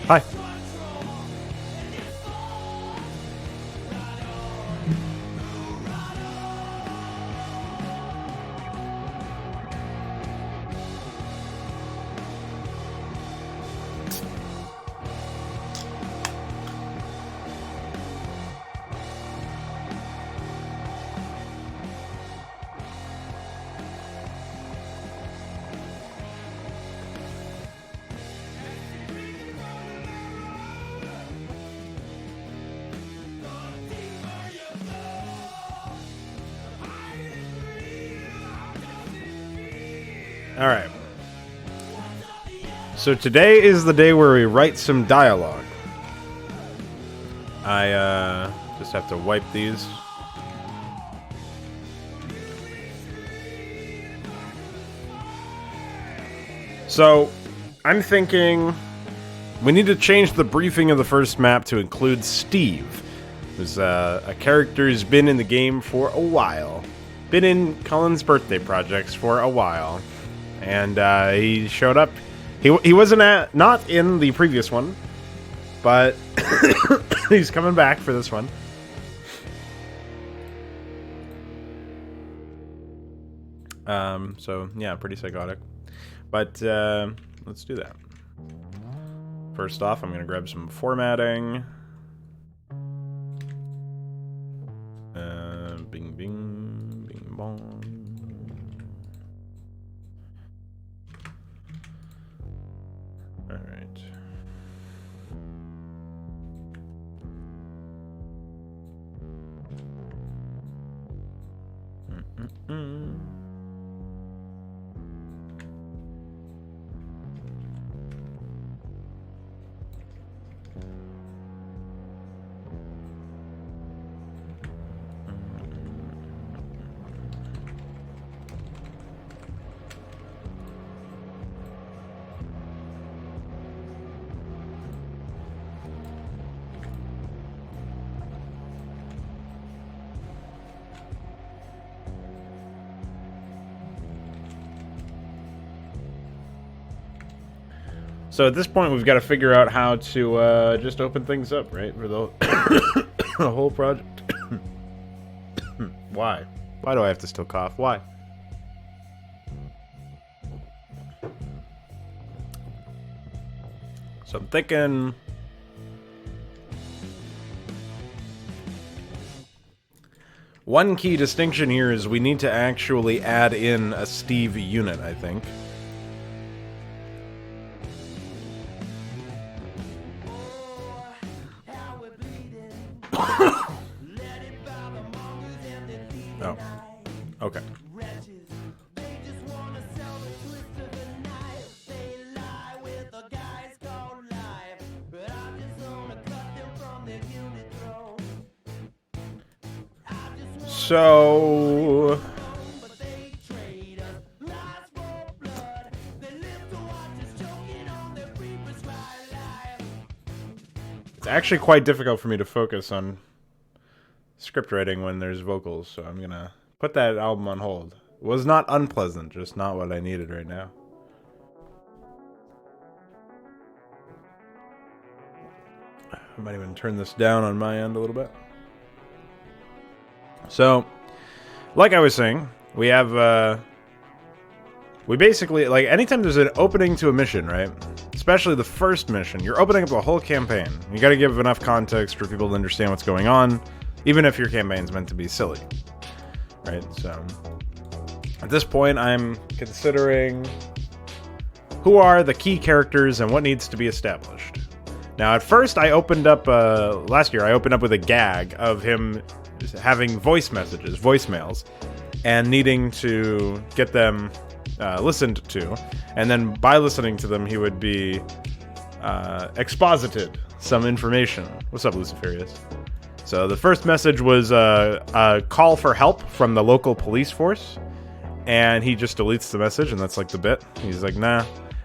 Hi. Alright. So today is the day where we write some dialogue. I just have to wipe these. So, I'm thinking we need to change the briefing of the first map to include Steve, who's a character who's been in the game for a while. Been in Cullen's birthday projects for a while. And he showed up. He wasn't not in the previous one, but he's coming back for this one. So yeah, pretty psychotic. But let's do that. First off, I'm gonna grab some formatting. Bing bing bing bong. All right. So at this point, we've got to figure out how to just open things up, right? For the, the whole project. Why? Why do I have to still cough? Why? So I'm thinking... One key distinction here is we need to actually add in a Steve unit, I think. Oh, okay. So... it's actually quite difficult for me to focus on script writing when there's vocals, so I'm gonna put that album on hold. It was not unpleasant, just not what I needed right now. I might even turn this down on my end a little bit. So, like I was saying, we have, we basically, like, anytime there's an opening to a mission, right? Especially the first mission, you're opening up the whole campaign. You gotta give enough context for people to understand what's going on, even if your campaign's meant to be silly, right? So, at this point, I'm considering who are the key characters and what needs to be established. Now, at first, I opened up, last year, I opened up with a gag of him having voice messages, voicemails, and needing to get them listened to. And then by listening to them, he would be exposited some information. What's up, Luciferius? So the first message was a call for help from the local police force, and he just deletes the message, and that's like the bit. He's like, nah.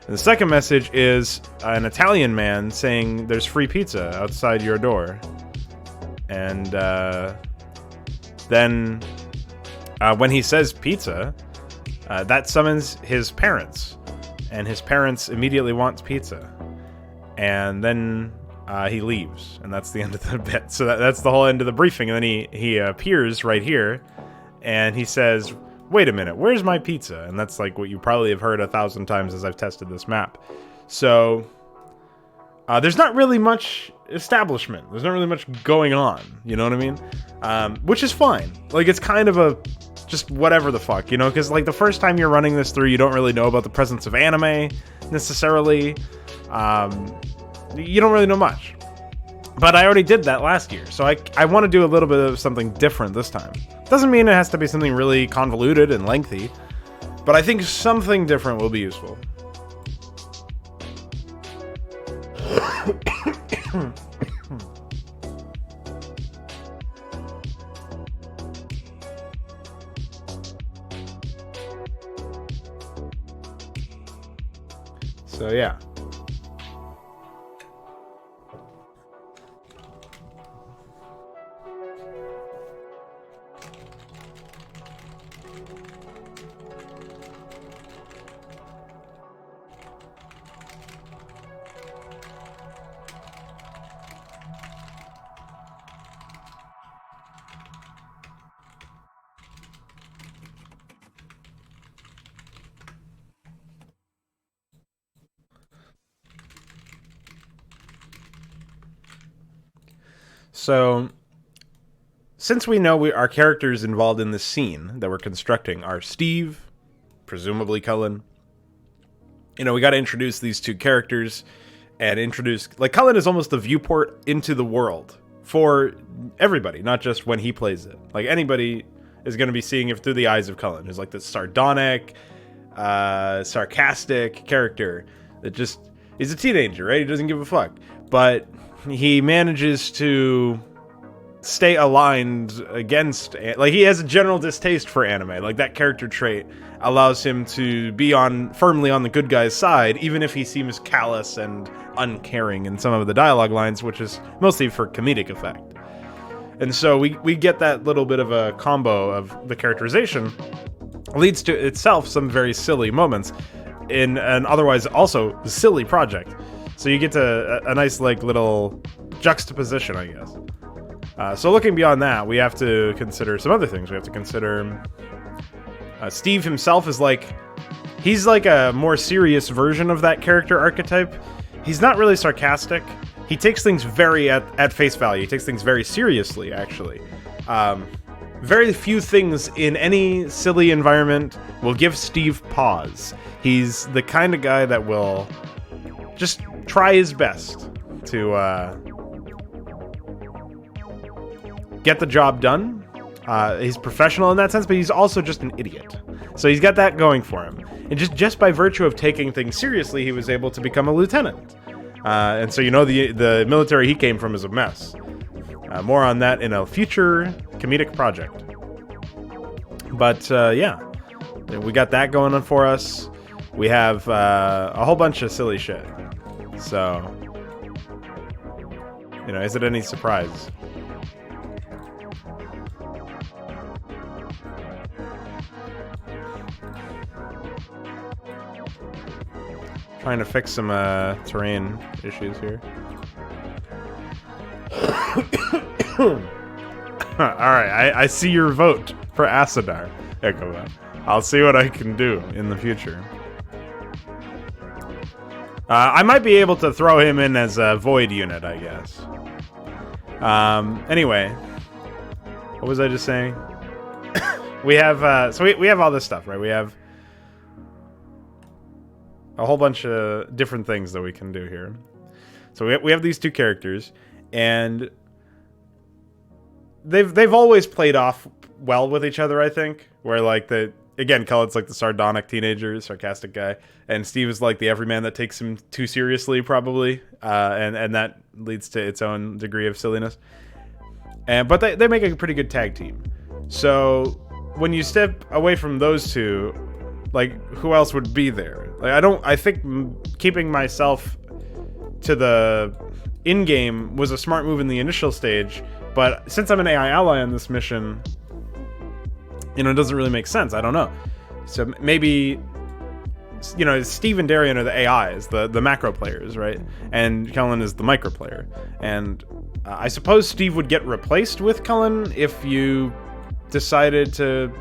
And the second message is an Italian man saying there's free pizza outside your door. And then when he says pizza, that summons his parents, and his parents immediately want pizza. and then he leaves, and that's the end of the bit. So that's the whole end of the briefing, and then he appears right here, and he says, wait a minute, where's my pizza? And that's like what you probably have heard 1,000 times as I've tested this map. So there's not really much establishment. There's not really much going on, you know what I mean? Which is fine. Like, it's kind of a just whatever the fuck, you know? Because, like, the first time you're running this through, you don't really know about the presence of anime, necessarily. You don't really know much. But I already did that last year, so I want to do a little bit of something different this time. Doesn't mean it has to be something really convoluted and lengthy, but I think something different will be useful. So yeah. So, since we know our characters involved in this scene that we're constructing are Steve, presumably Cullen, you know, we got to introduce these two characters and introduce... Like, Cullen is almost the viewport into the world for everybody, not just when he plays it. Like, anybody is going to be seeing it through the eyes of Cullen, who's like this sardonic, sarcastic character that just... He's a teenager, right? He doesn't give a fuck. But he manages to stay aligned against... Like, he has a general distaste for anime. Like, that character trait allows him to be firmly on the good guy's side, even if he seems callous and uncaring in some of the dialogue lines, which is mostly for comedic effect. And so we get that little bit of a combo of the characterization leads to itself some very silly moments in an otherwise also silly project. So you get to a nice, like, little juxtaposition, I guess. So looking beyond that, we have to consider some other things. We have to consider... Steve himself is like... He's like a more serious version of that character archetype. He's not really sarcastic. He takes things very at face value. He takes things very seriously, actually. Very few things in any silly environment will give Steve pause. He's the kind of guy that will just try his best to get the job done. He's professional in that sense, but he's also just an idiot. So he's got that going for him. And just by virtue of taking things seriously, he was able to become a lieutenant. And so, you know, the military he came from is a mess. More on that in a future comedic project. But, yeah. We got that going on for us. We have a whole bunch of silly shit. So, you know, is it any surprise? Trying to fix some terrain issues here. Alright, I see your vote for Asadar. Echo. I'll see what I can do in the future. I might be able to throw him in as a void unit, I guess. Anyway. What was I just saying? We have, so we have all this stuff, right? We have a whole bunch of different things that we can do here. So we have these two characters, and they've always played off well with each other, I think. Where, like, again, Cullen's like the sardonic teenager, sarcastic guy, and Steve is like the everyman that takes him too seriously, probably, and that leads to its own degree of silliness. But they make a pretty good tag team. So when you step away from those two, like, who else would be there? Like, I think keeping myself to the in-game was a smart move in the initial stage, but since I'm an AI ally on this mission, you know, it doesn't really make sense. I don't know. So maybe you know, Steve and Darian are the AIs, the macro players, right? And Cullen is the micro player. And I suppose Steve would get replaced with Cullen if you decided to...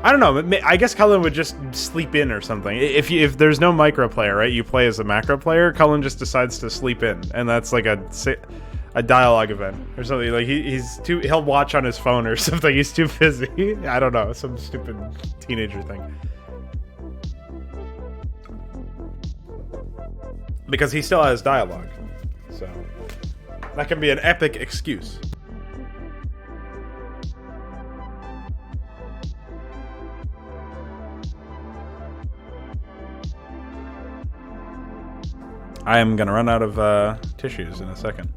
I don't know. I guess Cullen would just sleep in or something. If there's no micro player, right? You play as a macro player. Cullen just decides to sleep in, and that's like a dialogue event or something. Like he'll watch on his phone or something. He's too busy. I don't know. Some stupid teenager thing. Because he still has dialogue, so that can be an epic excuse. I am gonna run out of tissues in a second.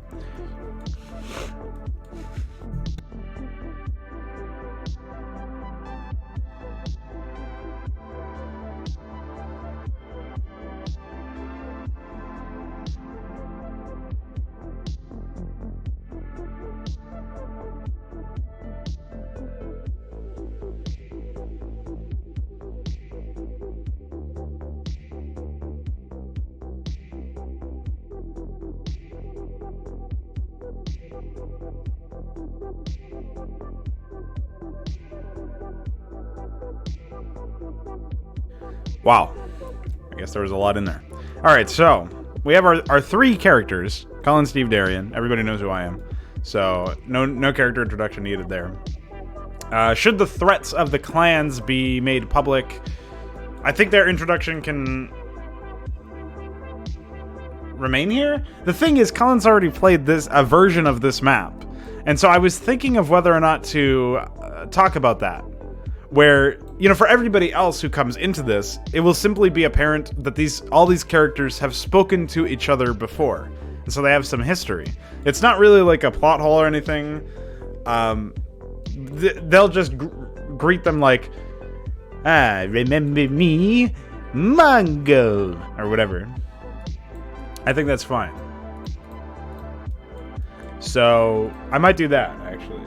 Wow. I guess there was a lot in there. Alright, so we have our three characters. Cullen, Steve, Darian. Everybody knows who I am. So no character introduction needed there. Should the threats of the clans be made public? I think their introduction can remain here. The thing is, Cullen's already played a version of this map. And so I was thinking of whether or not to talk about that. Where, you know, for everybody else who comes into this, it will simply be apparent that all these characters have spoken to each other before. And so they have some history. It's not really like a plot hole or anything. They'll just greet them like, remember me, Mongo, or whatever. I think that's fine. So, I might do that, actually.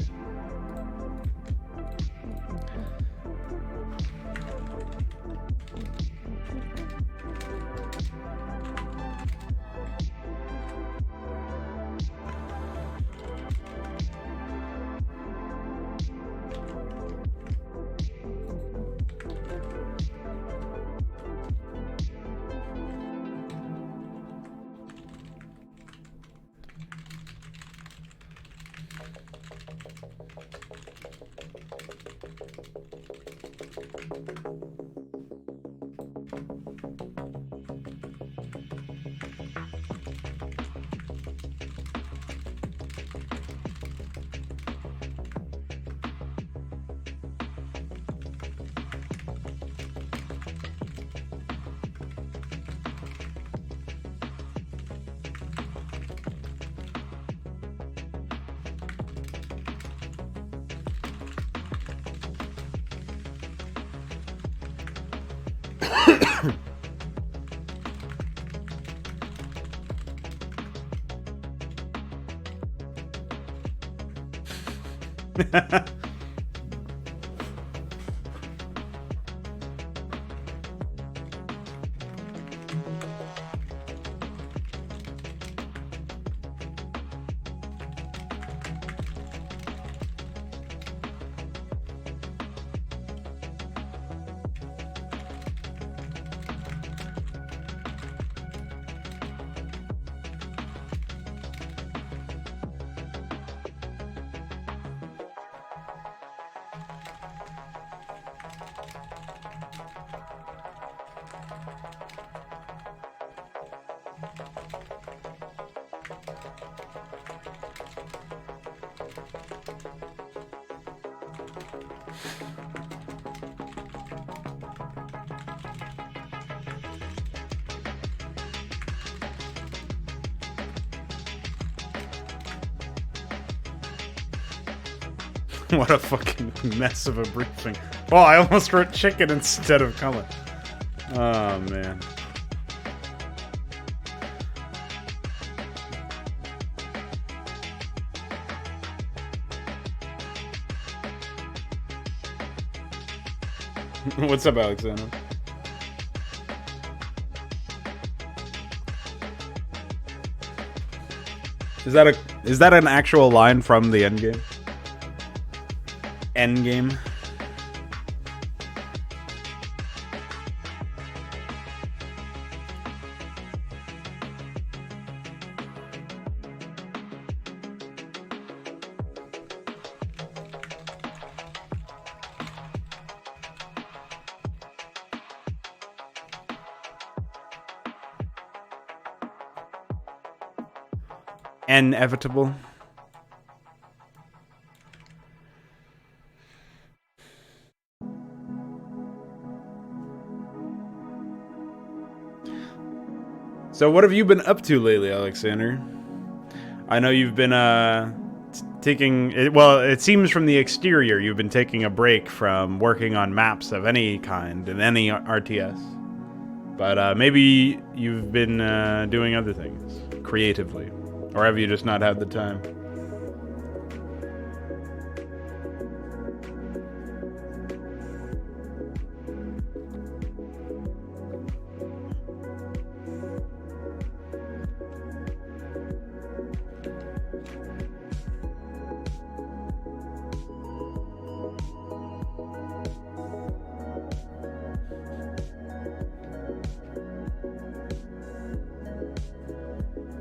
What a fucking mess of a briefing. Oh, I almost wrote chicken instead of Cullen. Oh, man. What's up, Alexander? Is that an actual line from the Endgame? Endgame. Inevitable. So what have you been up to lately, Alexander? I know you've been taking well, it seems from the exterior you've been taking a break from working on maps of any kind in any RTS. But maybe you've been doing other things creatively. Or have you just not had the time?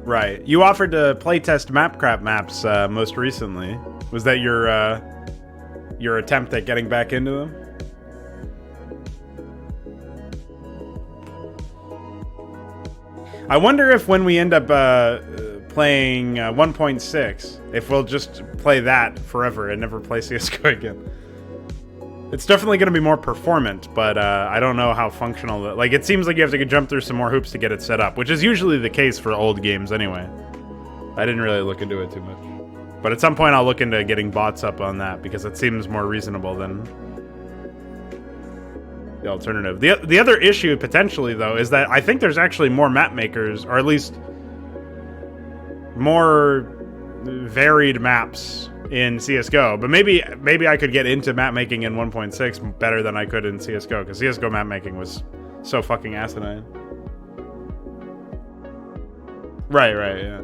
Right. You offered to playtest Mapcraft maps most recently. Was that your attempt at getting back into them? I wonder if when we end up playing 1.6, if we'll just play that forever and never play CSGO again. It's definitely going to be more performant, but I don't know how functional... Like, it seems like you have to jump through some more hoops to get it set up, which is usually the case for old games anyway. I didn't really look into it too much. But at some point I'll look into getting bots up on that, because it seems more reasonable than the alternative. The other issue, potentially, though, is that I think there's actually more map makers, or at least more varied maps in CSGO, but maybe I could get into map making in 1.6 better than I could in CSGO, because CSGO map making was so fucking asinine. Right, yeah.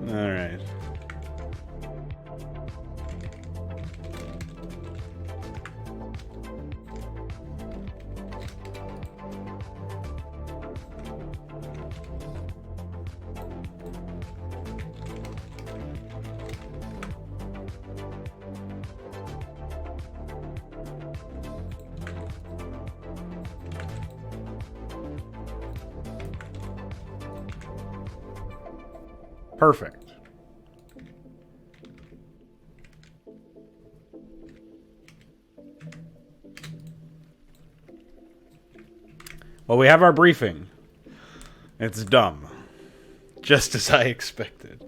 All right. Perfect. Well, we have our briefing. It's dumb. Just as I expected.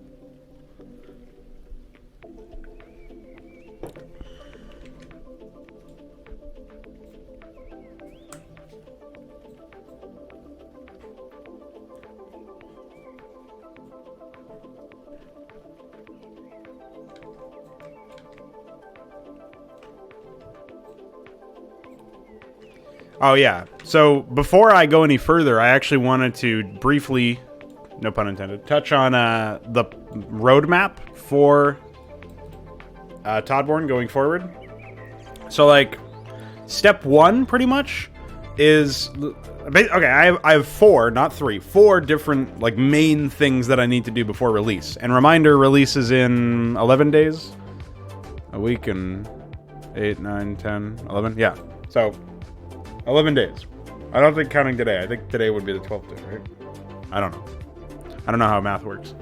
Oh, yeah. So before I go any further, I actually wanted to briefly, no pun intended, touch on the roadmap for Todborne going forward. So, like, step one, pretty much, is... Okay, I have four, not three. Four different, like, main things that I need to do before release. And reminder, release is in 11 days? A week and 8, 9, 10, 11? Yeah. So... 11 days. I don't think counting today. I think today would be the 12th day, right? I don't know. I don't know how math works.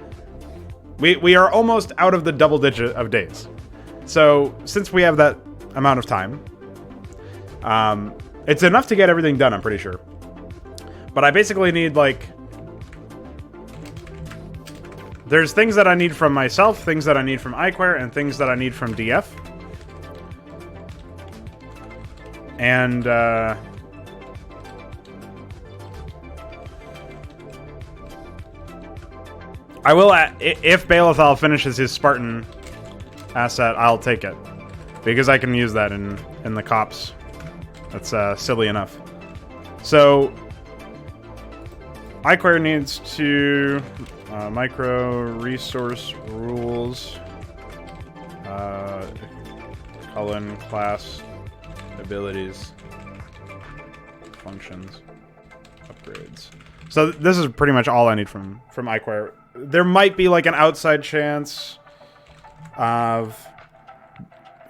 We are almost out of the double digit of days. So, since we have that amount of time, it's enough to get everything done, I'm pretty sure. But I basically need, like... There's things that I need from myself, things that I need from iQuare, and things that I need from DF. And, I will, if Balathal finishes his Spartan asset, I'll take it. Because I can use that in the cops. That's silly enough. So, iQuare needs to... micro resource rules. Colon, class, abilities, functions, upgrades. So this is pretty much all I need from iQuare. There might be like an outside chance of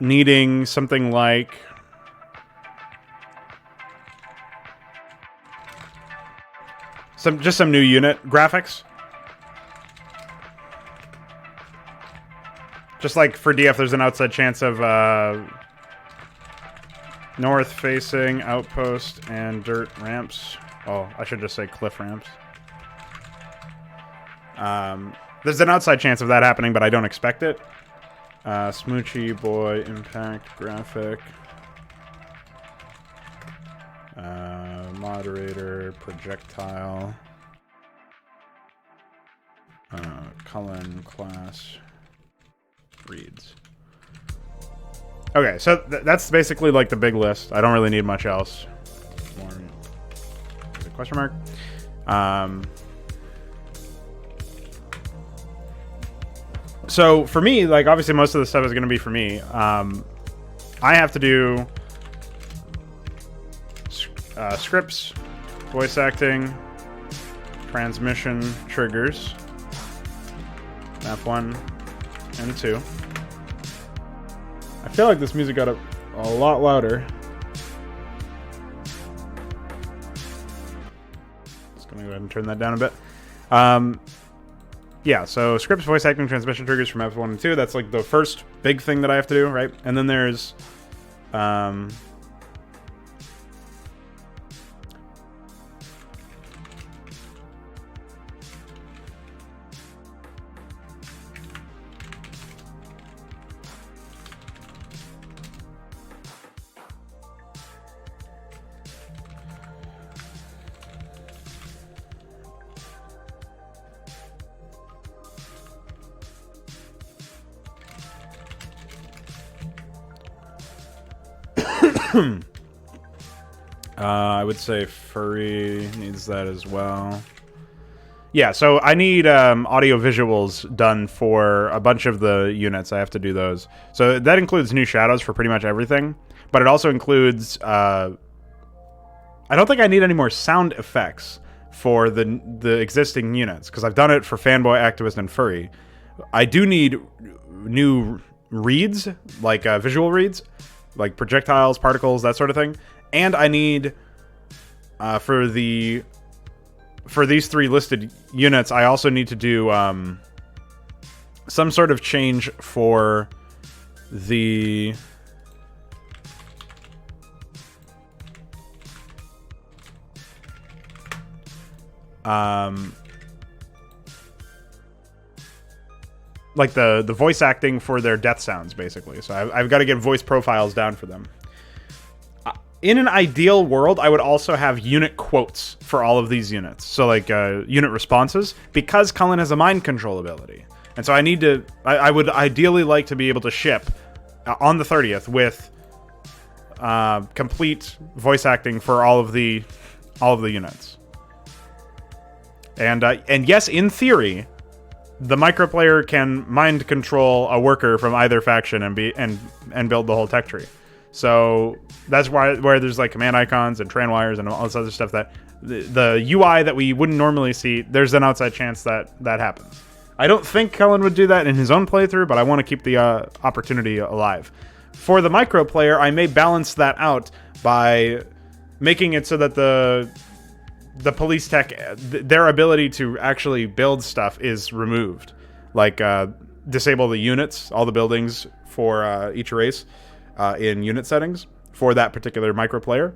needing something like some new unit graphics. Just like for DF, there's an outside chance of north-facing outpost and dirt ramps. Oh, I should just say cliff ramps. There's an outside chance of that happening, but I don't expect it. Smoochy boy impact graphic. Moderator projectile. Cullen class reads. Okay, so that's basically like the big list. I don't really need much else. Question mark. So for me, like obviously most of the stuff is going to be for me. I have to do scripts, voice acting, transmission triggers, F1 and 2. I feel like this music got a lot louder. Just gonna go ahead and turn that down a bit. Yeah, so scripts, voice acting, transmission triggers from F1 and 2. That's like the first big thing that I have to do, right? And then there's I would say Furry needs that as well. Yeah, so I need audio visuals done for a bunch of the units. I have to do those. So that includes new shadows for pretty much everything, but it also includes... I don't think I need any more sound effects for the existing units, because I've done it for Fanboy, Activist, and Furry. I do need new reads, like visual reads, like projectiles, particles, that sort of thing. And I need, for these 3 listed units, I also need to do some sort of change for the... like the voice acting for their death sounds, basically. So I've got to get voice profiles down for them. In an ideal world, I would also have unit quotes for all of these units. So like unit responses, because Cullen has a mind control ability. And so I need to, I would ideally like to be able to ship on the 30th with complete voice acting for all of the units. And yes, in theory, the microplayer can mind control a worker from either faction and build the whole tech tree. So that's where there's like command icons and tran wires and all this other stuff that the UI that we wouldn't normally see. There's an outside chance that happens. I don't think Cullen would do that in his own playthrough, but I want to keep the opportunity alive. For the microplayer, I may balance that out by making it so that the police tech, their ability to actually build stuff is removed. Like, disable the units, all the buildings for each race in unit settings for that particular microplayer.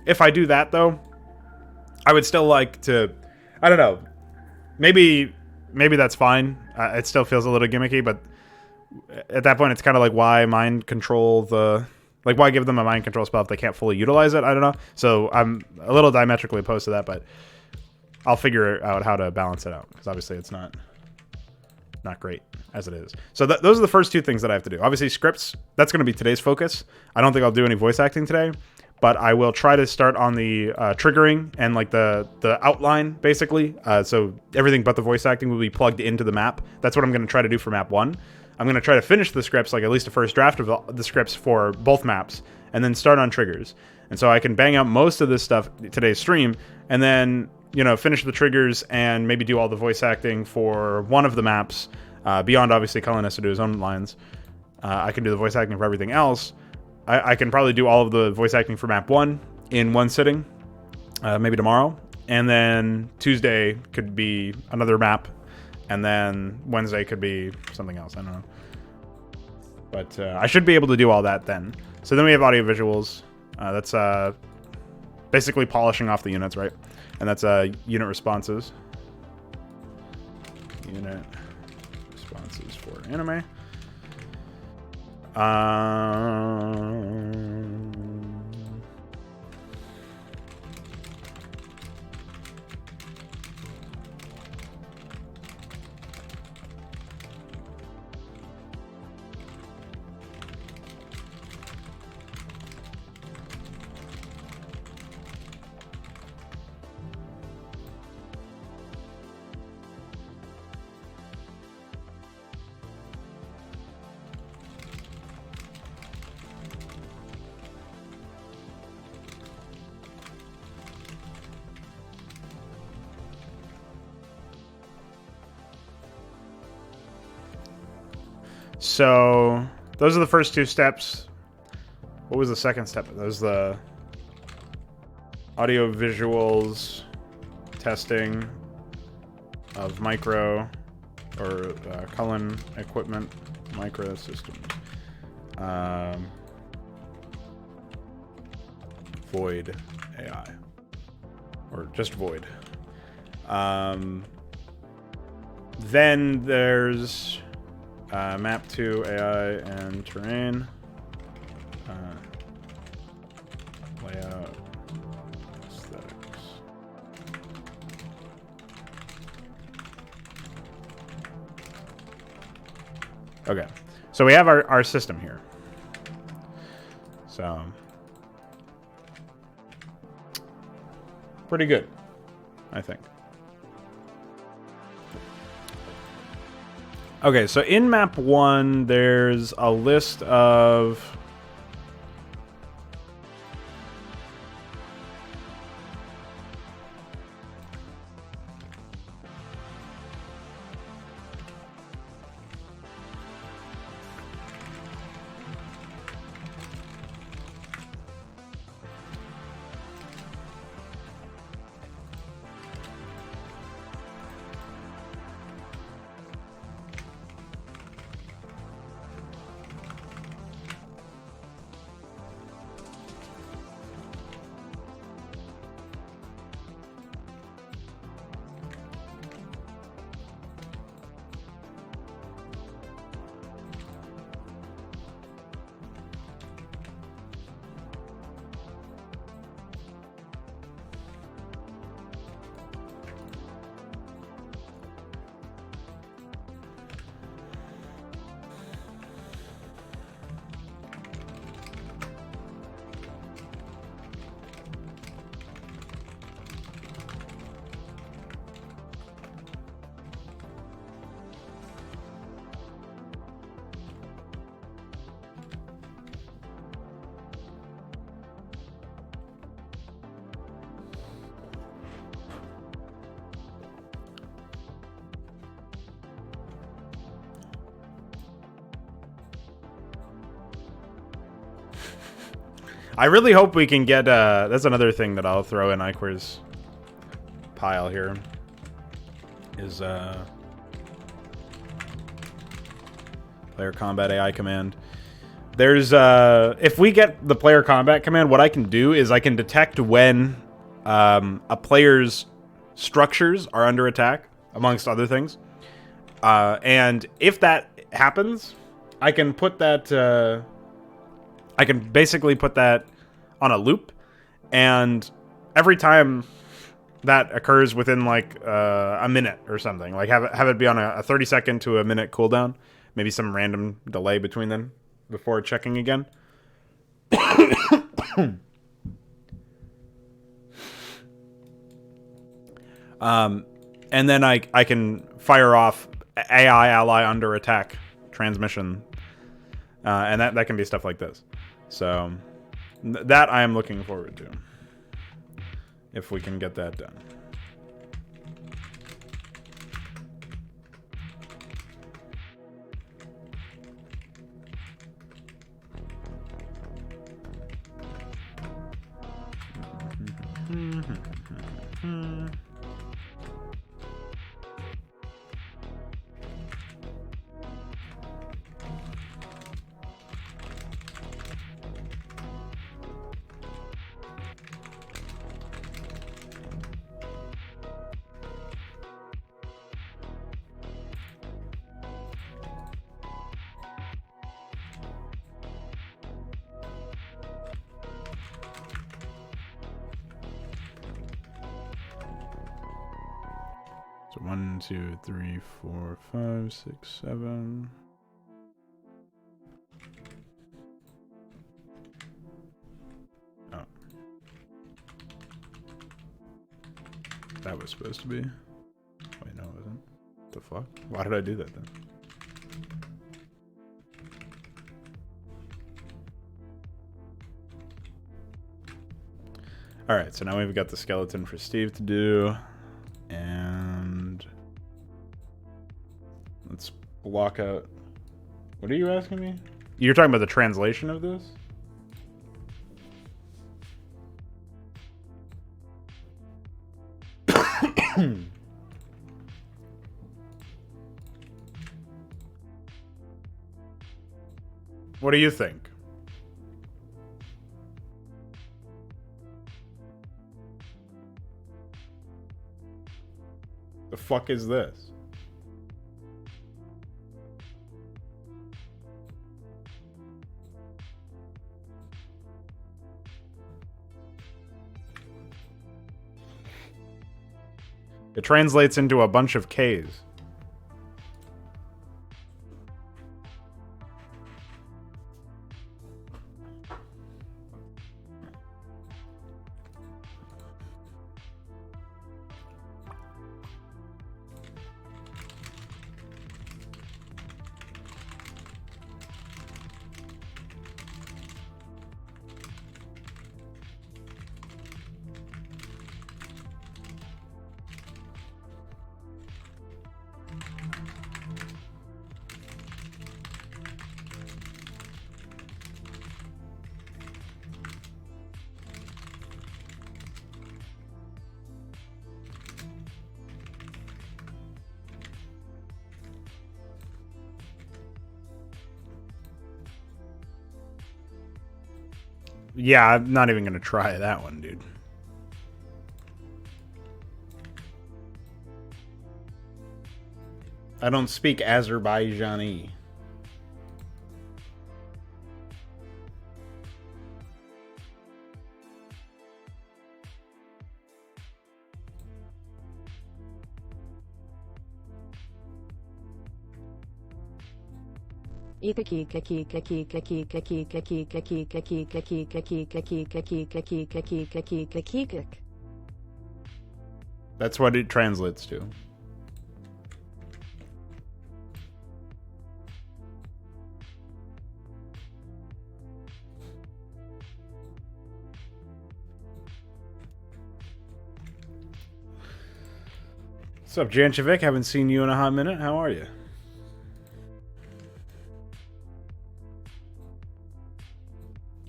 If I do that, though, I would still like to... I don't know. Maybe that's fine. It still feels a little gimmicky, but at that point, it's kind of like, why mind control the... Like, why give them a mind control spell if they can't fully utilize it? I don't know. So I'm a little diametrically opposed to that, but I'll figure out how to balance it out, because obviously it's not great as it is. So those are the first 2 things that I have to do. Obviously, scripts, that's going to be today's focus. I don't think I'll do any voice acting today, but I will try to start on the triggering and like the outline, basically. So everything but the voice acting will be plugged into the map. That's what I'm going to try to do for map 1. I'm going to try to finish the scripts, like at least a first draft of the scripts for both maps, and then start on triggers. And so I can bang out most of this stuff today's stream, and then, you know, finish the triggers and maybe do all the voice acting for one of the maps, beyond obviously Cullen has to do his own lines. I can do the voice acting for everything else. I can probably do all of the voice acting for map 1 in one sitting, maybe tomorrow. And then Tuesday could be another map. And then Wednesday could be something else. I don't know. But I should be able to do all that then. So then we have audio visuals. That's basically polishing off the units, right? And that's unit responses. Unit responses for anime. So those are the first 2 steps. What was the second step? That was the audio visuals testing of micro or Cullen equipment micro systems. Void AI or just void. Then there's map 2 AI and terrain, layout, aesthetics. Okay, so we have our system here. So pretty good, I think. Okay, so in map 1, there's a list of... I really hope we can get, that's another thing that I'll throw in Iquer's pile here, is, player combat AI command. There's, if we get the player combat command, what I can do is I can detect when, a player's structures are under attack, amongst other things. And if that happens, I can put that, I can basically put that on a loop, and every time that occurs within like a minute or something, like have it be on a 30-second to a minute cooldown, maybe some random delay between them before checking again. And then I can fire off AI ally under attack transmission, and that can be stuff like this. So that I am looking forward to, if we can get that done. So 1, 2, 3, 4, 5, 6, 7. Oh. That was supposed to be. Wait, no, it wasn't. What the fuck? Why did I do that then? Alright, so now we've got the skeleton for Steve to do. And let's block out. What are you asking me? You're talking about the translation of this? What do you think? The fuck is this? It translates into a bunch of Ks. Yeah, I'm not even gonna try that one, dude. I don't speak Azerbaijani. That's what it translates to. What's up, Janchevik? Haven't seen you in a hot minute. How are you?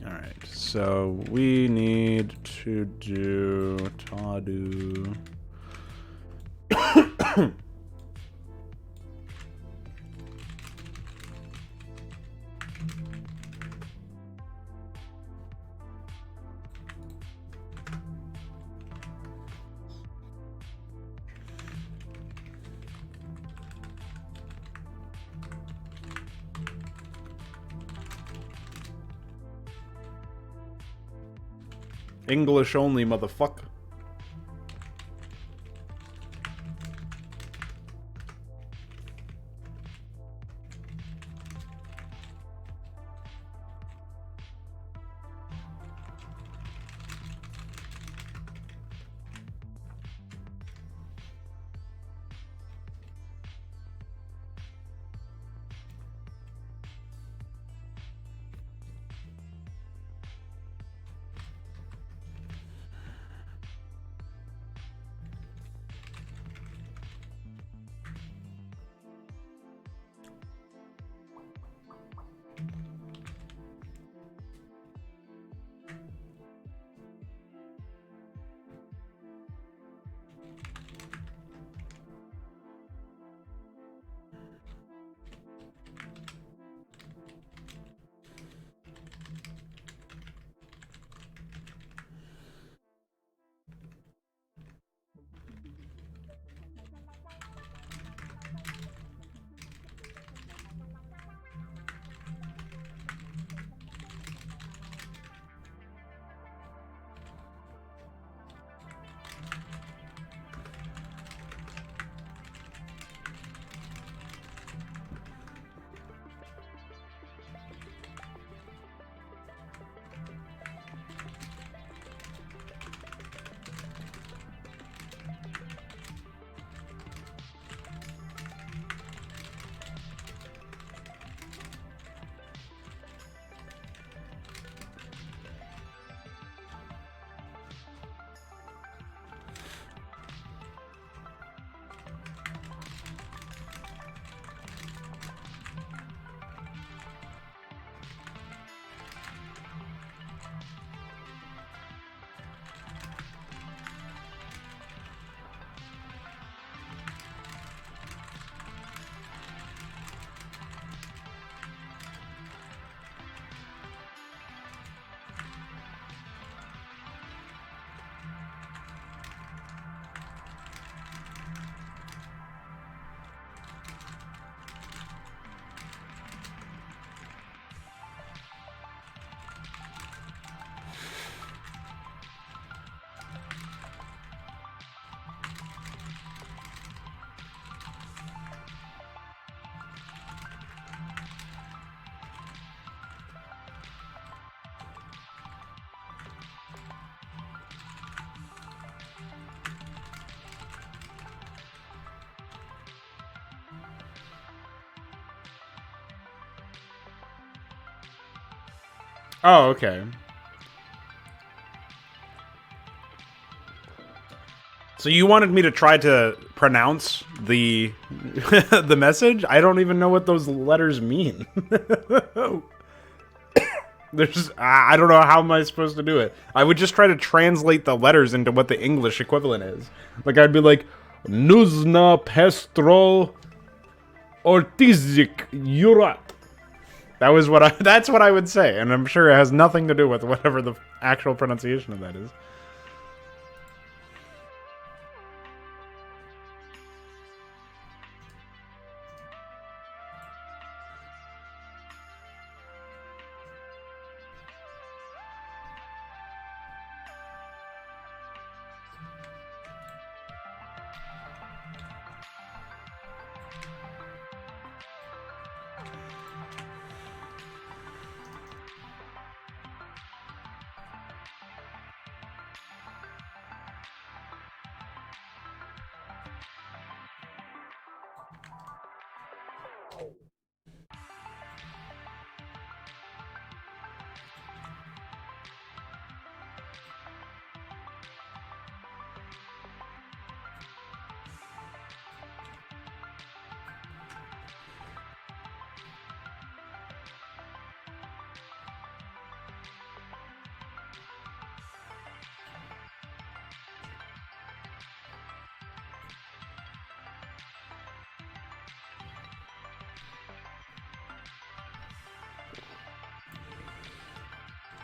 Alright, so we need to do Tadu. English only, motherfucker. Oh, okay. So you wanted me to try to pronounce the the message? I don't even know what those letters mean. There's I don't know how am I supposed to do it. I would just try to translate the letters into what the English equivalent is. Like I'd be like Nuzna Pestro Ortizik Yurat. That was what that's what I would say, and I'm sure it has nothing to do with whatever the actual pronunciation of that is.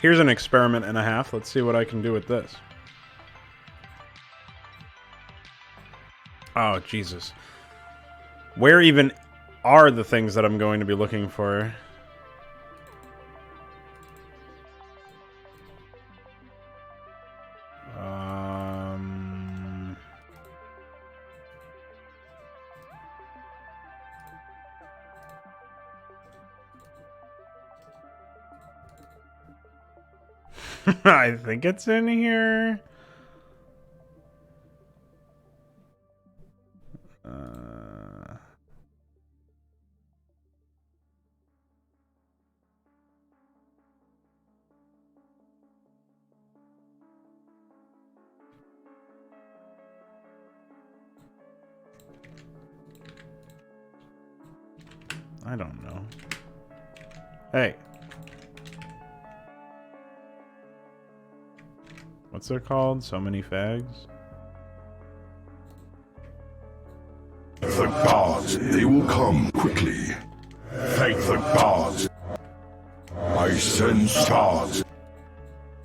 Here's an experiment and a half. Let's see what I can do with this. Oh, Jesus. Where even are the things that I'm going to be looking for? I think it's in here. I don't know. Hey. What's it called? So many fags? The gods, they will come quickly. Thank the gods. I send stars.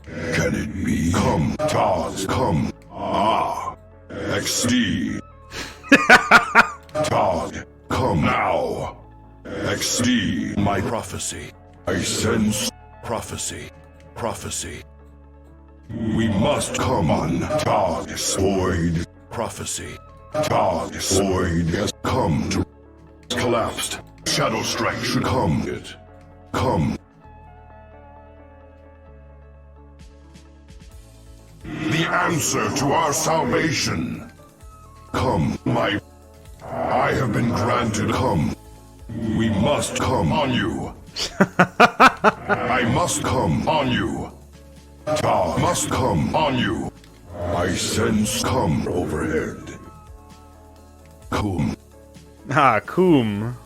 Can it be? Come, stars, come. Ah, XD. Todd, come now. XD, my prophecy. I sense prophecy. Prophecy. We must come on. Todd, Void. Prophecy. Todd, Void has come to collapsed. Shadow Strike should come. It. Come. The answer to our salvation. Come, my... I have been granted come. We must come on you. I must come on you. Ta must come on you. I sense come overhead. Coom. Ah, coom.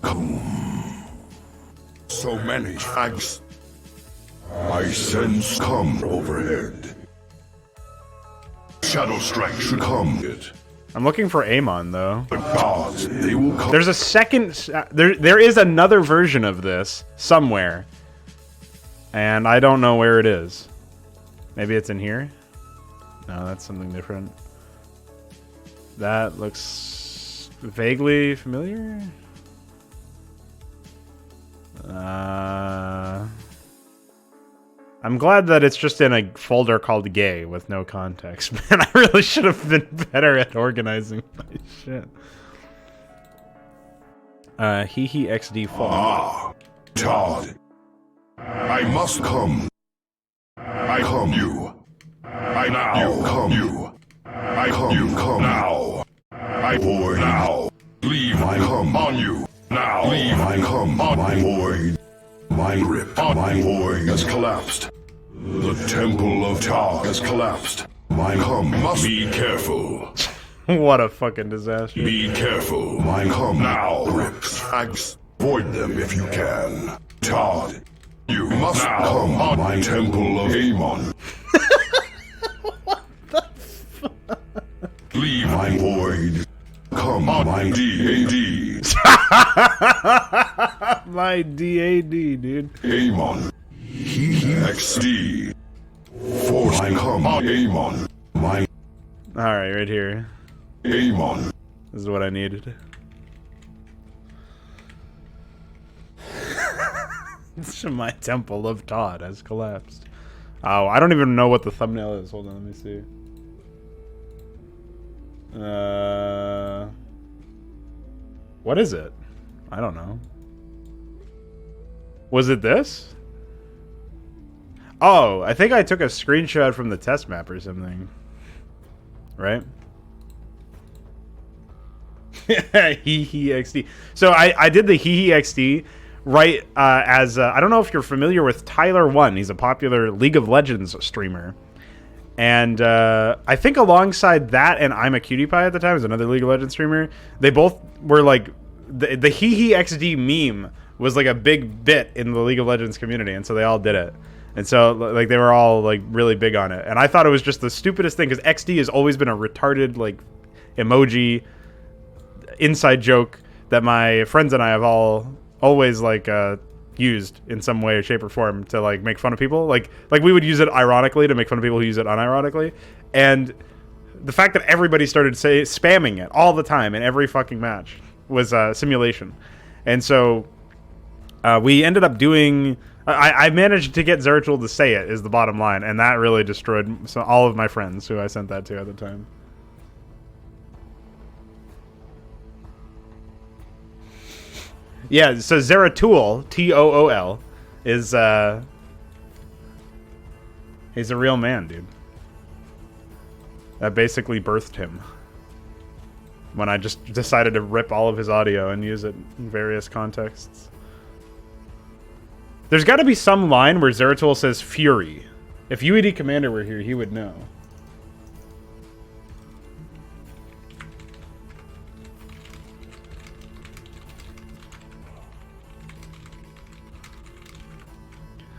Coom. So many fags. I sense come overhead. Shadow Strike should come. I'm looking for Amon, though. The gods, they will come. There's a second... There is another version of this somewhere. And I don't know where it is. Maybe it's in here? No, that's something different. That looks vaguely familiar. I'm glad that it's just in a folder called gay with no context. Man, I really should have been better at organizing my shit. Hehe XD fall. Ah, Todd. I must come. I come you. I now you come you. I come you come now. I void now. Leave I come on you. Now leave I come on my void. My grip on my void has collapsed. The temple of Todd has collapsed. My come must be careful. What a fucking disaster. Be careful. My come now. Grips, fags, void them if you can. Todd. You must now come on my temple of Amon. What the fuck? Leave my void. Come on my D-A-D. My DAD, dude. Amon. XD. Force come. Amon. My. Alright, right here. Amon. This is what I needed. My temple of Todd has collapsed. Oh, I don't even know what the thumbnail is. Hold on, let me see. What is it? I don't know. Was it this? Oh, I think I took a screenshot from the test map or something. Right? Hee hee XD. So I did the hee hee XD right as I don't know if you're familiar with Tyler1. He's a popular League of Legends streamer. And I think alongside that and I'm a Cutie Pie at the time, is another League of Legends streamer, they both were like, the hee hee XD meme was like a big bit in the League of Legends community, and so they all did it. And so like they were all like really big on it. And I thought it was just the stupidest thing, because XD has always been a retarded like emoji inside joke that my friends and I have always like used in some way, shape, or form to like make fun of people. Like we would use it ironically to make fun of people who use it unironically. And the fact that everybody started spamming it all the time in every fucking match was simulation. And so we ended up doing. I managed to get Zertul to say it, is the bottom line, and that really destroyed all of my friends who I sent that to at the time. Yeah, so Zeratul, Tool, is he's a real man, dude. That basically birthed him. When I just decided to rip all of his audio and use it in various contexts. There's got to be some line where Zeratul says Fury. If UED Commander were here, he would know.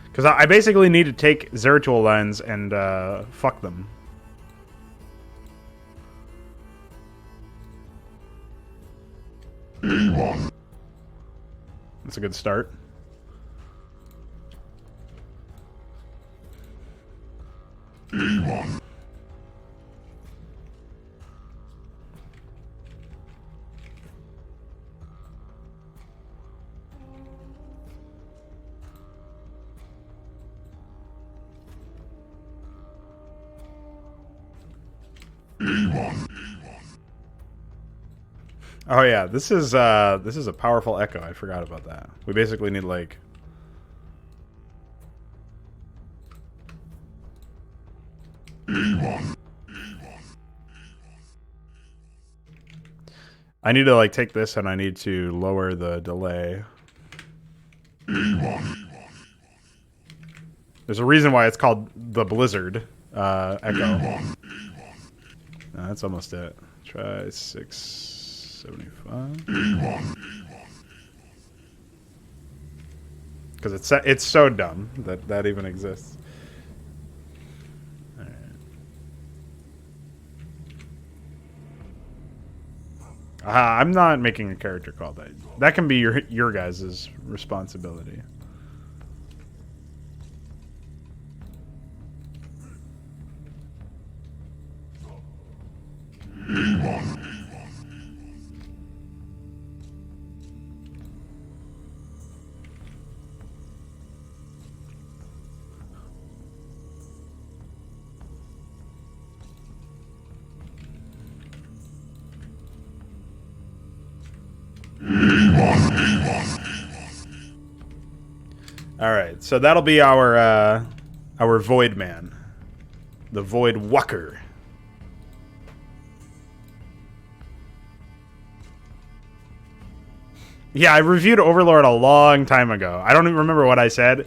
Because I basically need to take Zeratul lines and fuck them. Amon. That's a good start. Amon. Amon. Oh yeah, this is a powerful echo. I forgot about that. We basically need like Amon. I need to like take this and I need to lower the delay. Amon. There's a reason why it's called the Blizzard echo. That's almost it. Try 675. Because it's so dumb that that even exists. All right. I'm not making a character call that. That can be your guys' responsibility. All right, so that'll be our Void Man, the Void Walker. Yeah, I reviewed Overlord a long time ago. I don't even remember what I said.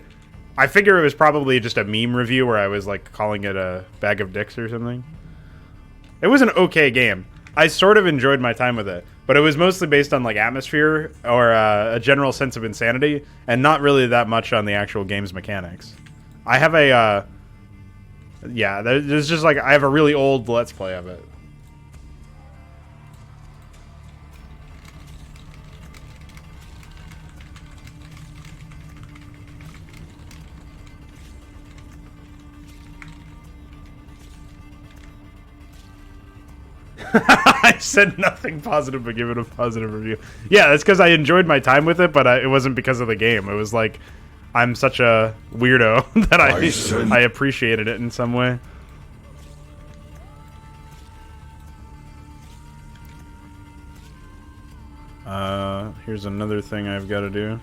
I figure it was probably just a meme review where I was like calling it a bag of dicks or something. It was an okay game. I sort of enjoyed my time with it, but it was mostly based on like atmosphere or a general sense of insanity, and not really that much on the actual game's mechanics. I have a yeah, there's just like I have a really old Let's Play of it. I said nothing positive, but give it a positive review. Yeah, that's because I enjoyed my time with it, but it wasn't because of the game. It was like, I'm such a weirdo that I appreciated it in some way. Here's another thing I've got to do.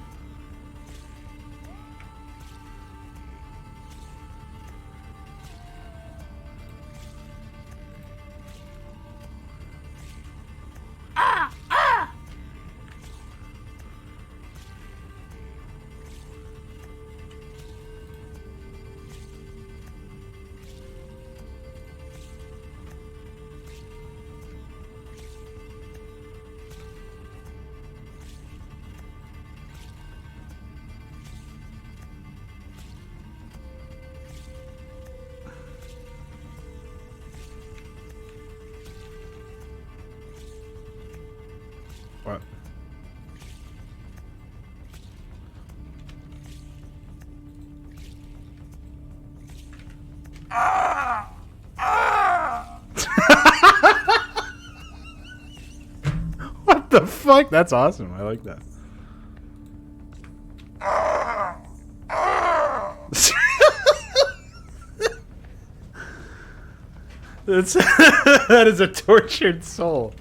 What? What the fuck? That's awesome. I like that. That is a tortured soul.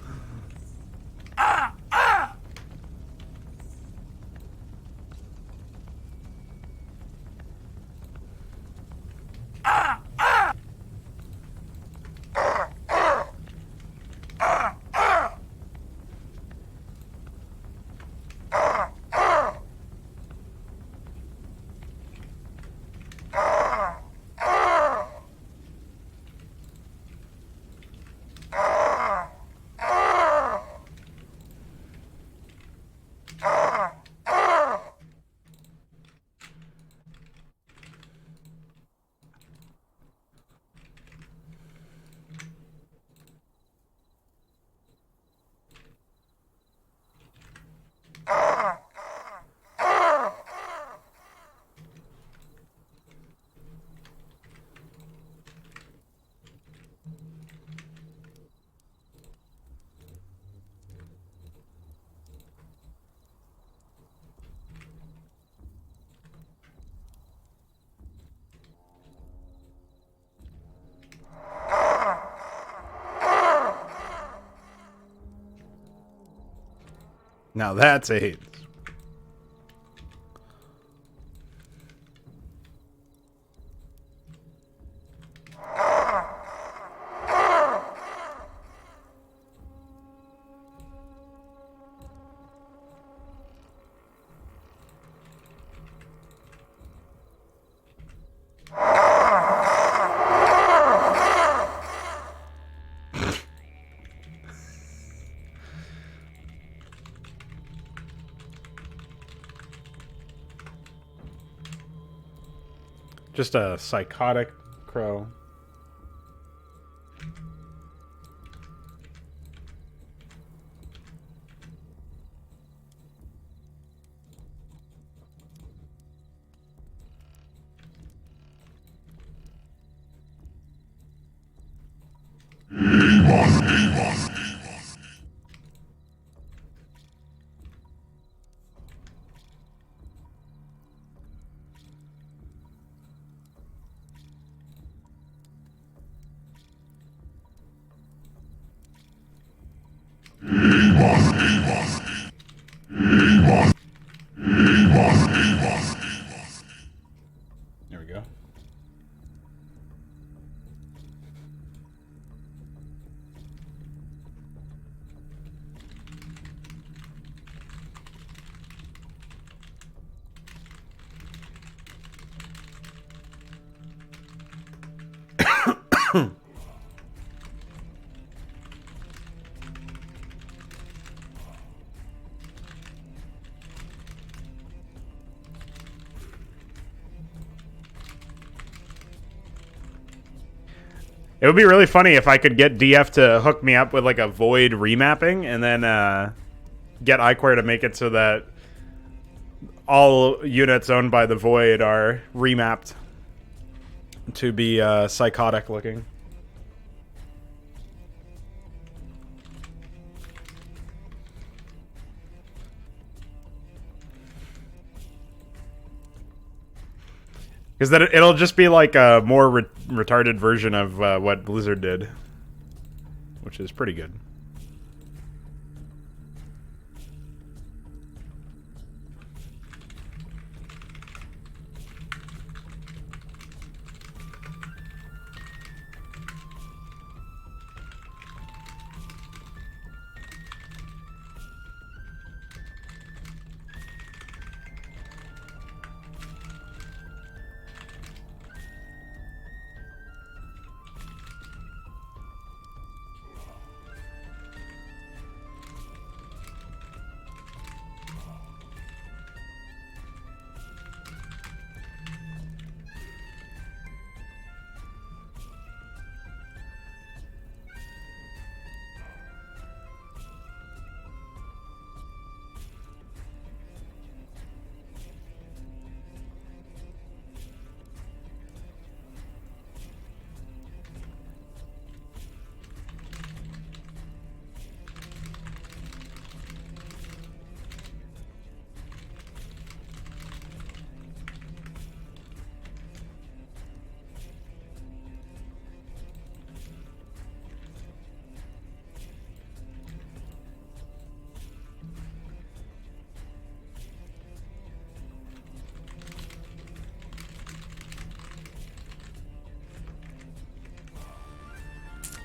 Now that's AIDS. Just a psychotic crow. There we go. It would be really funny if I could get DF to hook me up with like a void remapping and then get iQuare to make it so that all units owned by the void are remapped to be psychotic looking. Because then it'll just be like a more retarded version of what Blizzard did, which is pretty good.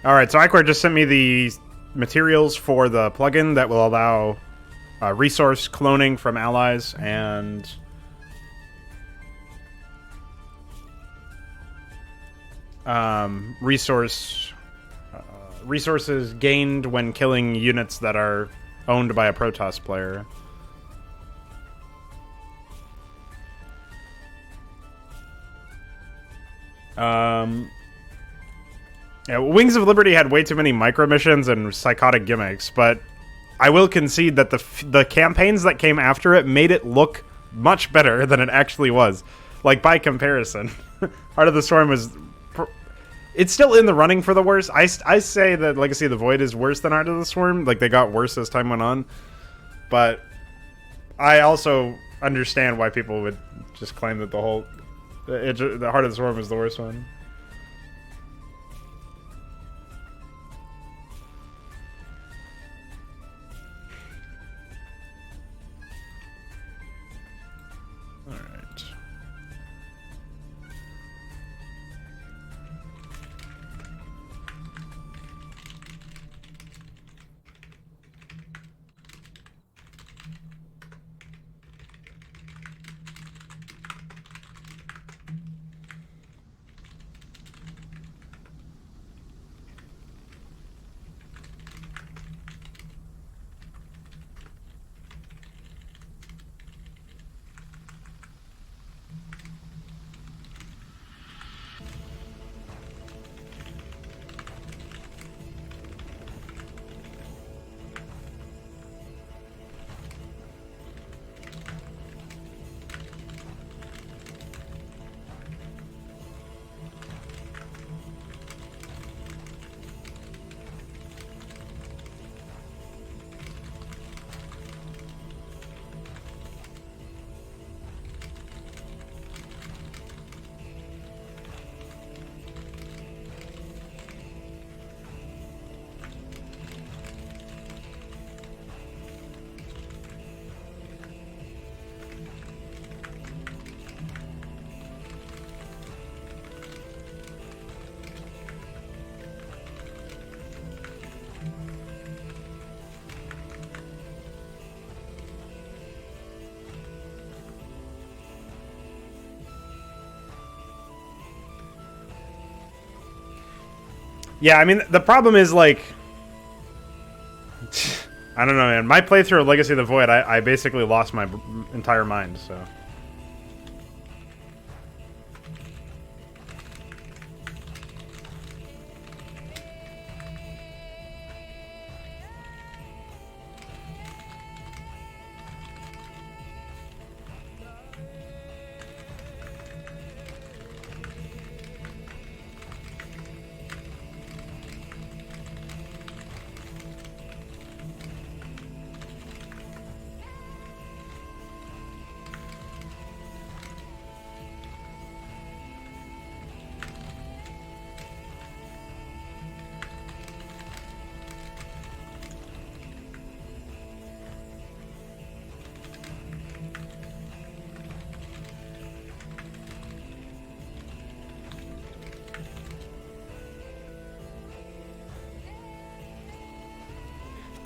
Alright, so Iquare just sent me the materials for the plugin that will allow resource cloning from allies and resources gained when killing units that are owned by a Protoss player. Yeah, Wings of Liberty had way too many micro missions and psychotic gimmicks, but I will concede that the campaigns that came after it made it look much better than it actually was. Like, by comparison. Heart of the Storm was... It's still in the running for the worst. I say that Legacy of the Void is worse than Heart of the Storm. Like, they got worse as time went on. But I also understand why people would just claim that the Heart of the Storm was the worst one. Yeah, I mean, the problem is, like... I don't know, man. My playthrough of Legacy of the Void, I basically lost my entire mind, so...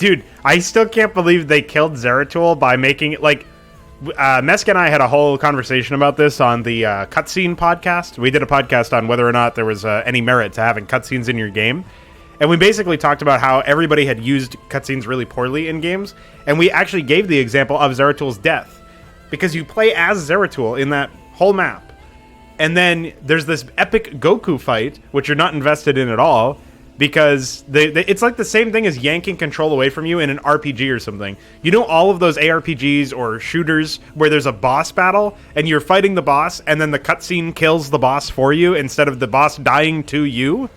Dude, I still can't believe they killed Zeratul by making it, like, Mesk and I had a whole conversation about this on the cutscene podcast. We did a podcast on whether or not there was any merit to having cutscenes in your game. And we basically talked about how everybody had used cutscenes really poorly in games. And we actually gave the example of Zeratul's death. Because you play as Zeratul in that whole map. And then there's this epic Goku fight, which you're not invested in at all. Because it's like the same thing as yanking control away from you in an RPG or something. You know all of those ARPGs or shooters where there's a boss battle and you're fighting the boss and then the cutscene kills the boss for you instead of the boss dying to you?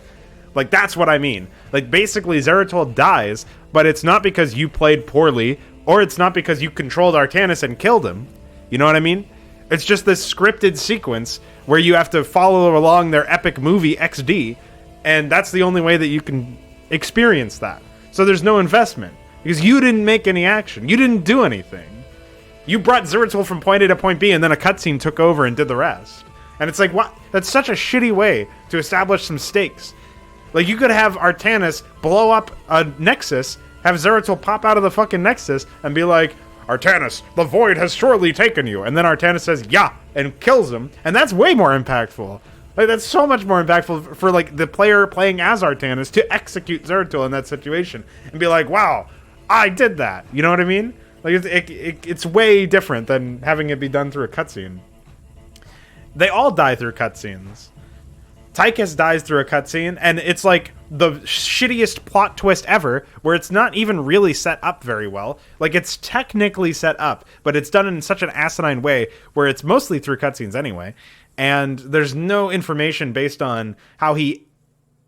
Like, that's what I mean. Like, basically, Zeratul dies, but it's not because you played poorly or it's not because you controlled Artanis and killed him. You know what I mean? It's just this scripted sequence where you have to follow along their epic movie XD. And that's the only way that you can experience that. So there's no investment. Because you didn't make any action. You didn't do anything. You brought Zeratul from point A to point B, and then a cutscene took over and did the rest. And it's like, what? That's such a shitty way to establish some stakes. Like, you could have Artanis blow up a Nexus, have Zeratul pop out of the fucking Nexus, and be like, Artanis, the void has surely taken you. And then Artanis says, yeah, and kills him. And that's way more impactful. Like, that's so much more impactful for, like, the player playing as Artanis to execute Zeratul in that situation and be like, wow, I did that. You know what I mean? Like, it's way different than having it be done through a cutscene. They all die through cutscenes. Tychus dies through a cutscene, and it's, like, the shittiest plot twist ever, where it's not even really set up very well. Like, it's technically set up, but it's done in such an asinine way, where it's mostly through cutscenes anyway. And there's no information based on how he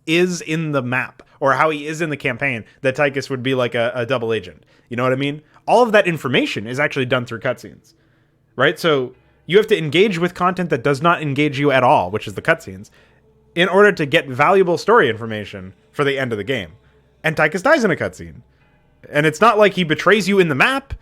is in the map or how he is in the campaign that Tychus would be like a double agent. You know what I mean? All of that information is actually done through cutscenes, right? So you have to engage with content that does not engage you at all, which is the cutscenes, in order to get valuable story information for the end of the game. And Tychus dies in a cutscene. And it's not like he betrays you in the map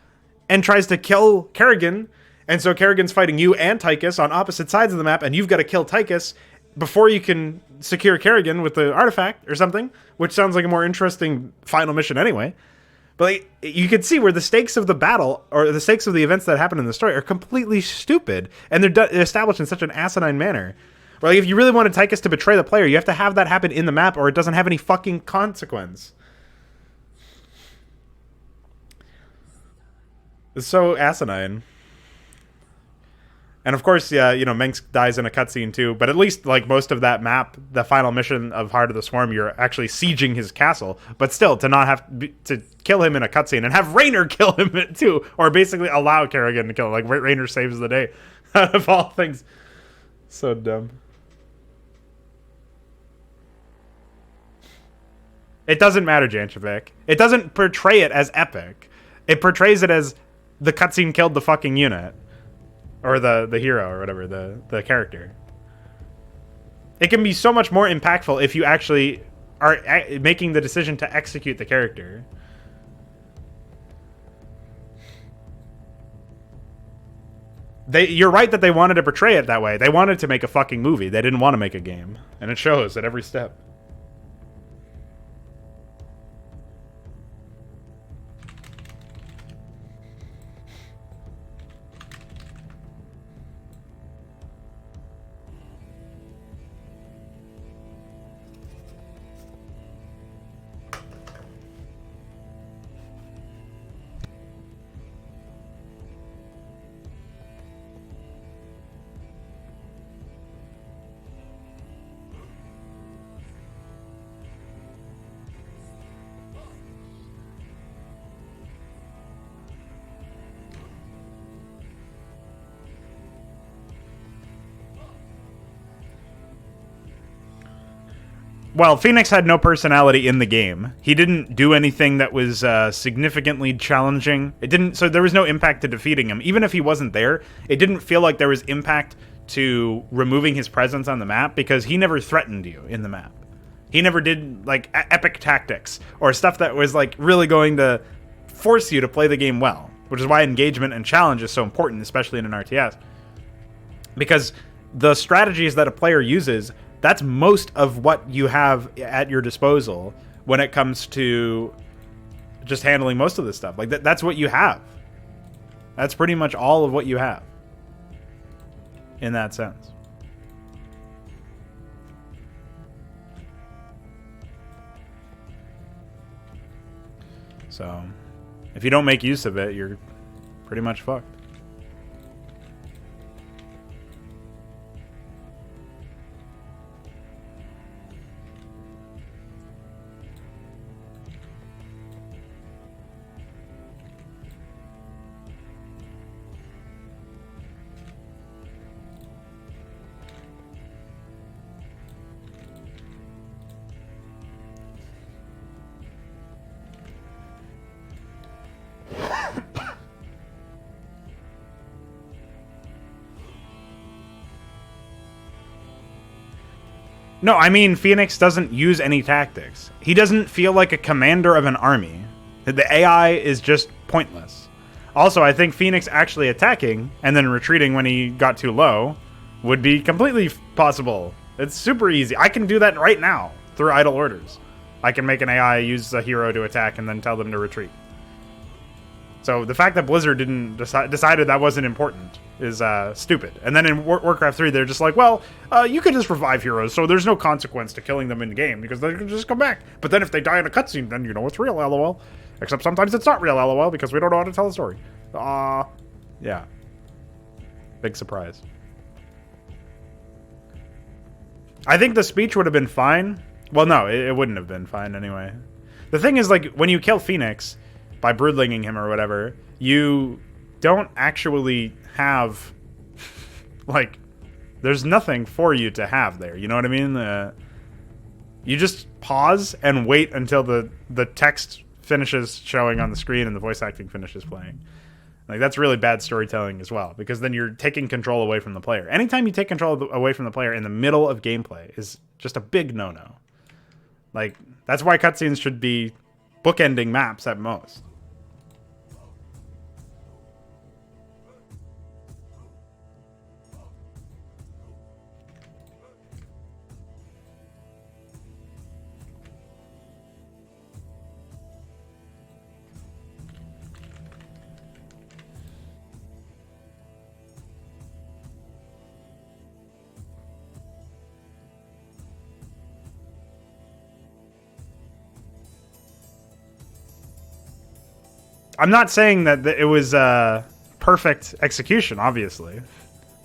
and tries to kill Kerrigan. And so Kerrigan's fighting you and Tychus on opposite sides of the map, and you've got to kill Tychus before you can secure Kerrigan with the artifact or something, which sounds like a more interesting final mission anyway. But like, you can see where the stakes of the battle, or the stakes of the events that happen in the story, are completely stupid, and they're established in such an asinine manner. Where, like, if you really wanted Tychus to betray the player, you have to have that happen in the map, or it doesn't have any fucking consequence. It's so asinine. And of course, yeah, you know, Mensk dies in a cutscene too, but at least, like, most of that map, the final mission of Heart of the Swarm, you're actually sieging his castle. But still, to not have to kill him in a cutscene and have Raynor kill him too, or basically allow Kerrigan to kill him. Like, Raynor saves the day out of all things. So dumb. It doesn't matter, Jankovic. It doesn't portray it as epic. It portrays it as the cutscene killed the fucking unit. Or the hero, or whatever, the character. It can be so much more impactful if you actually are making the decision to execute the character. You're right that they wanted to portray it that way. They wanted to make a fucking movie. They didn't want to make a game. And it shows at every step. Well, Phoenix had no personality in the game. He didn't do anything that was significantly challenging. So there was no impact to defeating him. Even if he wasn't there, it didn't feel like there was impact to removing his presence on the map because he never threatened you in the map. He never did, like, epic tactics or stuff that was, like, really going to force you to play the game well, which is why engagement and challenge is so important, especially in an RTS. Because the strategies that a player uses, that's most of what you have at your disposal when it comes to just handling most of this stuff. Like, that's what you have. That's pretty much all of what you have. In that sense. So, if you don't make use of it, you're pretty much fucked. No, I mean, Phoenix doesn't use any tactics. He doesn't feel like a commander of an army. The AI is just pointless. Also, I think Phoenix actually attacking and then retreating when he got too low would be completely possible. It's super easy. I can do that right now through idle orders. I can make an AI use a hero to attack and then tell them to retreat. So the fact that Blizzard didn't decided that wasn't important is stupid. And then in Warcraft 3, they're just like, well, you could just revive heroes, so there's no consequence to killing them in game because they can just come back. But then if they die in a cutscene, then you know it's real, lol. Except sometimes it's not real, lol, because we don't know how to tell a story. Yeah. Big surprise. I think the speech would have been fine. Well, no, it wouldn't have been fine anyway. The thing is, like, when you kill Phoenix by broodlinging him or whatever, you don't actually have, like, there's nothing for you to have there. You know what I mean? You just pause and wait until the text finishes showing on the screen and the voice acting finishes playing. Like, that's really bad storytelling as well, because then you're taking control away from the player. Anytime you take control away from the player in the middle of gameplay is just a big no-no. Like, that's why cutscenes should be bookending maps at most. I'm not saying that it was perfect execution, obviously,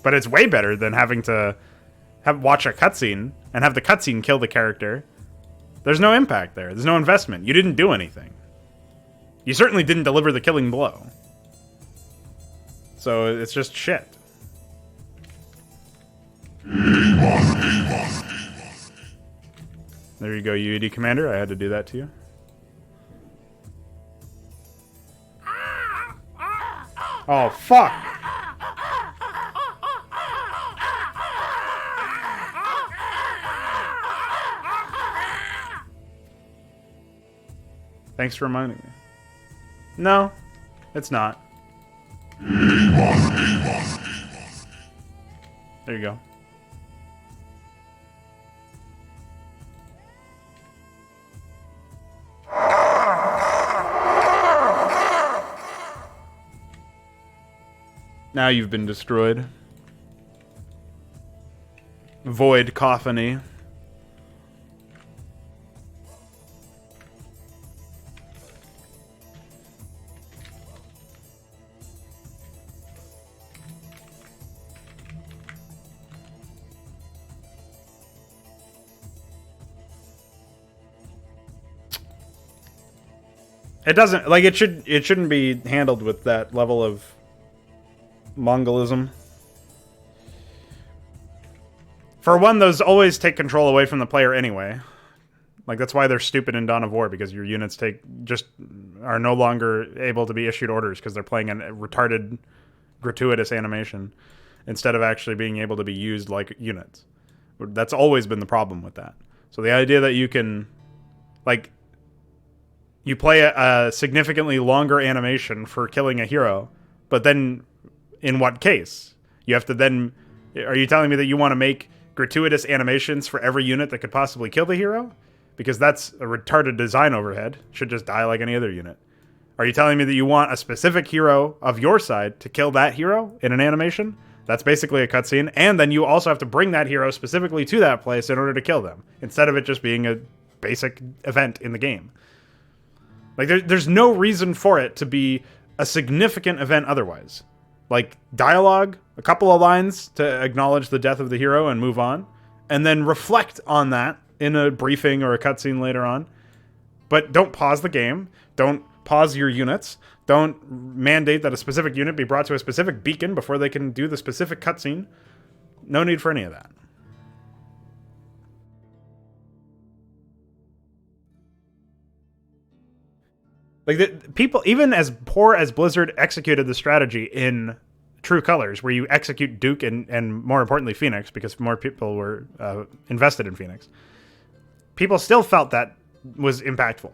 but it's way better than having to watch a cutscene and have the cutscene kill the character. There's no impact there. There's no investment. You didn't do anything. You certainly didn't deliver the killing blow. So it's just shit. There you go, UED Commander. I had to do that to you. Oh, fuck! Thanks for reminding me. No, it's not. There you go. Now you've been destroyed. Void Cacophony. It doesn't, like, it shouldn't be handled with that level of Mongolism. For one, those always take control away from the player anyway. Like, that's why they're stupid in Dawn of War, because your units are no longer able to be issued orders because they're playing a retarded, gratuitous animation instead of actually being able to be used like units. That's always been the problem with that. So the idea that you can, like, you play a significantly longer animation for killing a hero, but then in what case? You have to then... Are you telling me that you want to make gratuitous animations for every unit that could possibly kill the hero? Because that's a retarded design overhead. Should just die like any other unit. Are you telling me that you want a specific hero of your side to kill that hero in an animation? That's basically a cutscene, and then you also have to bring that hero specifically to that place in order to kill them, instead of it just being a basic event in the game. Like, there's no reason for it to be a significant event otherwise. Like, dialogue, a couple of lines to acknowledge the death of the hero and move on, and then reflect on that in a briefing or a cutscene later on. But don't pause the game. Don't pause your units. Don't mandate that a specific unit be brought to a specific beacon before they can do the specific cutscene. No need for any of that. Like, people, even as poor as Blizzard executed the strategy in True Colors, where you execute Duke and more importantly Phoenix, because more people were invested in Phoenix, people still felt that was impactful.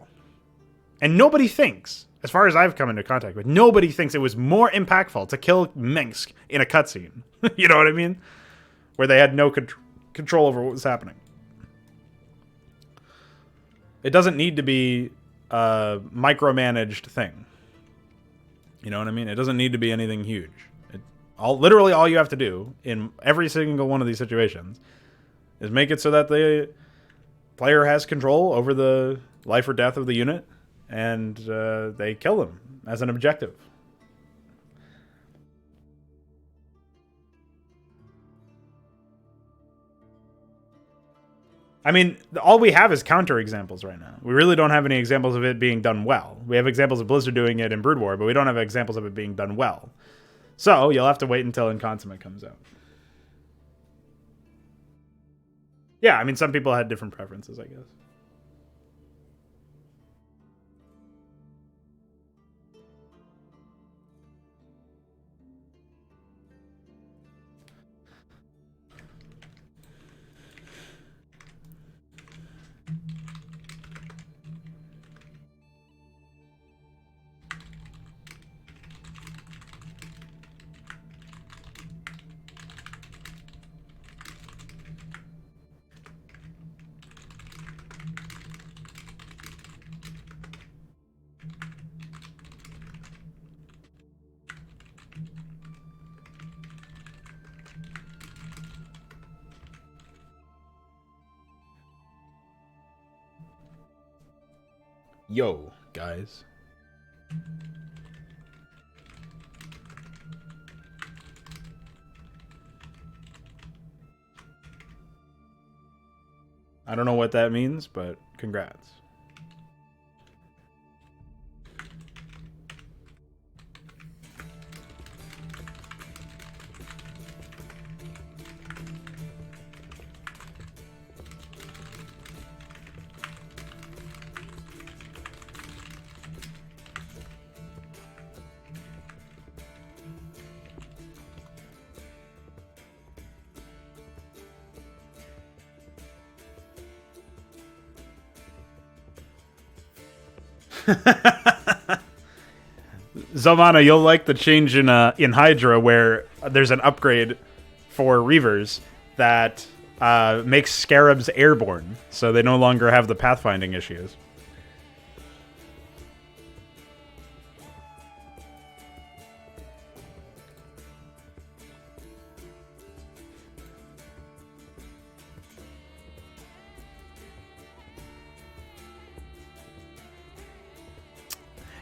And nobody thinks, as far as I've come into contact with, nobody thinks it was more impactful to kill Minsk in a cutscene. You know what I mean? Where they had no control over what was happening. It doesn't need to be a micromanaged thing. You know what I mean? It doesn't need to be anything huge. Literally all you have to do in every single one of these situations is make it so that the player has control over the life or death of the unit, and they kill them as an objective. I mean, all we have is counterexamples right now. We really don't have any examples of it being done well. We have examples of Blizzard doing it in Brood War, but we don't have examples of it being done well. So you'll have to wait until Inconsummate comes out. Yeah, I mean, some people had different preferences, I guess. Yo, guys. I don't know what that means, but congrats. Zomana, you'll like the change in Hydra where there's an upgrade for Reavers that makes Scarabs airborne, so they no longer have the pathfinding issues.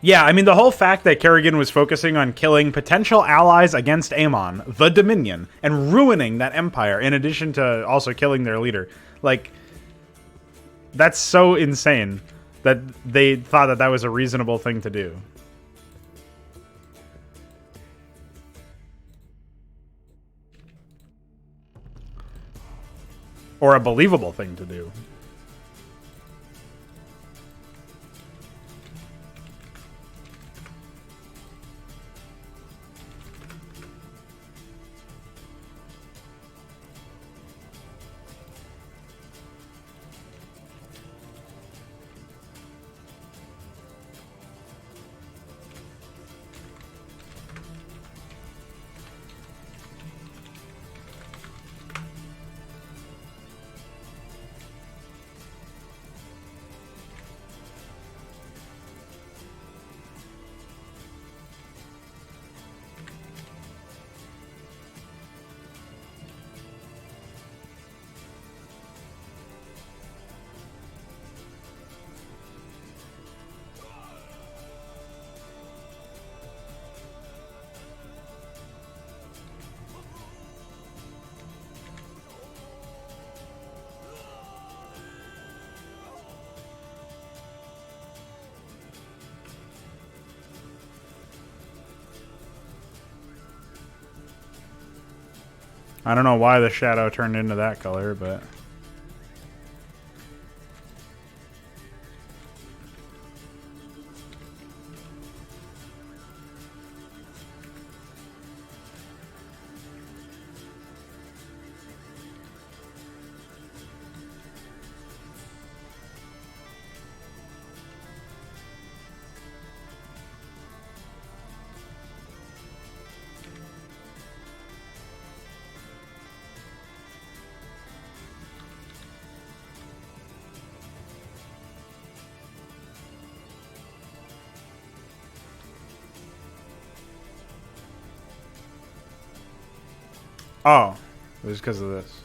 Yeah, I mean, the whole fact that Kerrigan was focusing on killing potential allies against Amon, the Dominion, and ruining that empire, in addition to also killing their leader, like, that's so insane that they thought that that was a reasonable thing to do. Or a believable thing to do. I don't know why the shadow turned into that color, but... Oh, it was because of this.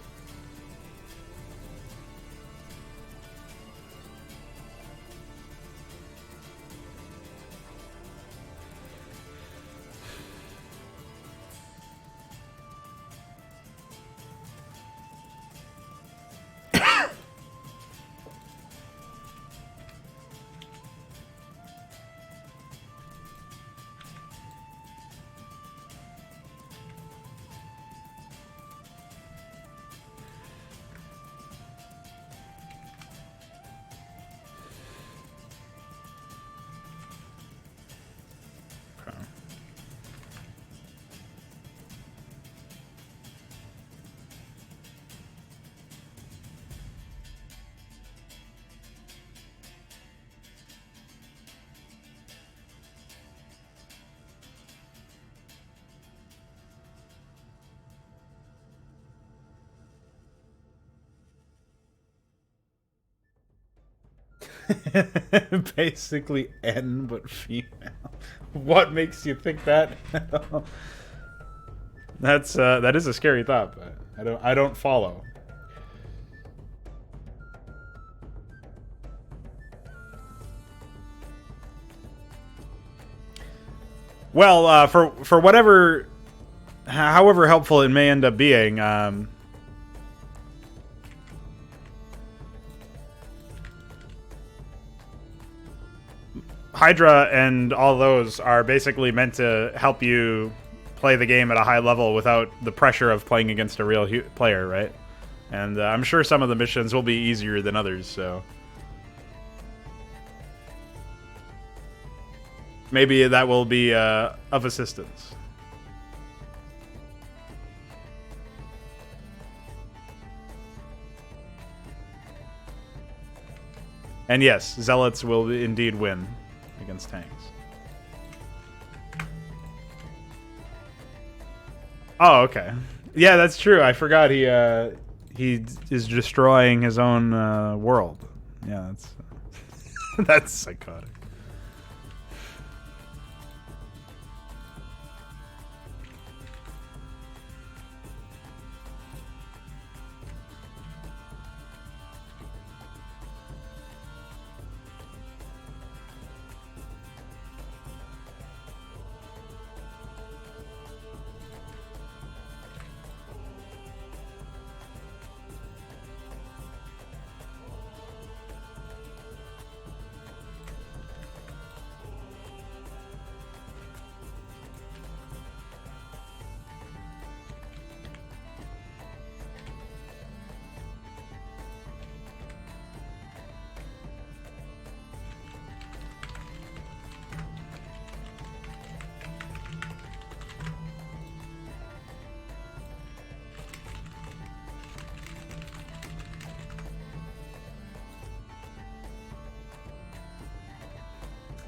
Basically N but female. What makes you think that? That is a scary thought, but I don't follow. Well, for whatever, however helpful it may end up being, Hydra and all those are basically meant to help you play the game at a high level without the pressure of playing against a real player, right? And I'm sure some of the missions will be easier than others, so... maybe that will be of assistance. And yes, Zealots will indeed win against tanks. Oh, okay. Yeah, that's true. I forgot he is destroying his own world. Yeah, that's that's psychotic.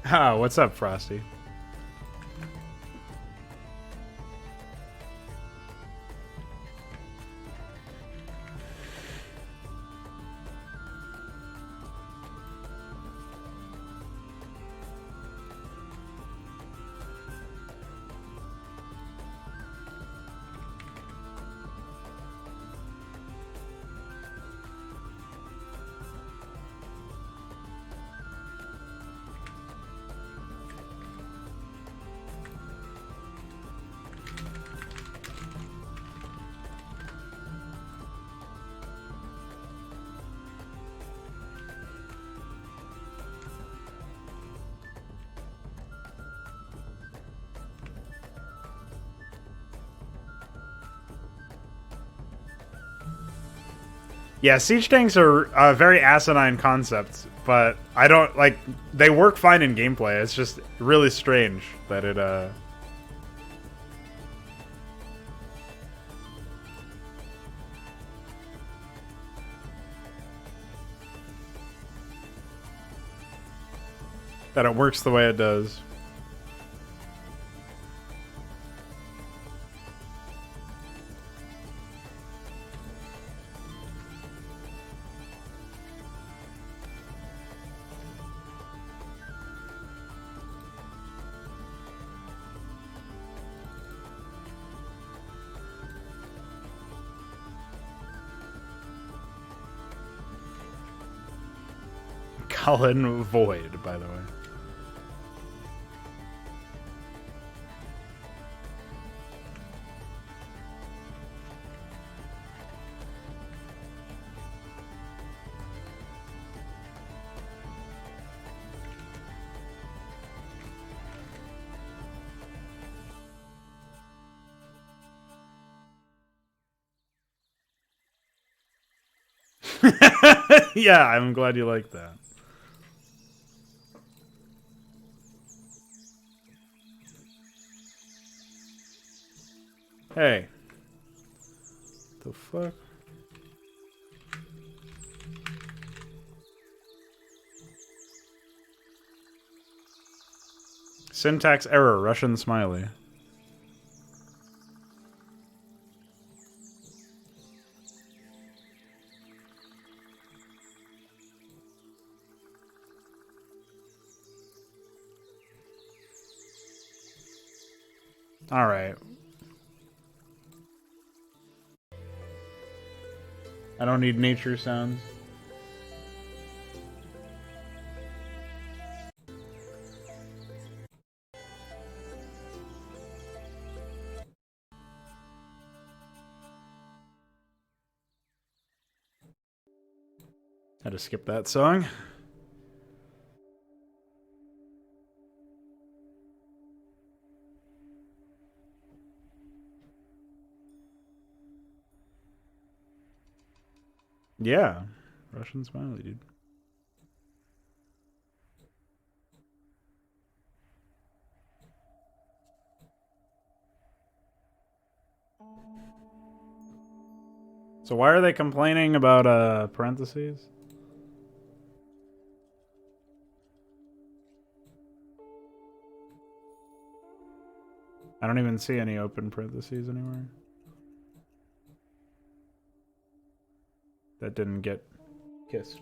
Ah, what's up, Frosty? Yeah, siege tanks are a very asinine concept, but I don't like. They work fine in gameplay. It's just really strange that it that it works the way it does. Colin Void, by the way. Yeah, I'm glad you like that. Hey. The fuck? Syntax error, Russian smiley. Alright. I don't need nature sounds. Had to skip that song. Yeah. Russian smiley, dude. So why are they complaining about parentheses? I don't even see any open parentheses anywhere. That didn't get kissed.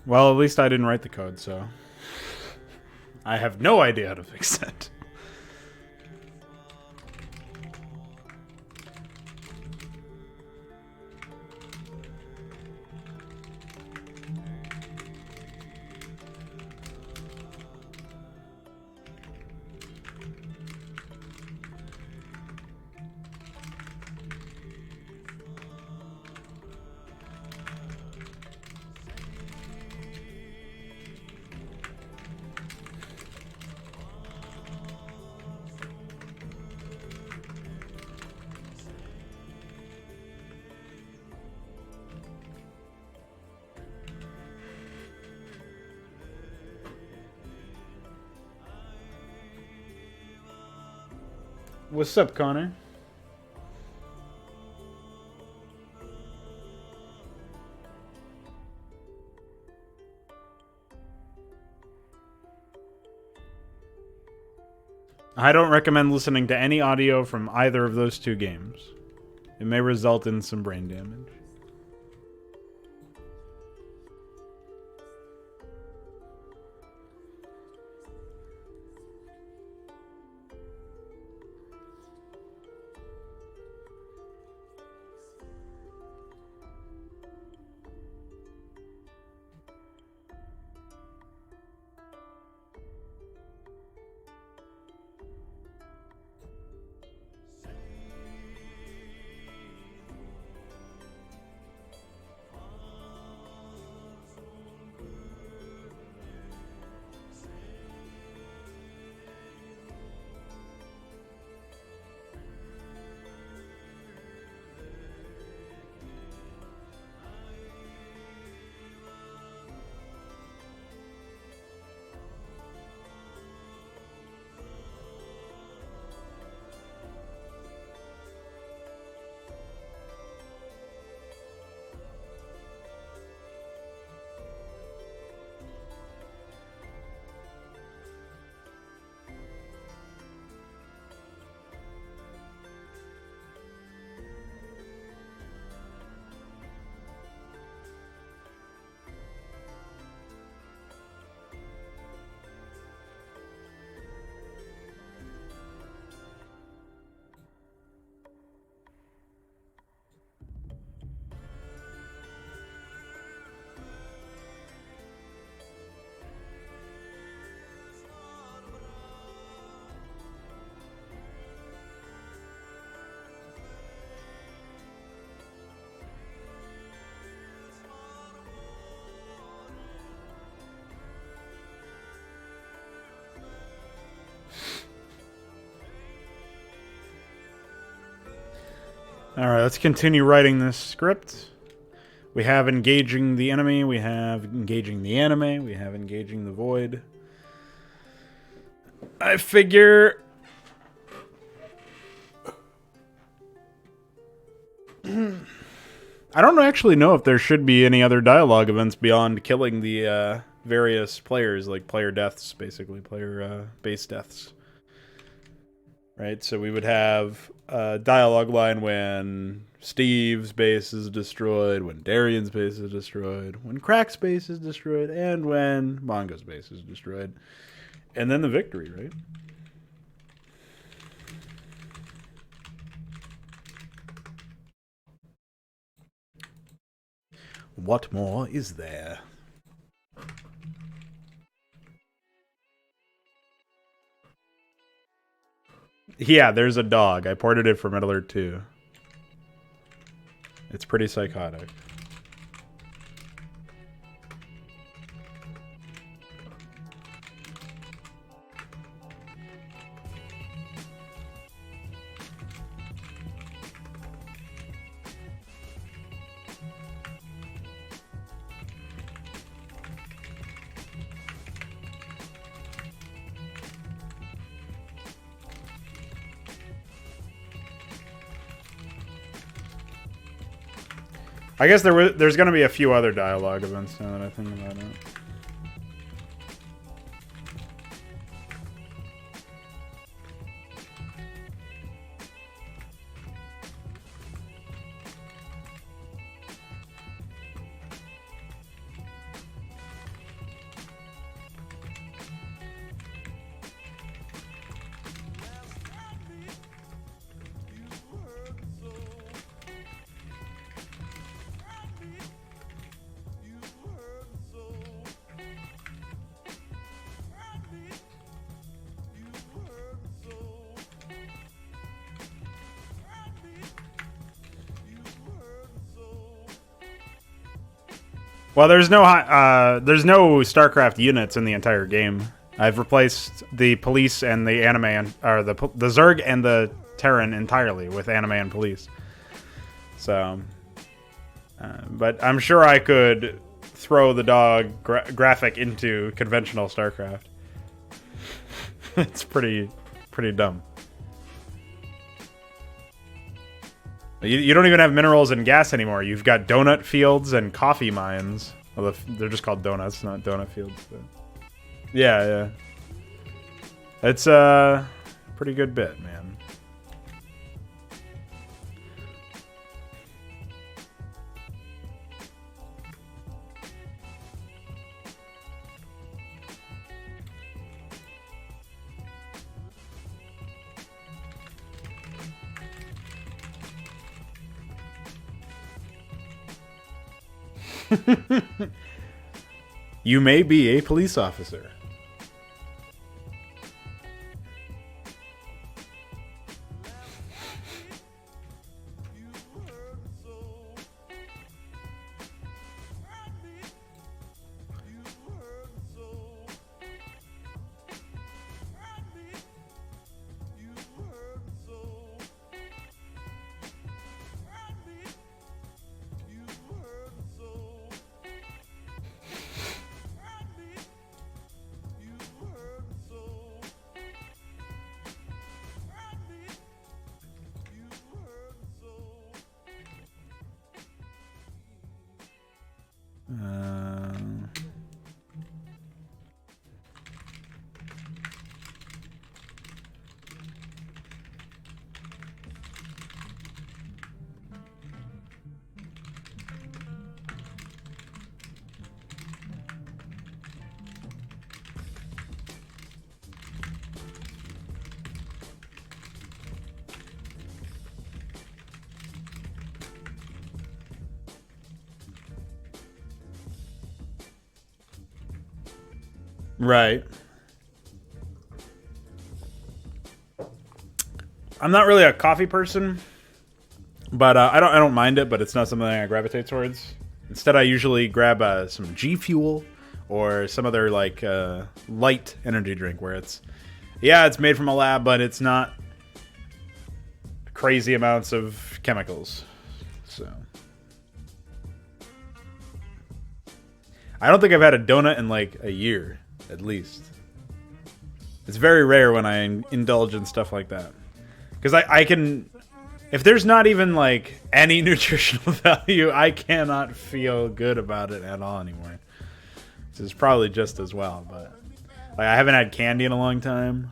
Well, at least I didn't write the code, so I have no idea how to fix it. What's up, Connor? I don't recommend listening to any audio from either of those two games. It may result in some brain damage. Alright, let's continue writing this script. We have engaging the enemy, we have engaging the anime, we have engaging the void. I figure... I don't actually know if there should be any other dialogue events beyond killing the various players, like player deaths, basically, player base deaths. Right, so we would have a dialogue line when Steve's base is destroyed, when Darian's base is destroyed, when Crack's base is destroyed, and when Mongo's base is destroyed. And then the victory, right? What more is there? Yeah, there's a dog. I ported it from Metal Alert 2. It's pretty psychotic. I guess there's going to be a few other dialogue events now that I think about it. Well, there's no Starcraft units in the entire game. I've replaced the police and the anime or the Zerg and the Terran entirely with anime and police. So, but I'm sure I could throw the dog graphic into conventional Starcraft. It's pretty dumb. You don't even have minerals and gas anymore. You've got donut fields and coffee mines. Well, they're just called donuts, not donut fields. But yeah. It's a pretty good bit, man. You may be a police officer. Right. I'm not really a coffee person, but I don't mind it. But it's not something I gravitate towards. Instead, I usually grab some G Fuel or some other like light energy drink where it's made from a lab, but it's not crazy amounts of chemicals. So I don't think I've had a donut in like a year. At least. It's very rare when I indulge in stuff like that. Because I can... If there's not even, like, any nutritional value, I cannot feel good about it at all anymore. So it's probably just as well, but... Like, I haven't had candy in a long time.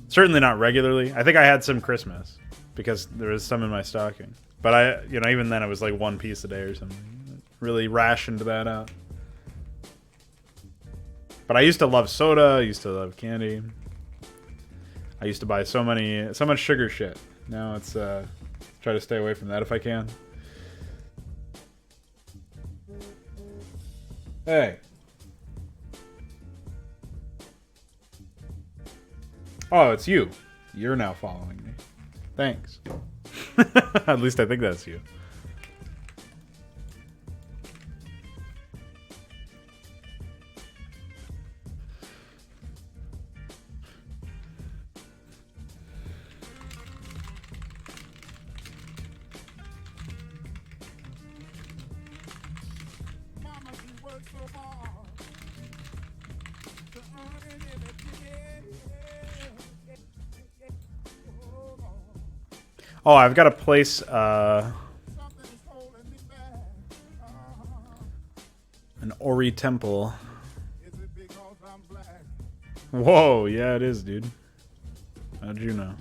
Certainly not regularly. I think I had some Christmas. Because there was some in my stocking. But even then it was like one piece a day or something. Really rationed that out. But I used to love soda. I used to love candy. I used to buy so much sugar shit. Now it's try to stay away from that if I can. Hey. Oh, it's you. You're now following me. Thanks. At least I think that's you. Oh, I've got to place an Ori temple. Whoa, yeah, it is, dude. How'd you know?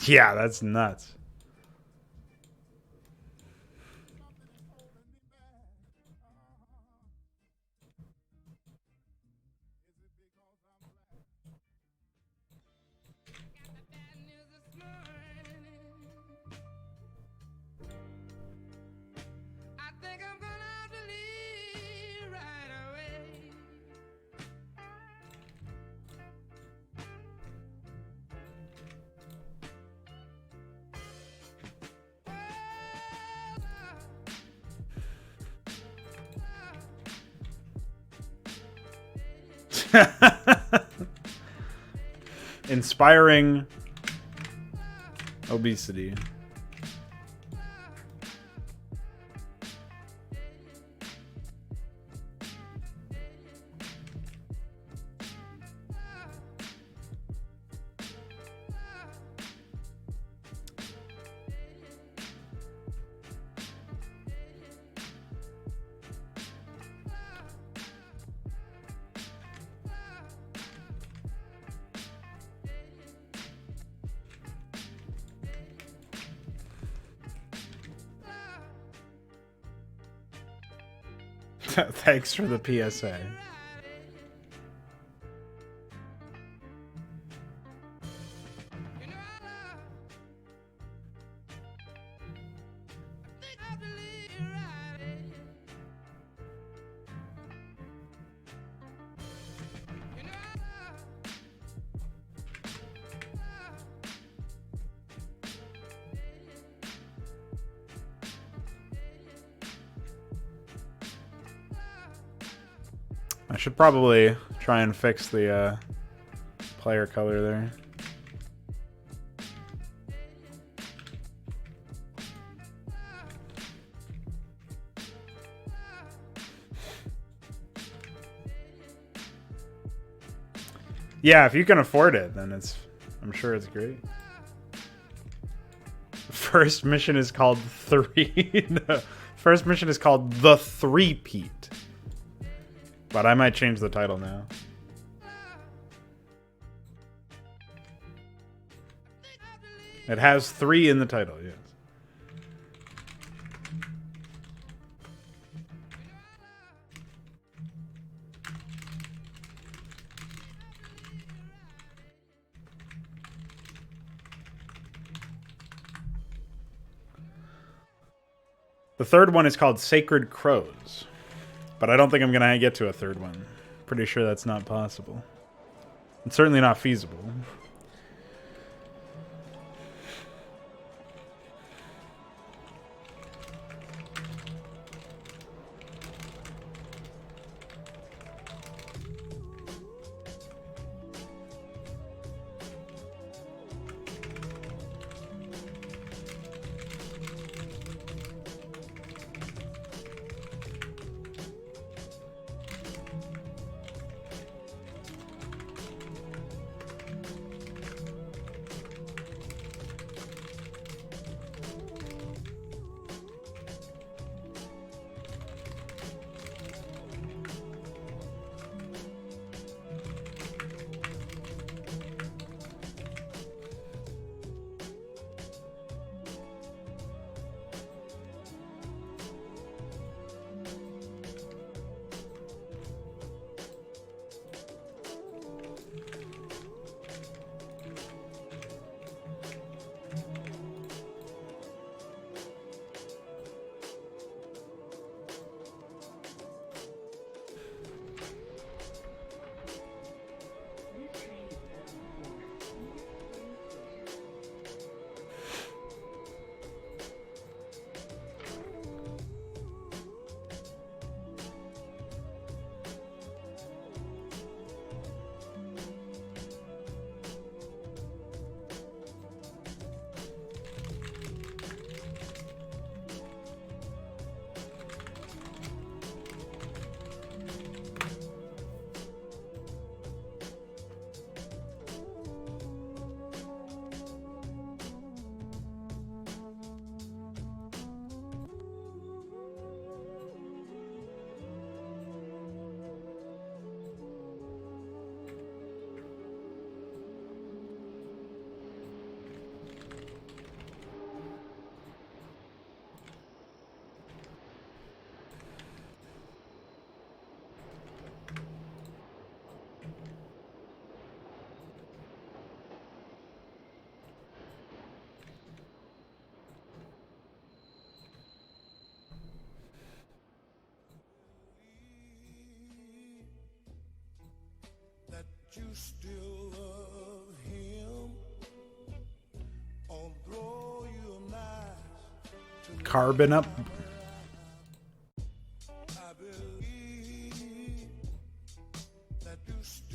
Yeah, that's nuts. Inspiring obesity. Thanks for the PSA. I should probably try and fix the player color there. Yeah, if you can afford it, then I'm sure it's great. First mission is called 3. No, first mission is called The Three-Peat. But I might change the title now. It has 3 in the title, yes. The third one is called Sacred Crows. But I don't think I'm going to get to a third one. Pretty sure that's not possible. It's certainly not feasible. You still love him, although you're not Carbon up. I believe that you still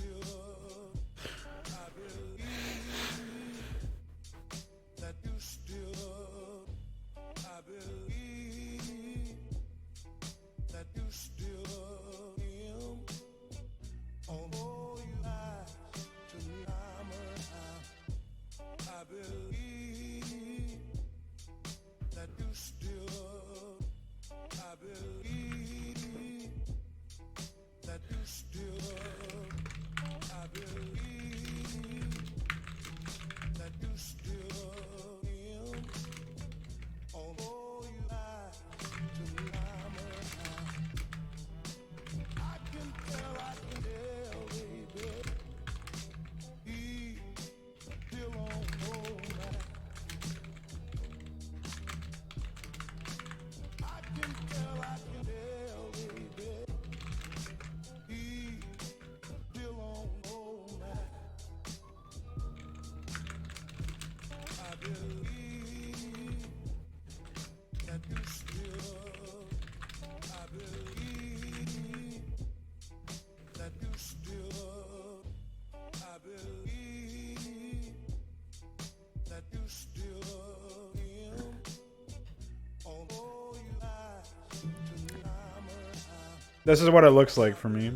This is what it looks like for me.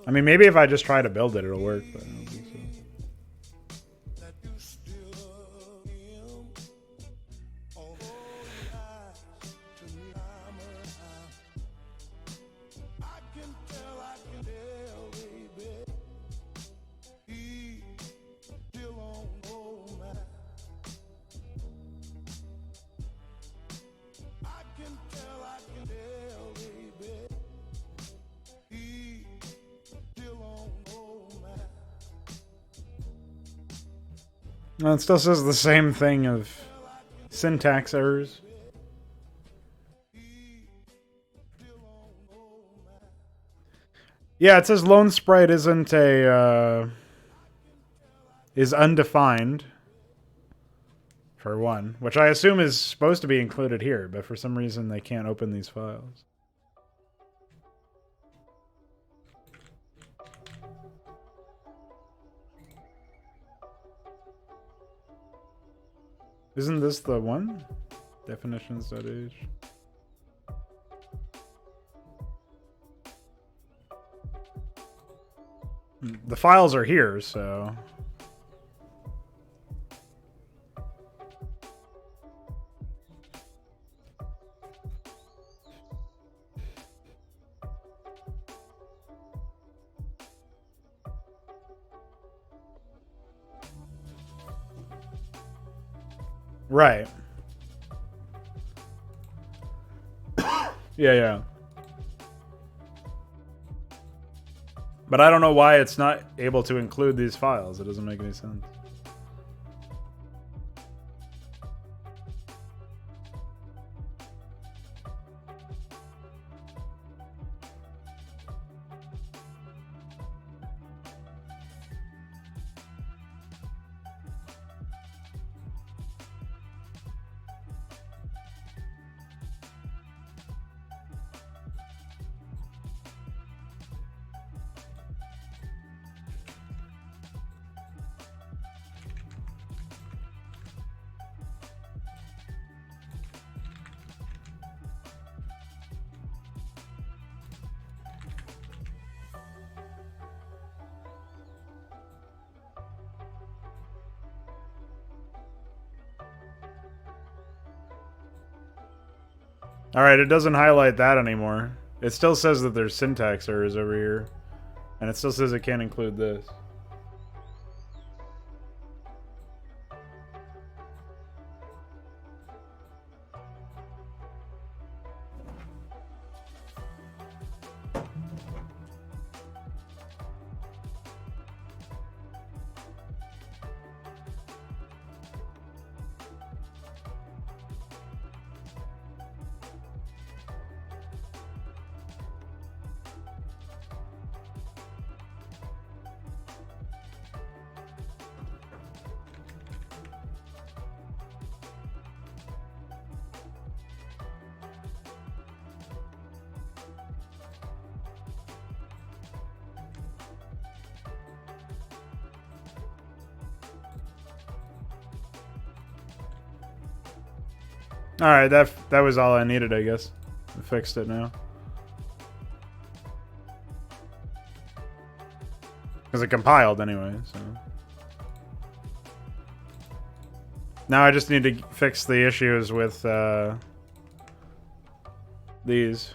I mean, maybe if I just try to build it, it'll work, but I don't think so. Well, it still says the same thing of syntax errors. Yeah, it says lone sprite isn't a is undefined for one, which I assume is supposed to be included here, but for some reason they can't open these files. Isn't this the one? Definitions.h. The files are here, so... Right. Yeah. But I don't know why it's not able to include these files. It doesn't make any sense. Alright, it doesn't highlight that anymore. It still says that there's syntax errors over here. And it still says it can't include this. Alright, that was all I needed, I guess. I fixed it now. Because it compiled anyway, so... Now I just need to fix the issues with, these.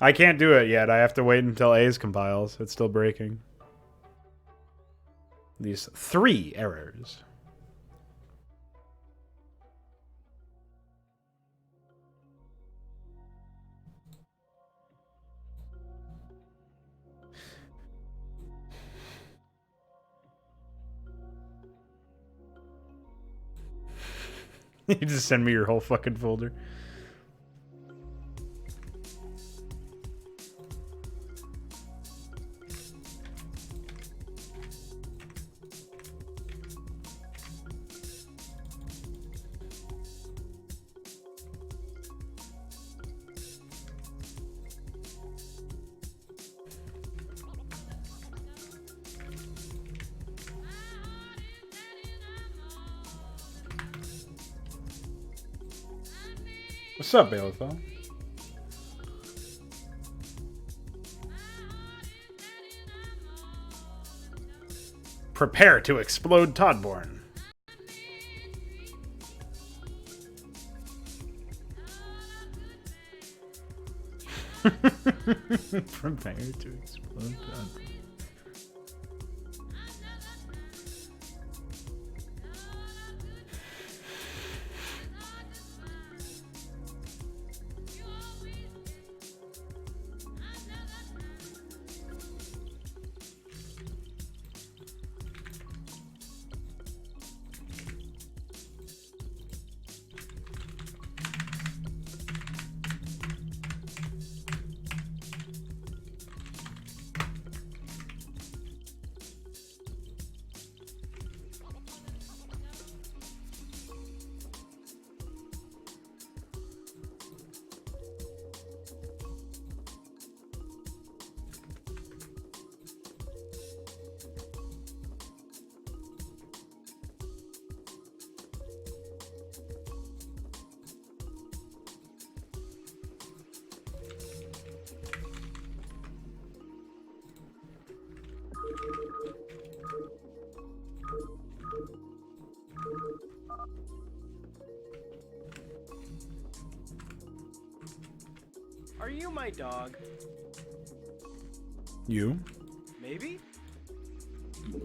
I can't do it yet. I have to wait until A's compiles. It's still breaking. These 3 errors. You just send me your whole fucking folder. What's up, Bailiffel? Prepare to explode Todborne. Prepare to explode Todborne. Are you my dog? You? Maybe? Hold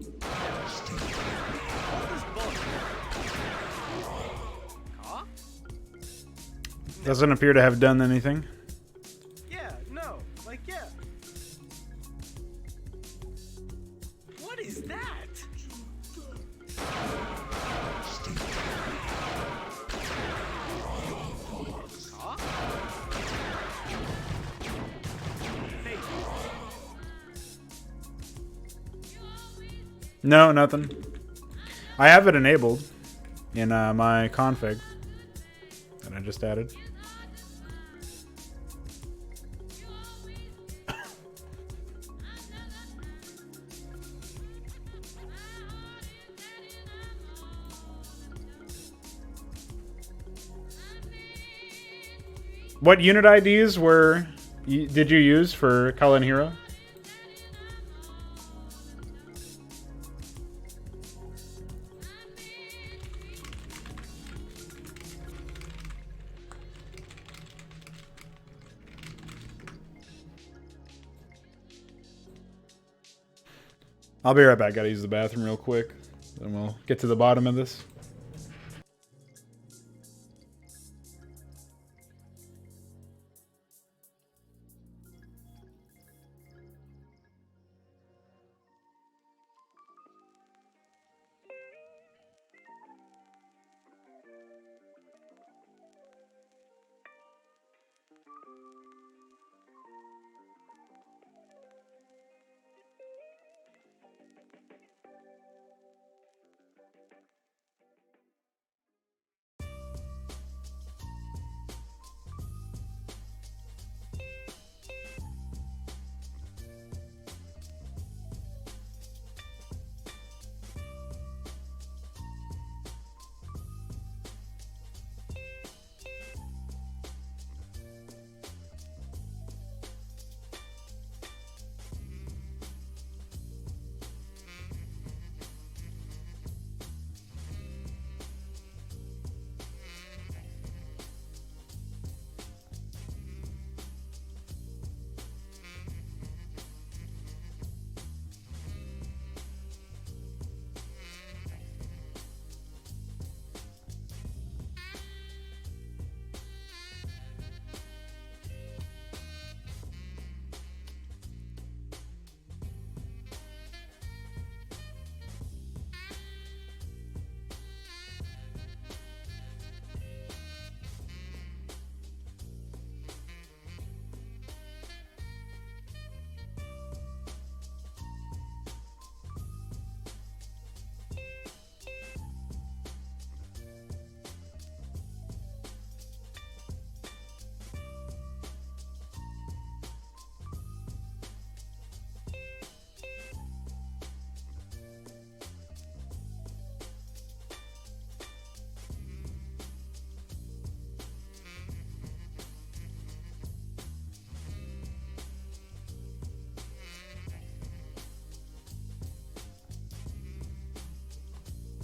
this book. Huh? Doesn't appear to have done anything. Yeah, no. Like, yeah. What is that? Huh? Hey, No, nothing. I have it enabled in my config that I just added. What unit IDs did you use for Cullen Hero? I'll be right back. Gotta use the bathroom real quick. Then we'll get to the bottom of this.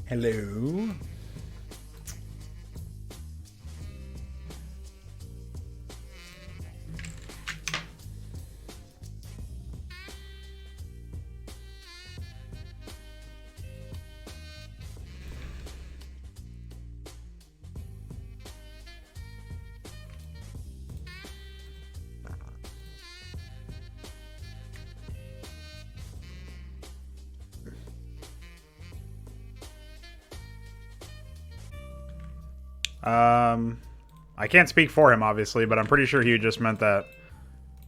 Hello. I can't speak for him, obviously, but I'm pretty sure he just meant that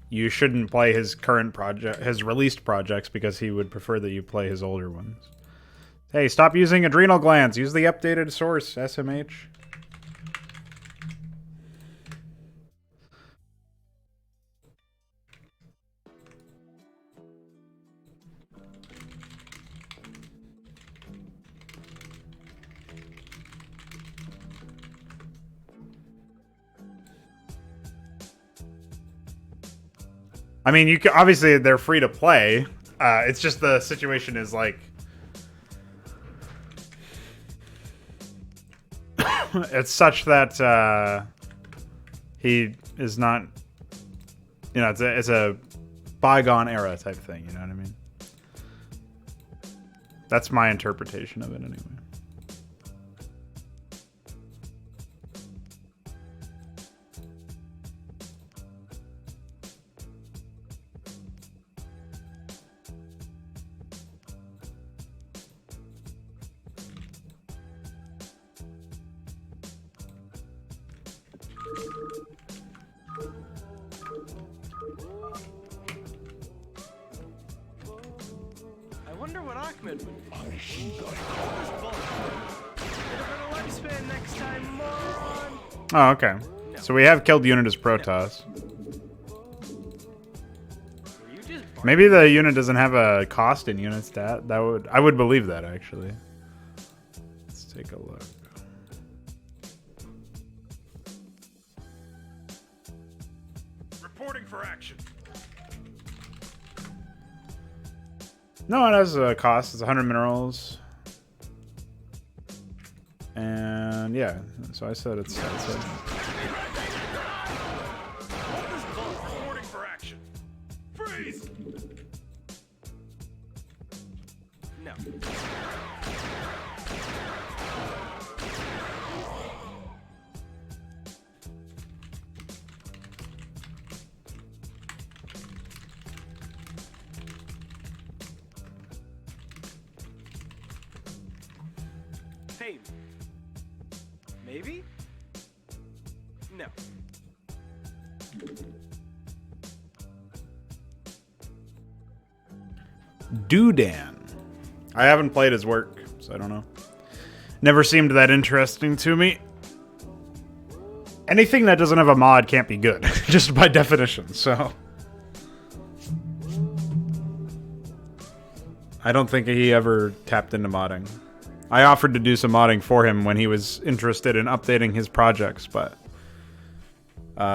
you shouldn't play his current project, his released projects, because he would prefer that you play his older ones. Hey, stop using adrenal glands. Use the updated source, SMH. I mean, you can, obviously they're free to play. It's just the situation is like it's such that he is not, you know, it's a bygone era type thing. You know what I mean? That's my interpretation of it, anyway. I wonder what Ahmed would do. Lifespan next time, moron. Oh, okay. So we have killed unit as Protoss. Were you just Maybe the unit doesn't have a cost in unit stat. I would believe that, actually. Let's take a look. Reporting for action. No, it has a cost. It's 100 minerals. And yeah, so I said it's Reporting for action. Freeze. No. Fame. Maybe? No. Doodan. I haven't played his work, so I don't know. Never seemed that interesting to me. Anything that doesn't have a mod can't be good, just by definition, so. I don't think he ever tapped into modding. I offered to do some modding for him when he was interested in updating his projects, but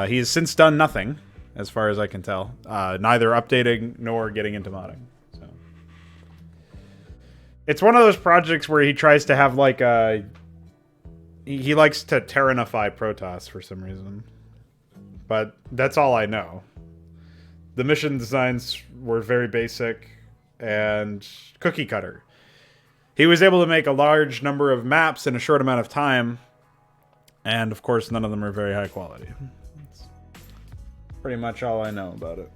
he has since done nothing, as far as I can tell. Neither updating nor getting into modding. So it's one of those projects where he tries to have like a... He likes to Terranify Protoss for some reason. But that's all I know. The mission designs were very basic and cookie cutter. He was able to make a large number of maps in a short amount of time, and of course none of them are very high quality. That's pretty much all I know about it.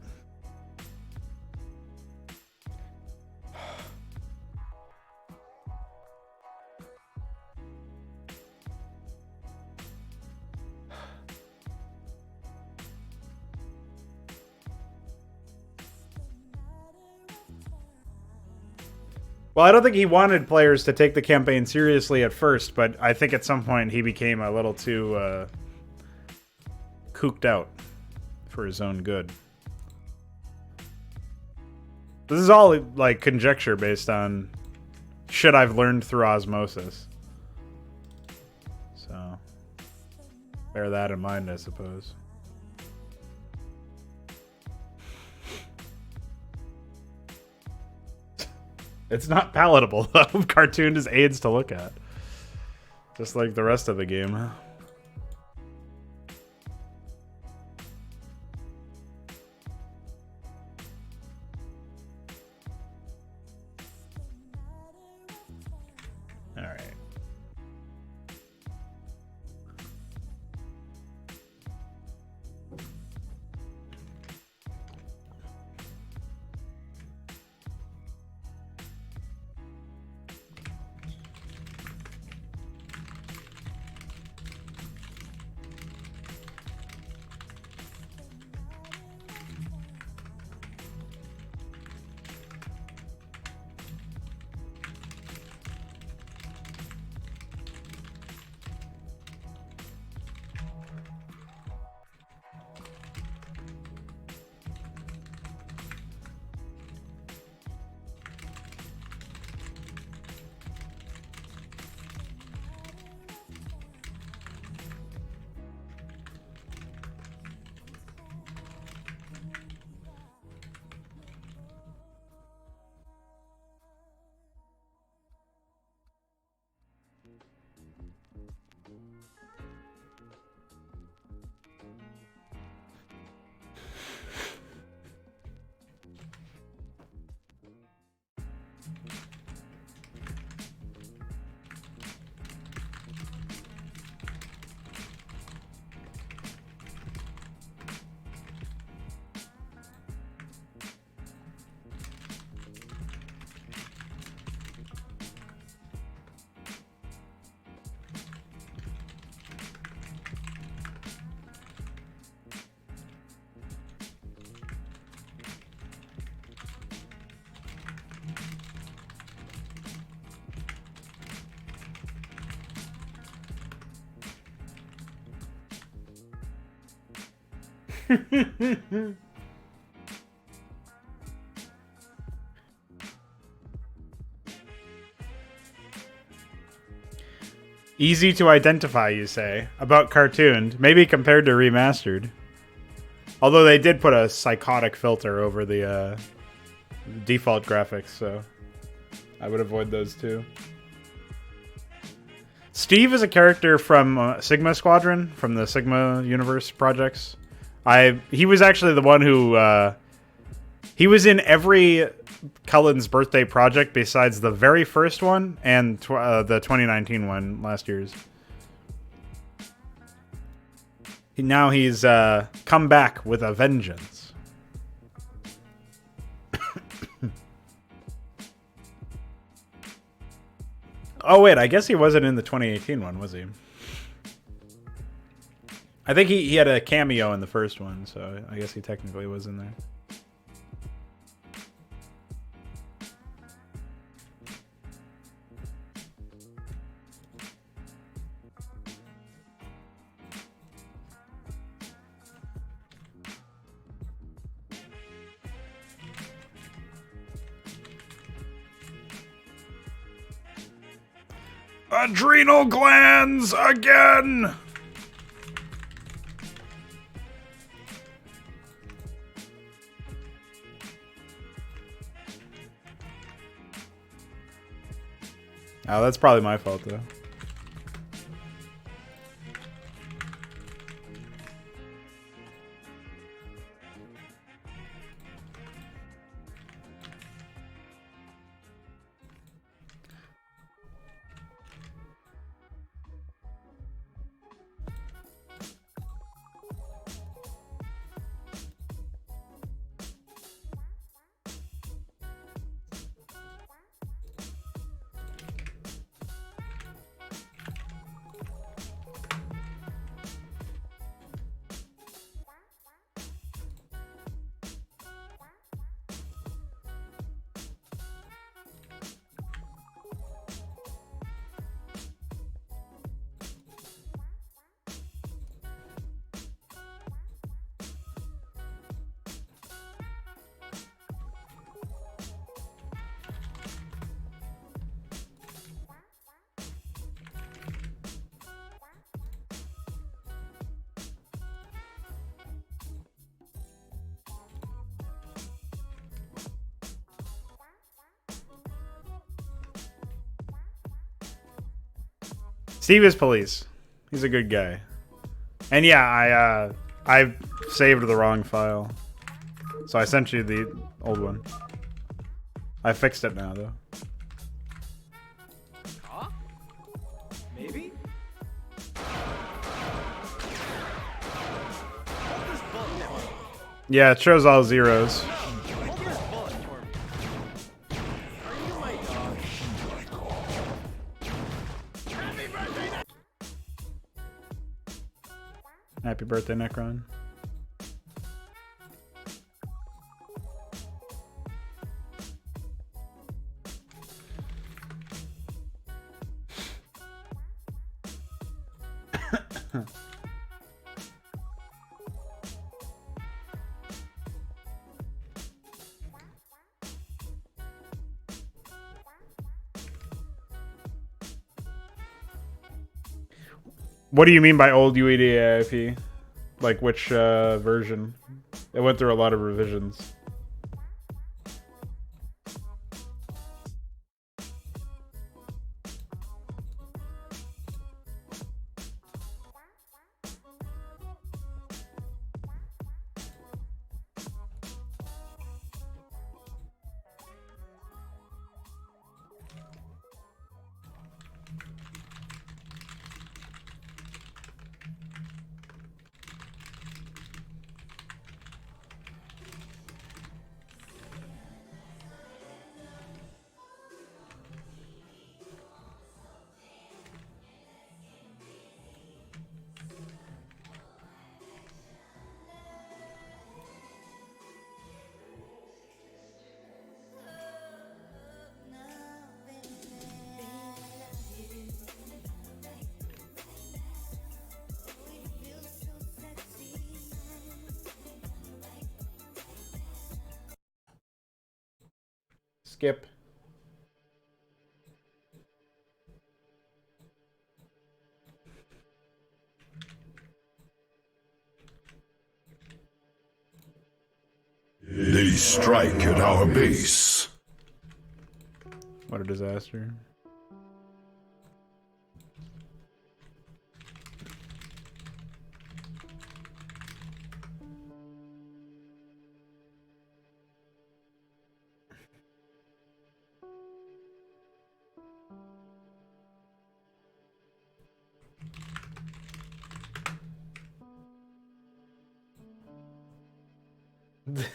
Well, I don't think he wanted players to take the campaign seriously at first, but I think at some point he became a little too cooked out for his own good. This is all like conjecture based on shit I've learned through osmosis. So bear that in mind, I suppose. It's not palatable, though. Cartooned as aids to look at. Just like the rest of the game. Alright. Easy to identify, you say, about cartooned, maybe compared to remastered. Although they did put a psychotic filter over the default graphics, so I would avoid those too. Steve is a character from Sigma Squadron, from the Sigma Universe projects. He was actually the one who he was in every Cullen's birthday project besides the very first one and the 2019 one, last year's. Now he's come back with a vengeance. Oh wait, I guess he wasn't in the 2018 one, was he? I think he had a cameo in the first one, so I guess he technically was in there. Adrenal glands again! Oh, that's probably my fault, though. Steve is police. He's a good guy. And yeah, I saved the wrong file. So I sent you the old one. I fixed it now, though. Huh? Maybe? Hold this bullet for me. Yeah, it shows all zeros. Hold this bullet for me. Are you my dog? Happy birthday, Necron. What do you mean by old UED AIP? Like which version? It went through a lot of revisions. Skip. They strike at our base. What a disaster.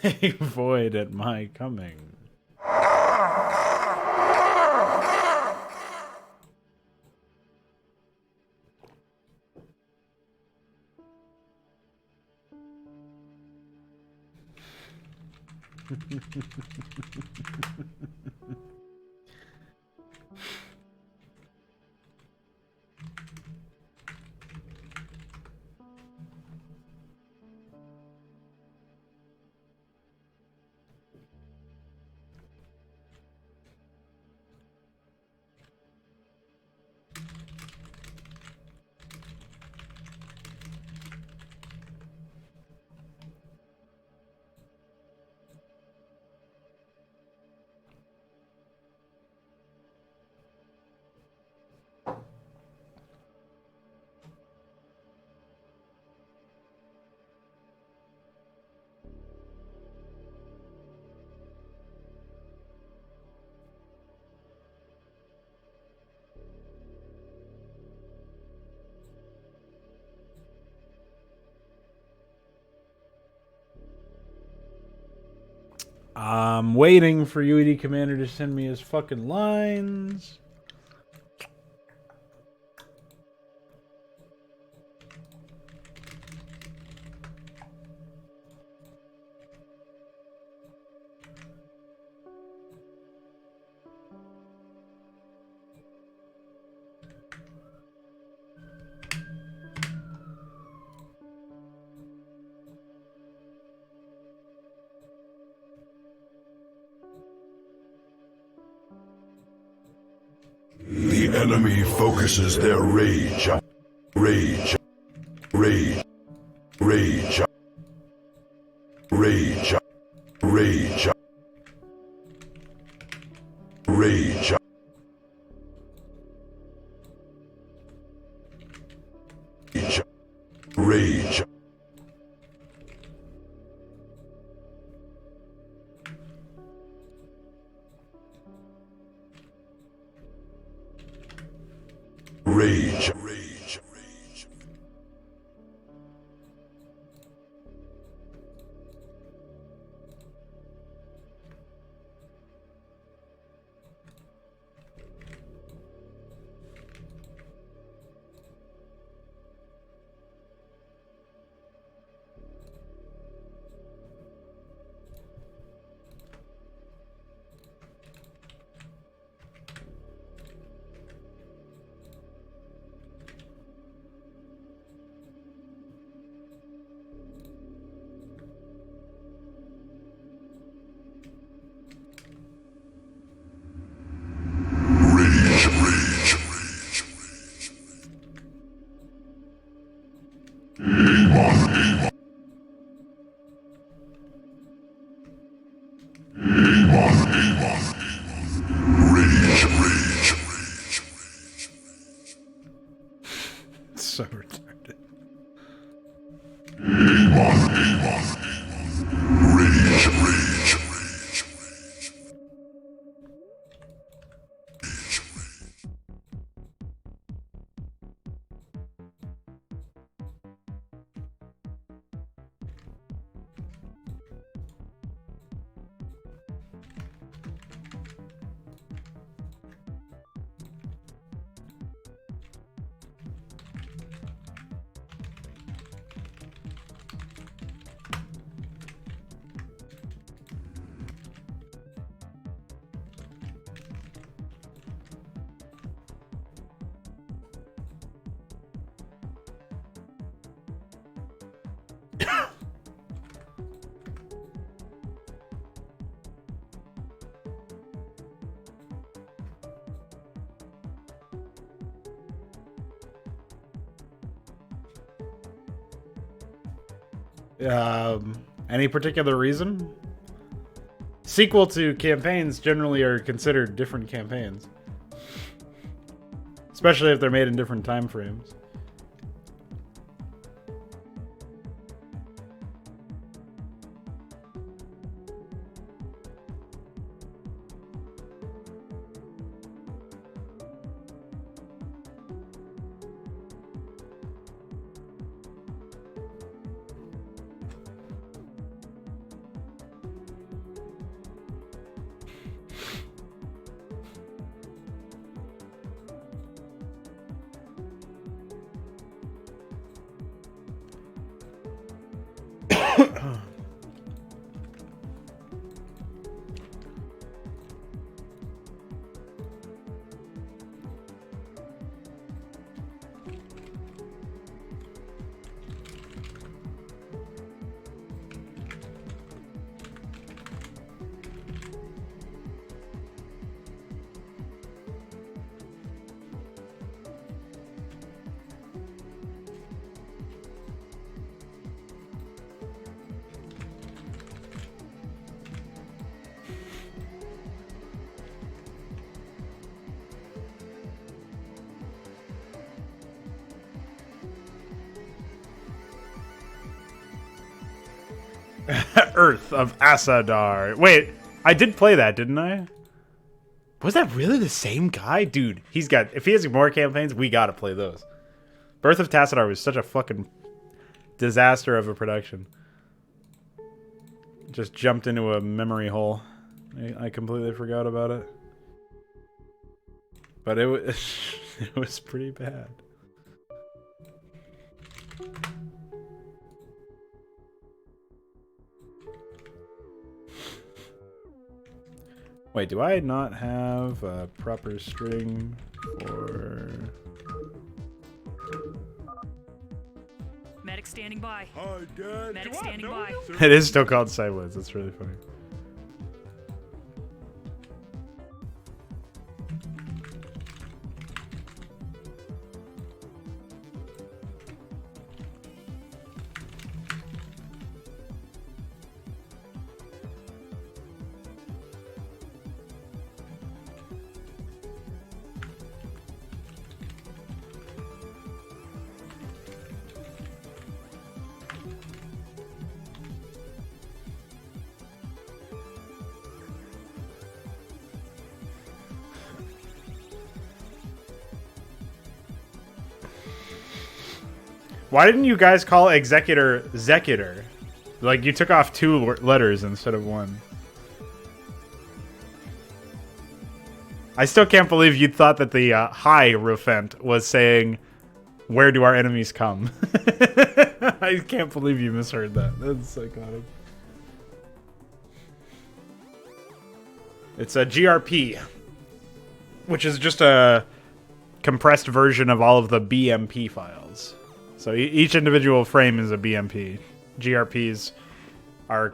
They void at my coming. I'm waiting for UED Commander to send me his fucking lines. The enemy focuses their rage. Rage. Rage. Rage. Rage. Rage. Rage. Rage. Rage. Rage. Rage. Rage. Rage. Rage. Aim on. Aim on. Aim on. Rage. Rage. Rage. Rage. It's so retarded. Aim on. Aim on. Rage. Rage. Rage. Rage. Any particular reason? Sequel to campaigns generally are considered different campaigns. Especially if they're made in different time frames. Earth of Asadar. Wait, I did play that, didn't I? Was that really the same guy? Dude, he's got... If he has more campaigns, we gotta play those. Birth of Tassadar was such a fucking disaster of a production. Just jumped into a memory hole. I completely forgot about it. But it was, it was pretty bad. Wait, do I not have a proper string for... Medic standing by. Hi, Dad. Medic standing by. It is still called Sideways. That's really funny. Why didn't you guys call executor Zecutor? Like, you took off 2 letters instead of 1. I still can't believe you thought that the hi Rufent was saying, where do our enemies come? I can't believe you misheard that. That's psychotic. It's a GRP, which is just a compressed version of all of the BMP files. So each individual frame is a BMP. GRPs are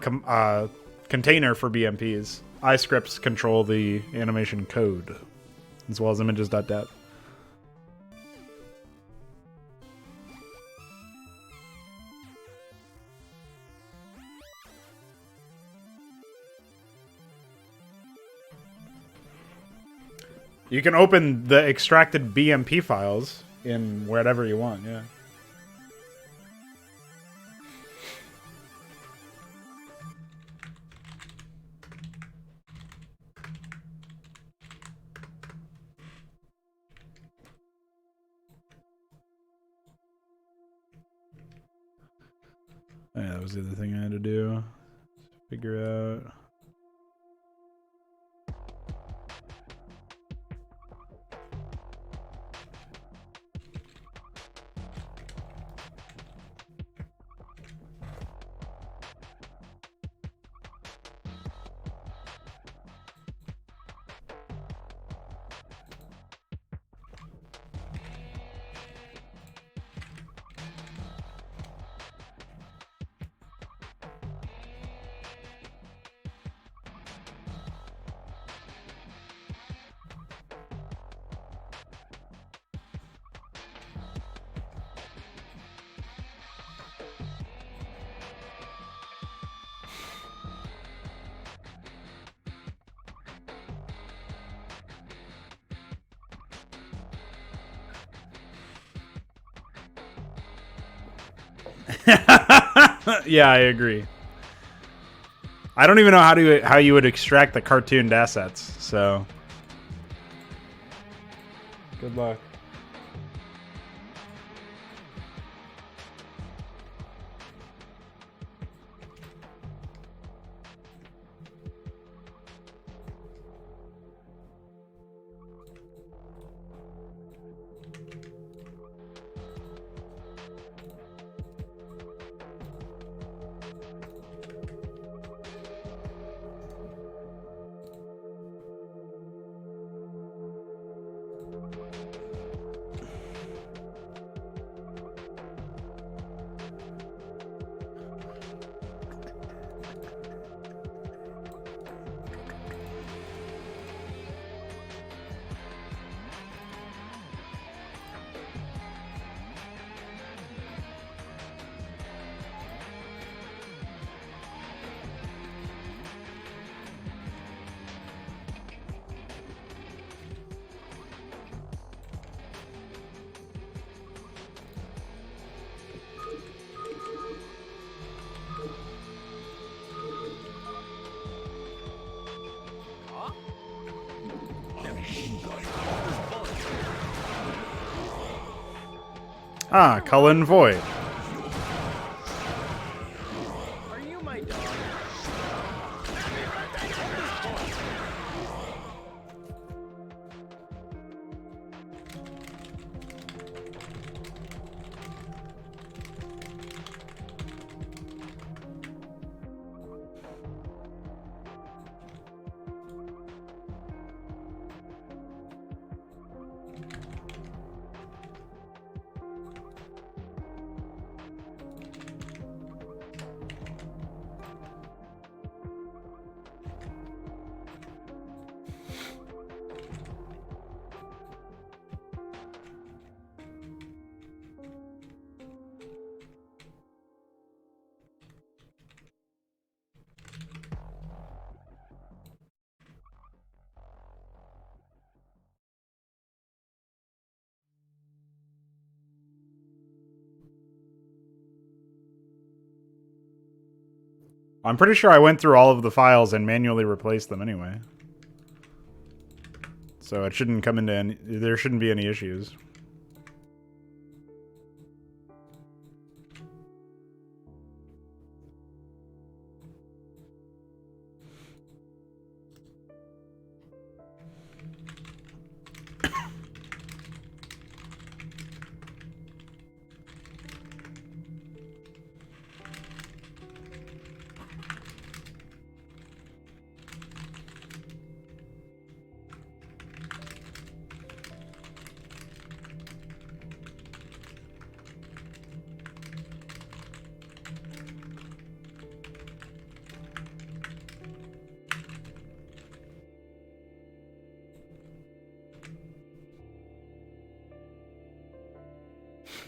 container for BMPs. iScripts control the animation code, as well as images.dat. You can open the extracted BMP files in wherever you want, yeah. Oh, yeah, that was the other thing I had to do. Figure out. Yeah, I agree. I don't even know how you would extract the cartooned assets, so good luck. Ah, Cullen Void. Are you my dog? I'm pretty sure I went through all of the files and manually replaced them anyway. So it shouldn't come into any, there shouldn't be any issues.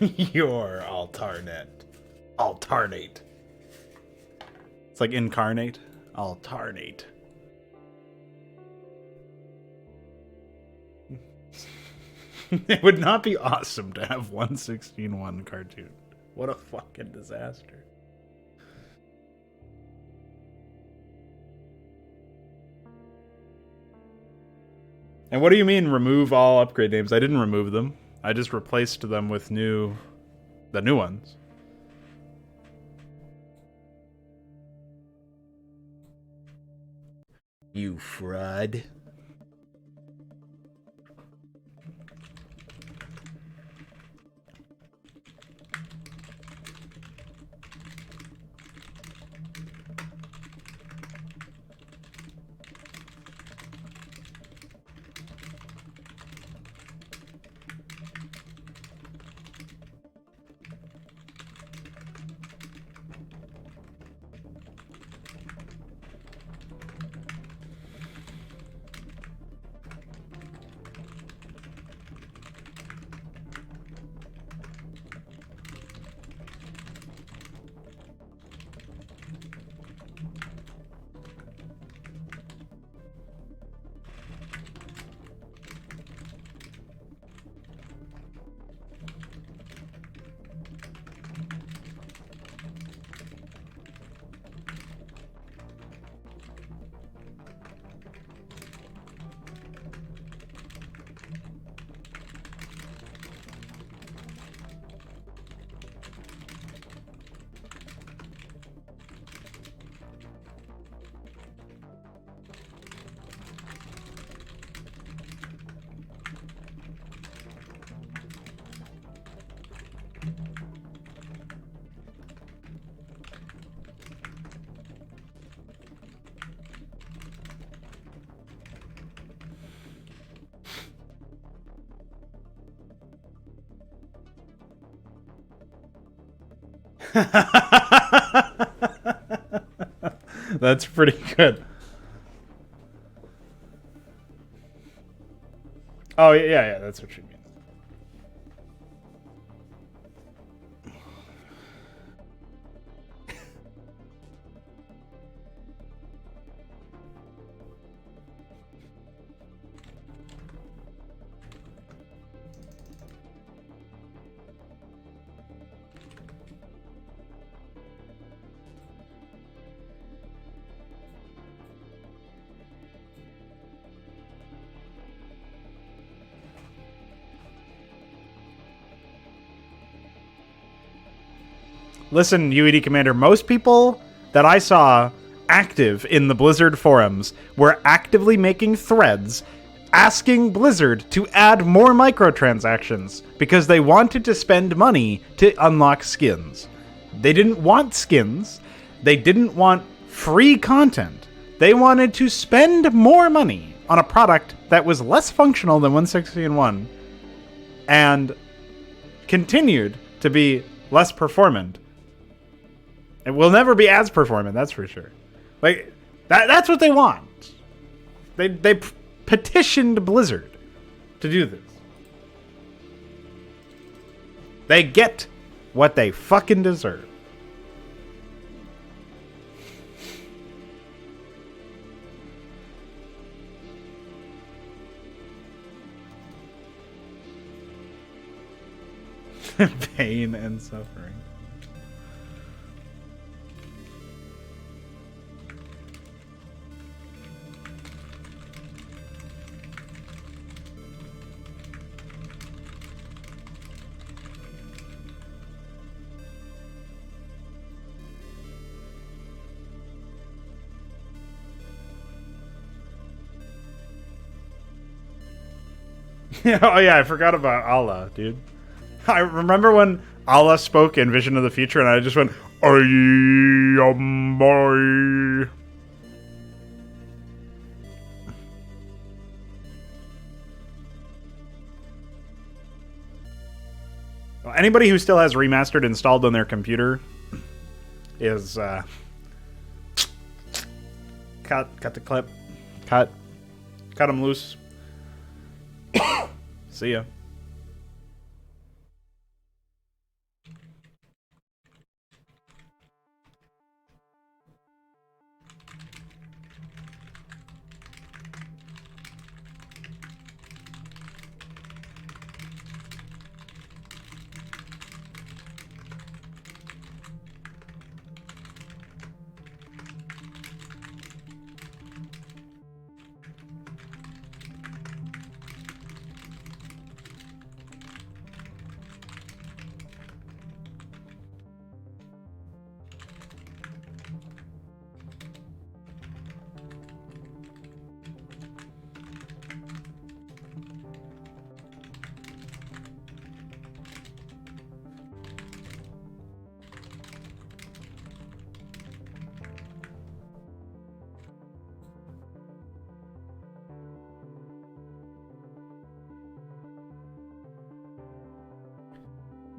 Your alternate. Alternate. It's like incarnate. Alternate. It would not be awesome to have 116.1 cartoon. What a fucking disaster. And what do you mean remove all upgrade names? I didn't remove them. I just replaced them with the new ones. You fraud. That's pretty good. Oh, yeah, that's what you mean. Listen, UED Commander, most people that I saw active in the Blizzard forums were actively making threads asking Blizzard to add more microtransactions because they wanted to spend money to unlock skins. They didn't want skins. They didn't want free content. They wanted to spend more money on a product that was less functional than 116.1 and continued to be less performant. It will never be as performant, that's for sure. Like, that's what they want. They petitioned Blizzard to do this. They get what they fucking deserve. Pain and suffering. Oh yeah, I forgot about Allah, dude. I remember when Allah spoke in Vision of the Future, and I just went, boy. Well, anybody who still has Remastered installed on their computer is cut the clip, cut them loose. See ya.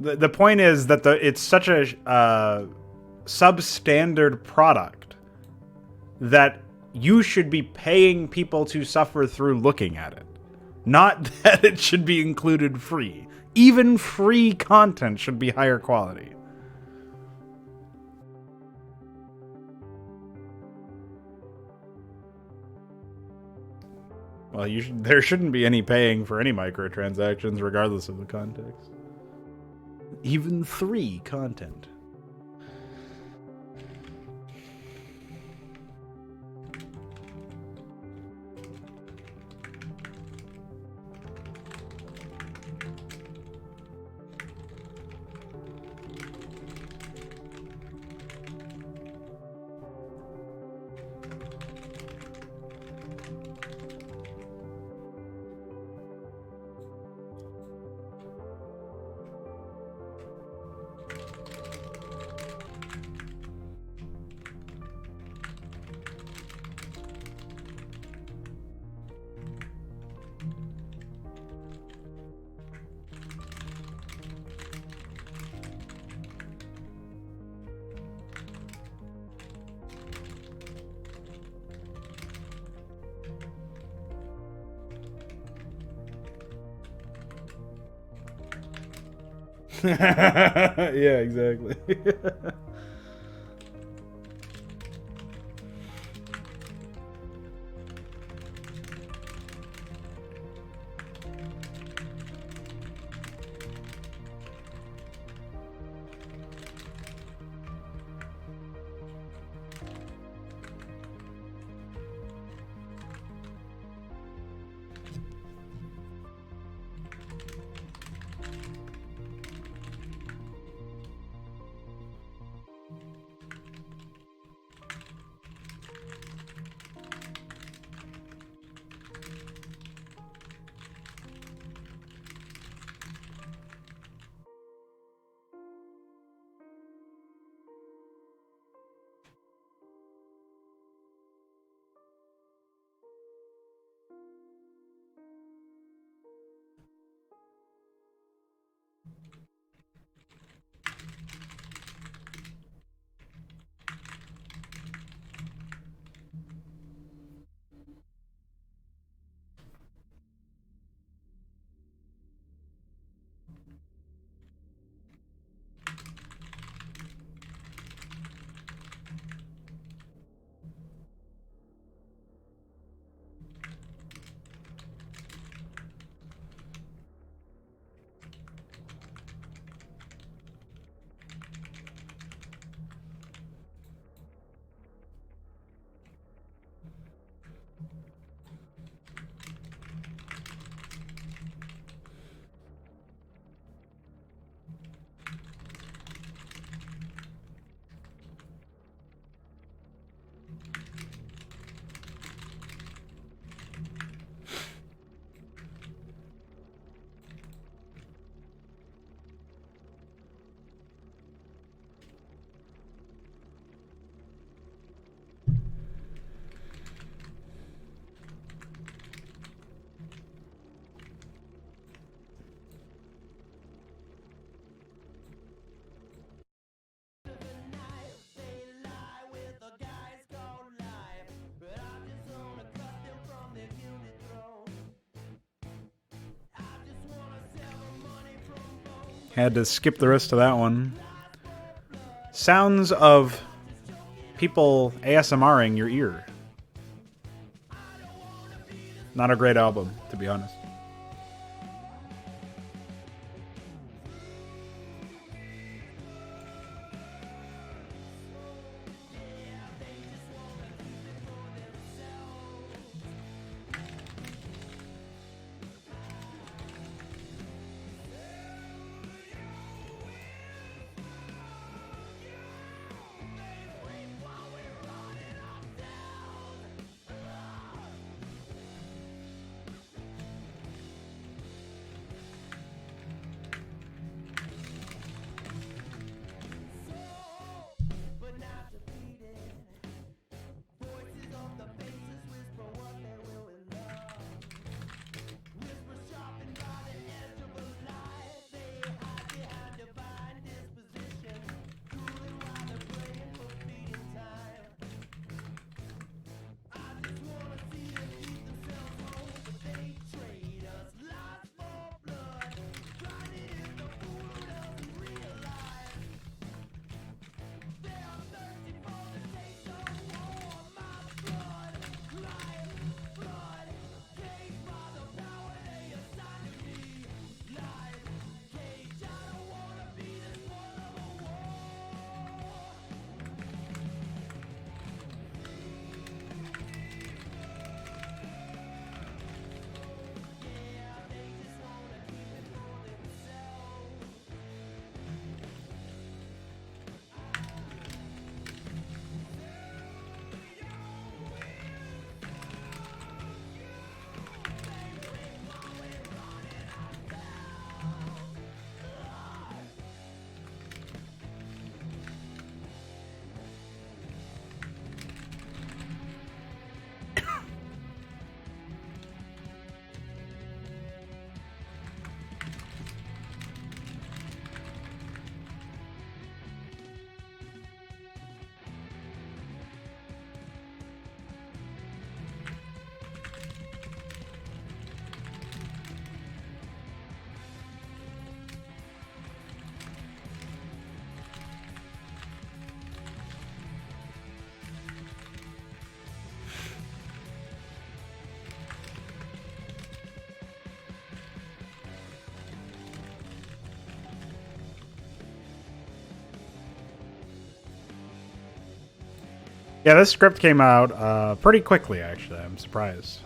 The point is that it's such a substandard product that you should be paying people to suffer through looking at it. Not that it should be included free. Even free content should be higher quality. Well, there shouldn't be any paying for any microtransactions, regardless of the context. Even free content. Yeah, exactly. Had to skip the rest of that one. Sounds of people ASMRing your ear. Not a great album, to be honest. Yeah, this script came out pretty quickly, actually. I'm surprised.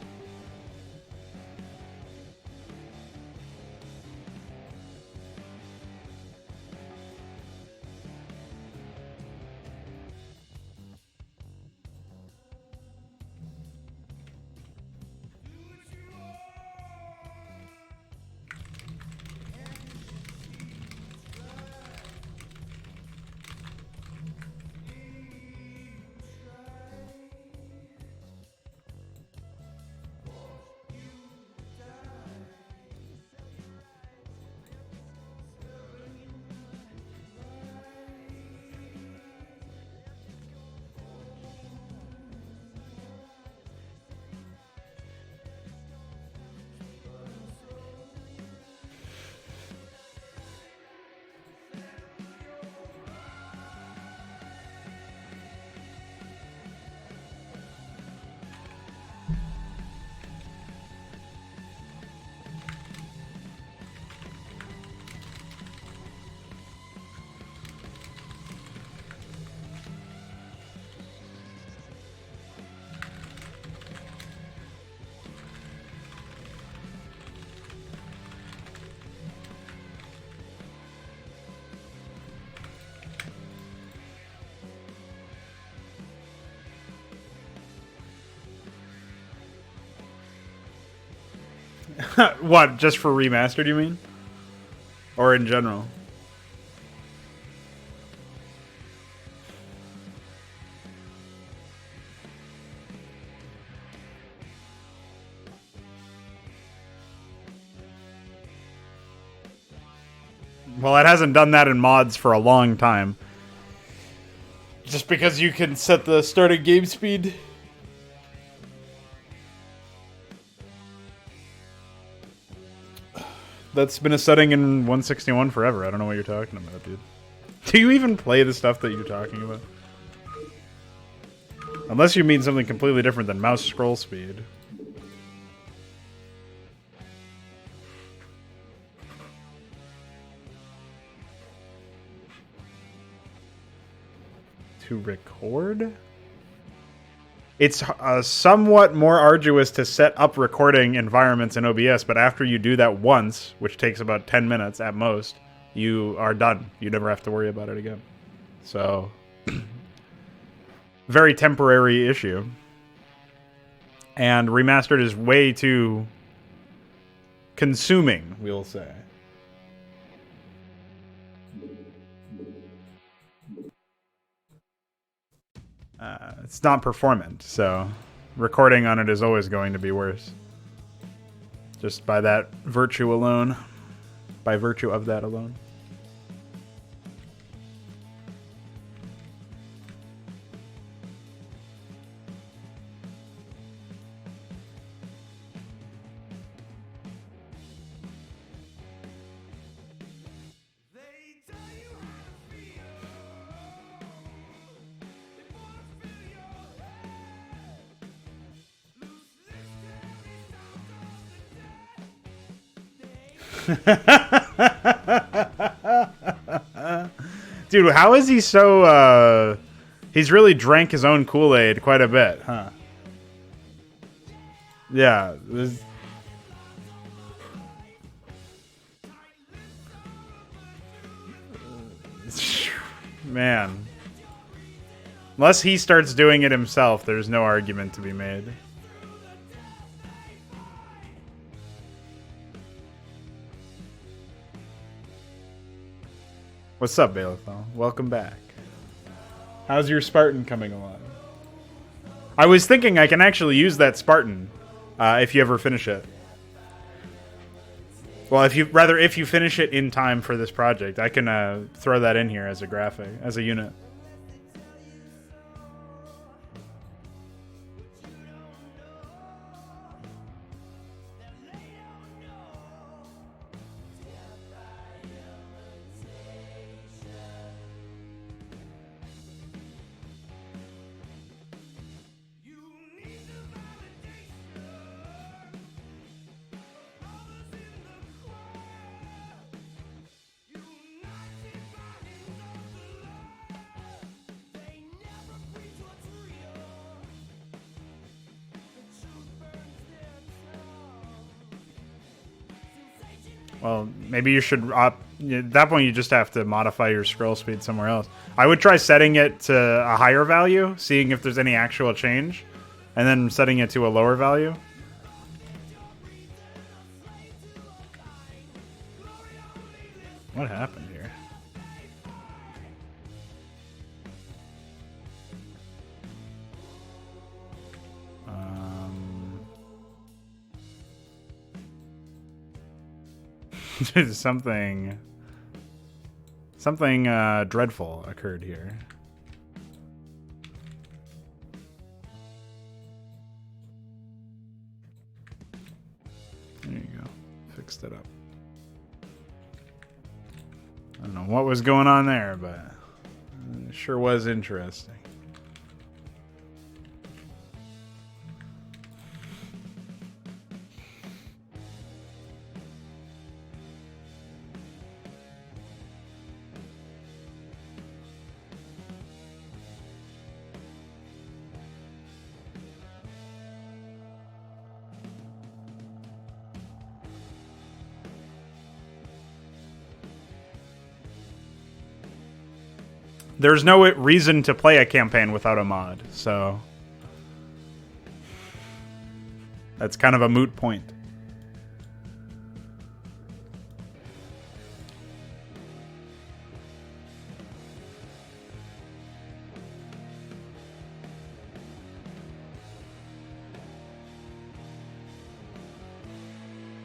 What, just for remastered, you mean? Or in general? Well, it hasn't done that in mods for a long time. Just because you can set the starting game speed. That's been a setting in 161 forever. I don't know what you're talking about, dude. Do you even play the stuff that you're talking about? Unless you mean something completely different than mouse scroll speed. To record? It's somewhat more arduous to set up recording environments in OBS, but after you do that once, which takes about 10 minutes at most, you are done. You never have to worry about it again. So, very temporary issue. And remastered is way too consuming, we'll say. It's not performant, so recording on it is always going to be worse. Just by that virtue alone. By virtue of that alone. Dude, how is he so, he's really drank his own Kool-Aid quite a bit, huh? Yeah. Man. Unless he starts doing it himself, there's no argument to be made. What's up, Balefell? Welcome back. How's your Spartan coming along? I was thinking I can actually use that Spartan if you ever finish it. Well, if you finish it in time for this project, I can throw that in here as a graphic, as a unit. Well, maybe you should at that point you just have to modify your scroll speed somewhere else. I would try setting it to a higher value, seeing if there's any actual change, and then setting it to a lower value. What happened here? Something dreadful occurred here. There you go. Fixed it up. I don't know what was going on there, but it sure was interesting. There's no reason to play a campaign without a mod, so that's kind of a moot point.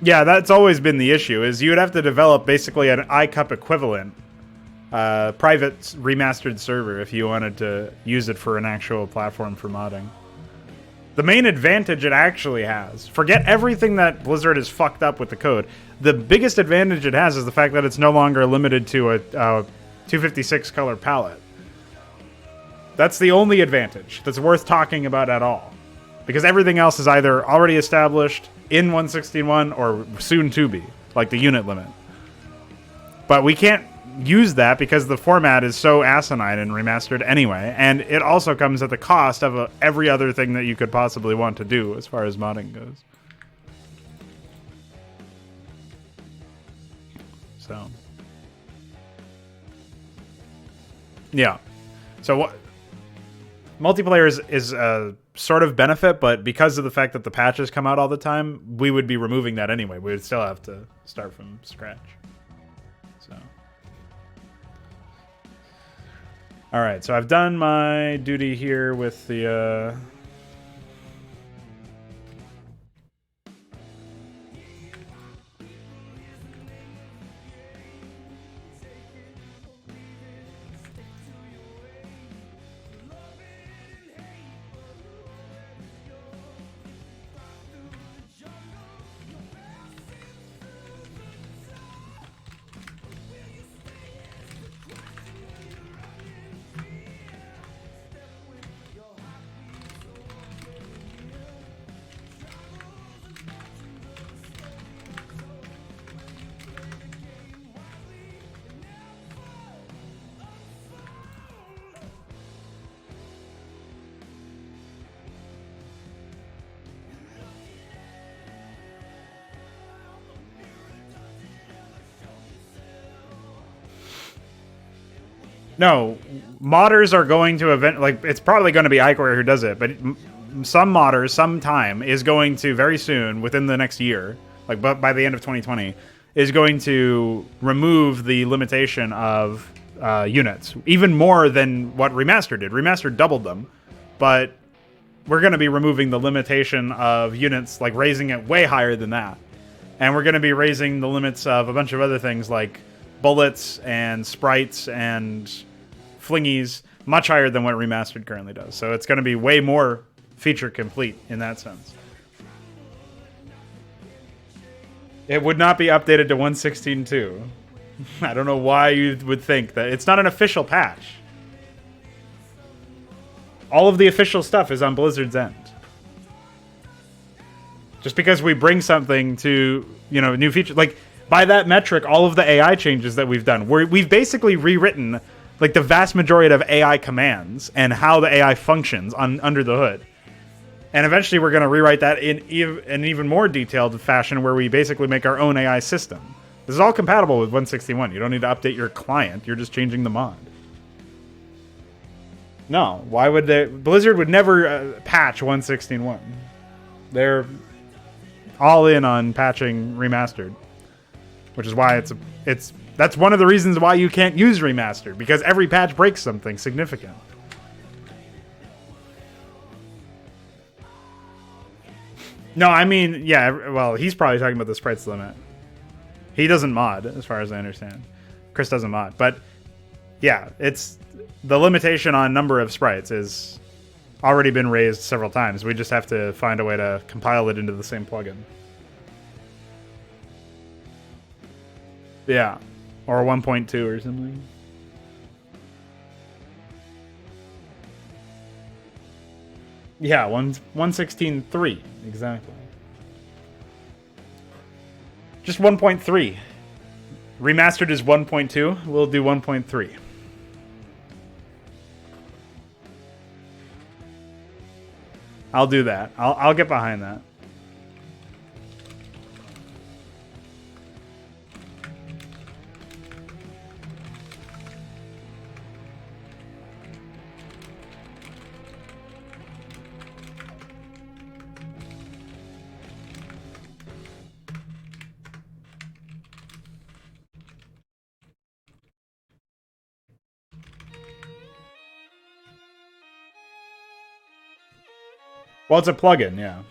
Yeah, that's always been the issue, is you would have to develop basically an iCup equivalent private remastered server if you wanted to use it for an actual platform for modding. The main advantage it actually has, forget everything that Blizzard has fucked up with the code, the biggest advantage it has is the fact that it's no longer limited to a 256 color palette. That's the only advantage that's worth talking about at all. Because everything else is either already established in 161 or soon to be, like the unit limit. But we can't use that because the format is so asinine and remastered anyway, and it also comes at the cost of every other thing that you could possibly want to do as far as modding goes. So, yeah. So what multiplayer is a sort of benefit, but because of the fact that the patches come out all the time, we would be removing that anyway. We would still have to start from scratch. So. All right, so I've done my duty here with the No, modders are going to it's probably going to be Ichor who does it, but some modders sometime is going to very soon, within the next year, but by the end of 2020, is going to remove the limitation of units, even more than what Remastered did. Remastered doubled them, but we're going to be removing the limitation of units, like raising it way higher than that. And we're going to be raising the limits of a bunch of other things like bullets and sprites and flingies much higher than what Remastered currently does. So it's going to be way more feature complete in that sense. It would not be updated to 116.2. I don't know why you would think that. It's not an official patch. All of the official stuff is on Blizzard's end. Just because we bring something to, new feature, by that metric, all of the AI changes that we've done, we've basically rewritten the vast majority of AI commands and how the AI functions under the hood. And eventually we're going to rewrite that in an even more detailed fashion where we basically make our own AI system. This is all compatible with 161. You don't need to update your client. You're just changing the mod. No, why would they? Blizzard would never patch 161. They're all in on patching remastered, which is why that's one of the reasons why you can't use remastered, because every patch breaks something significant. No, I mean, yeah, well, he's probably talking about the sprites limit. He doesn't mod, as far as I understand. Chris doesn't mod, but yeah, it's the limitation on number of sprites is already been raised several times. We just have to find a way to compile it into the same plugin. Yeah, or 1.2 or something. Yeah, 116.3 exactly. Just 1.3. Remastered is 1.2. We'll do 1.3. I'll do that. I'll get behind that. Well, it's a plugin, yeah.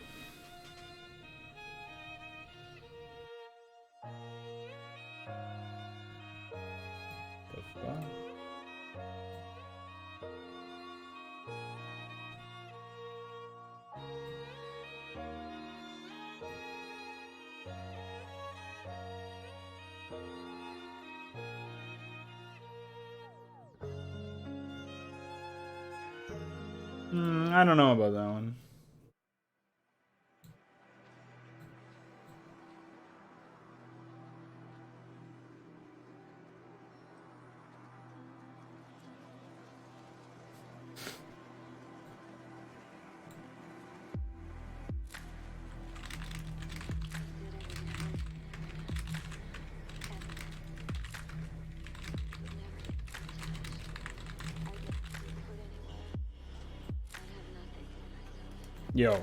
The fuck? I don't know about that one. Yo.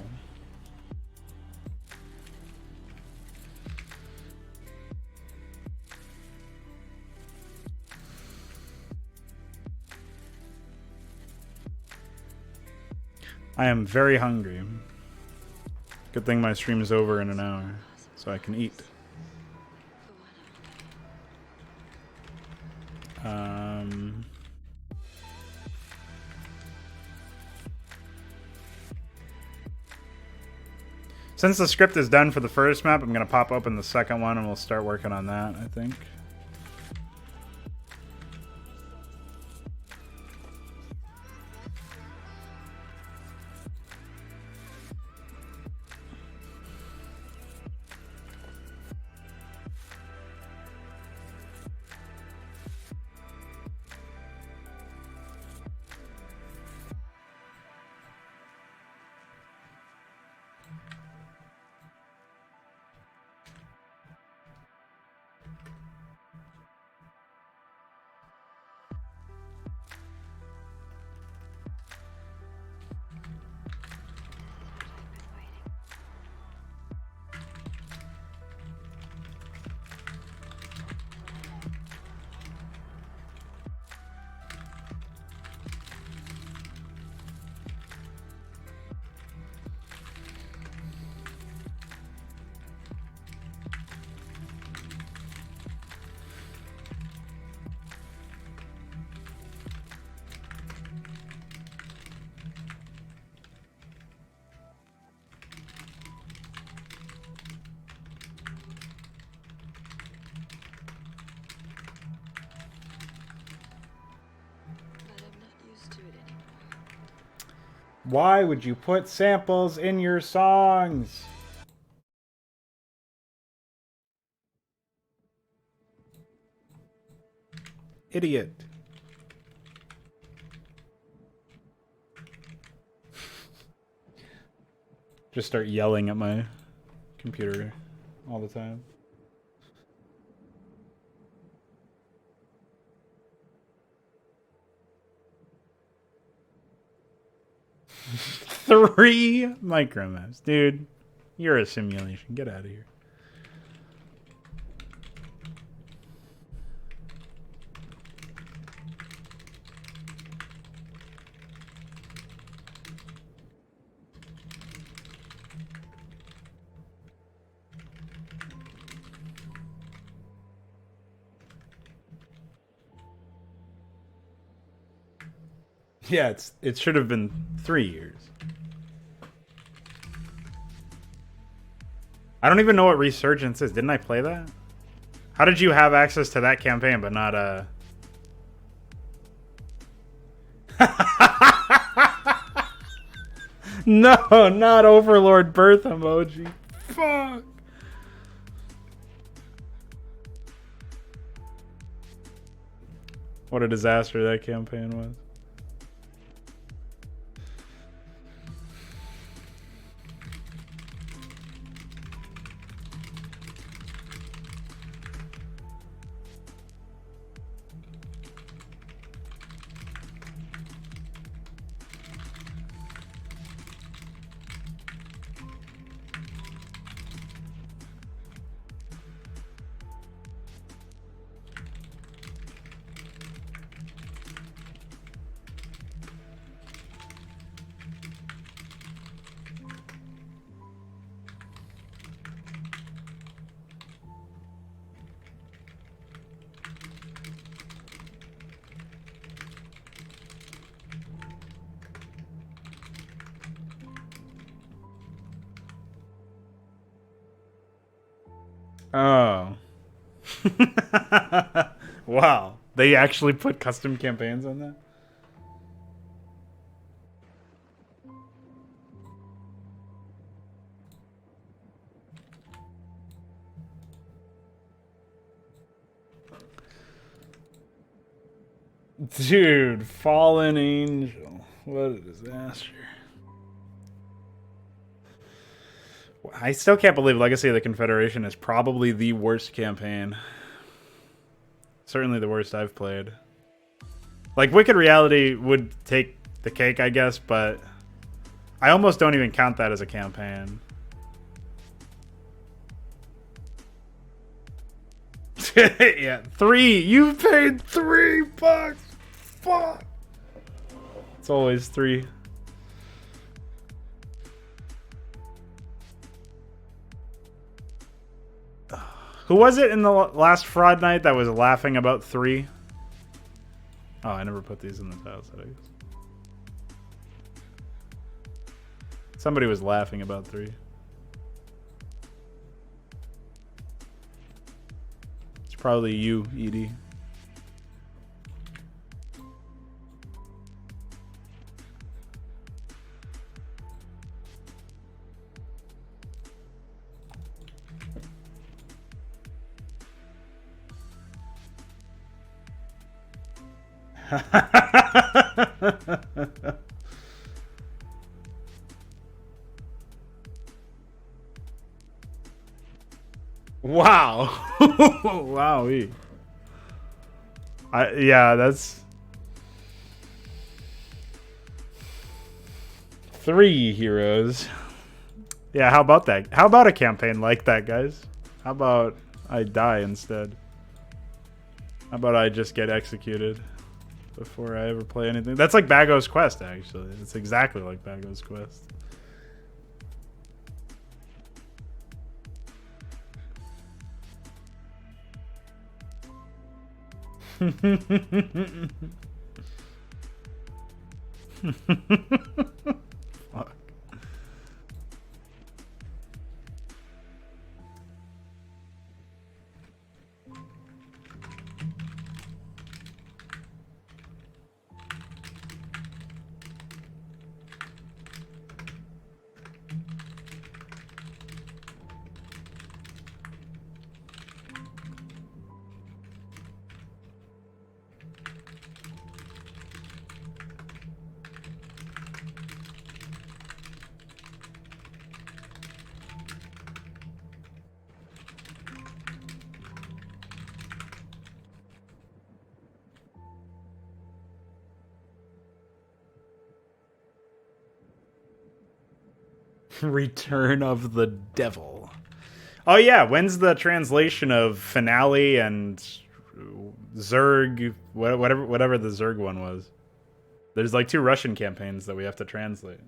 I am very hungry. Good thing my stream is over in an hour, so I can eat. Since the script is done for the first map, I'm going to pop open the second one and we'll start working on that, I think. Why would you put samples in your songs? Idiot. Just start yelling at my computer all the time. 3 micromaps. Dude, you're a simulation. Get out of here. Yeah, it should have been 3 years. I don't even know what Resurgence is. Didn't I play that? How did you have access to that campaign but not No, not Overlord birth emoji. Fuck. What a disaster that campaign was. Oh. Wow. They actually put custom campaigns on that? Dude, Fallen Angel. What a disaster. I still can't believe Legacy of the Confederation is probably the worst campaign. Certainly the worst I've played. Like, Wicked Reality would take the cake, I guess, but I almost don't even count that as a campaign. Yeah, 3. You paid $3. Fuck. It's always 3. Who was it in the last fraud night that was laughing about 3? Oh, I never put these in the tile settings. Somebody was laughing about 3. It's probably you, Edie. Wow. Wowee. Yeah, that's 3 heroes. Yeah, how about that? How about a campaign like that, guys? How about I die instead? How about I just get executed before I ever play anything? That's like Bagos Quest, actually. It's exactly like Bagos Quest. Fuck. Return of the Devil. Oh yeah, when's the translation of Finale and Zerg, whatever the Zerg one was? There's like 2 Russian campaigns that we have to translate.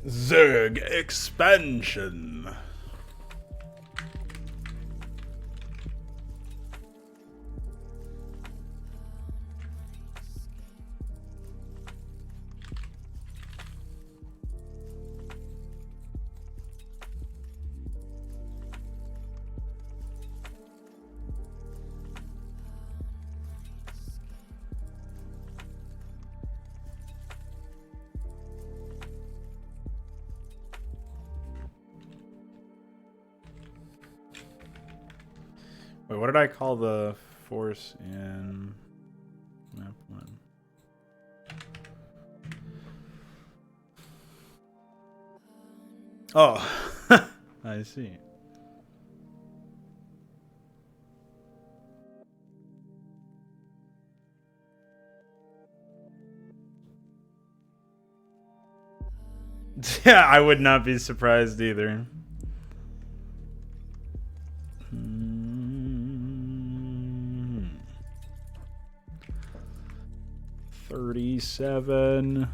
Zerg expansion. Wait, what did I call the force in map 1? Oh, I see. Yeah, I would not be surprised either. 37.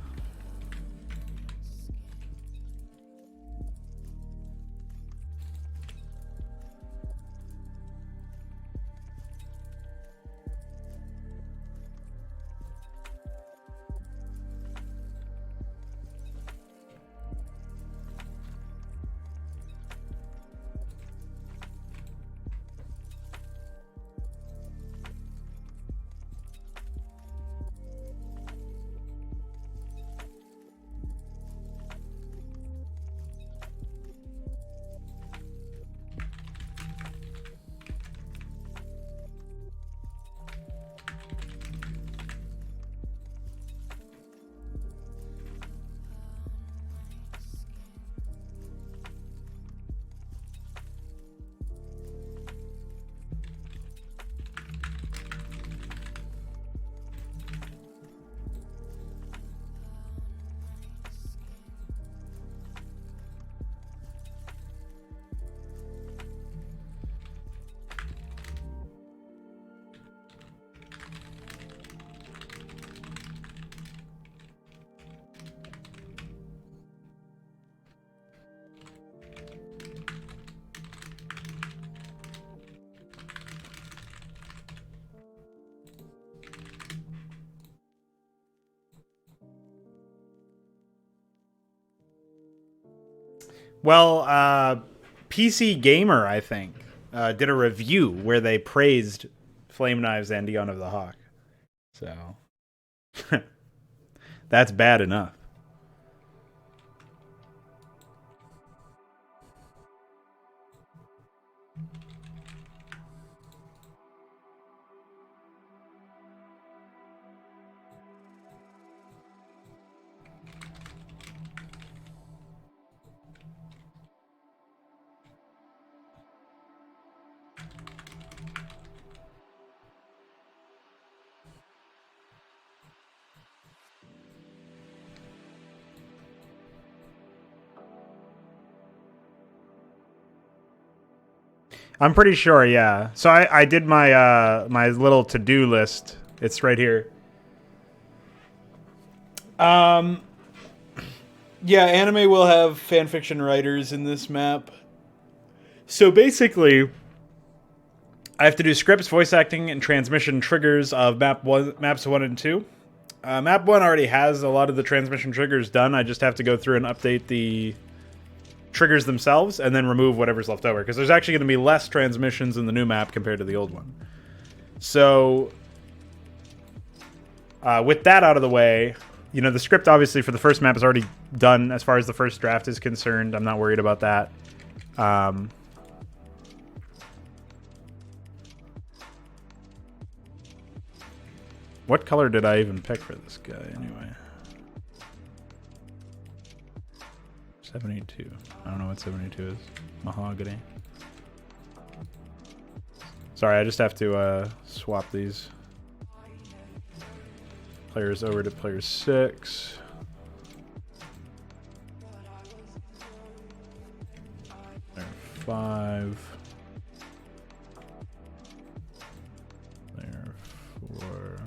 Well, PC Gamer, I think, did a review where they praised Flame Knives and Eon of the Hawk. So, that's bad enough. I'm pretty sure, yeah. So I did my my little to-do list. It's right here. Yeah, anime will have fanfiction writers in this map. So basically, I have to do scripts, voice acting, and transmission triggers of maps 1 and 2. Map 1 already has a lot of the transmission triggers done. I just have to go through and update the triggers themselves and then remove whatever's left over. Because there's actually going to be less transmissions in the new map compared to the old one. So, with that out of the way, you know, the script obviously for the first map is already done as far as the first draft is concerned. I'm not worried about that. What color did I even pick for this guy, anyway? 72. I don't know what 72 is. Mahogany. Sorry, I just have to swap these players over to player 6. Player 5. Player 4.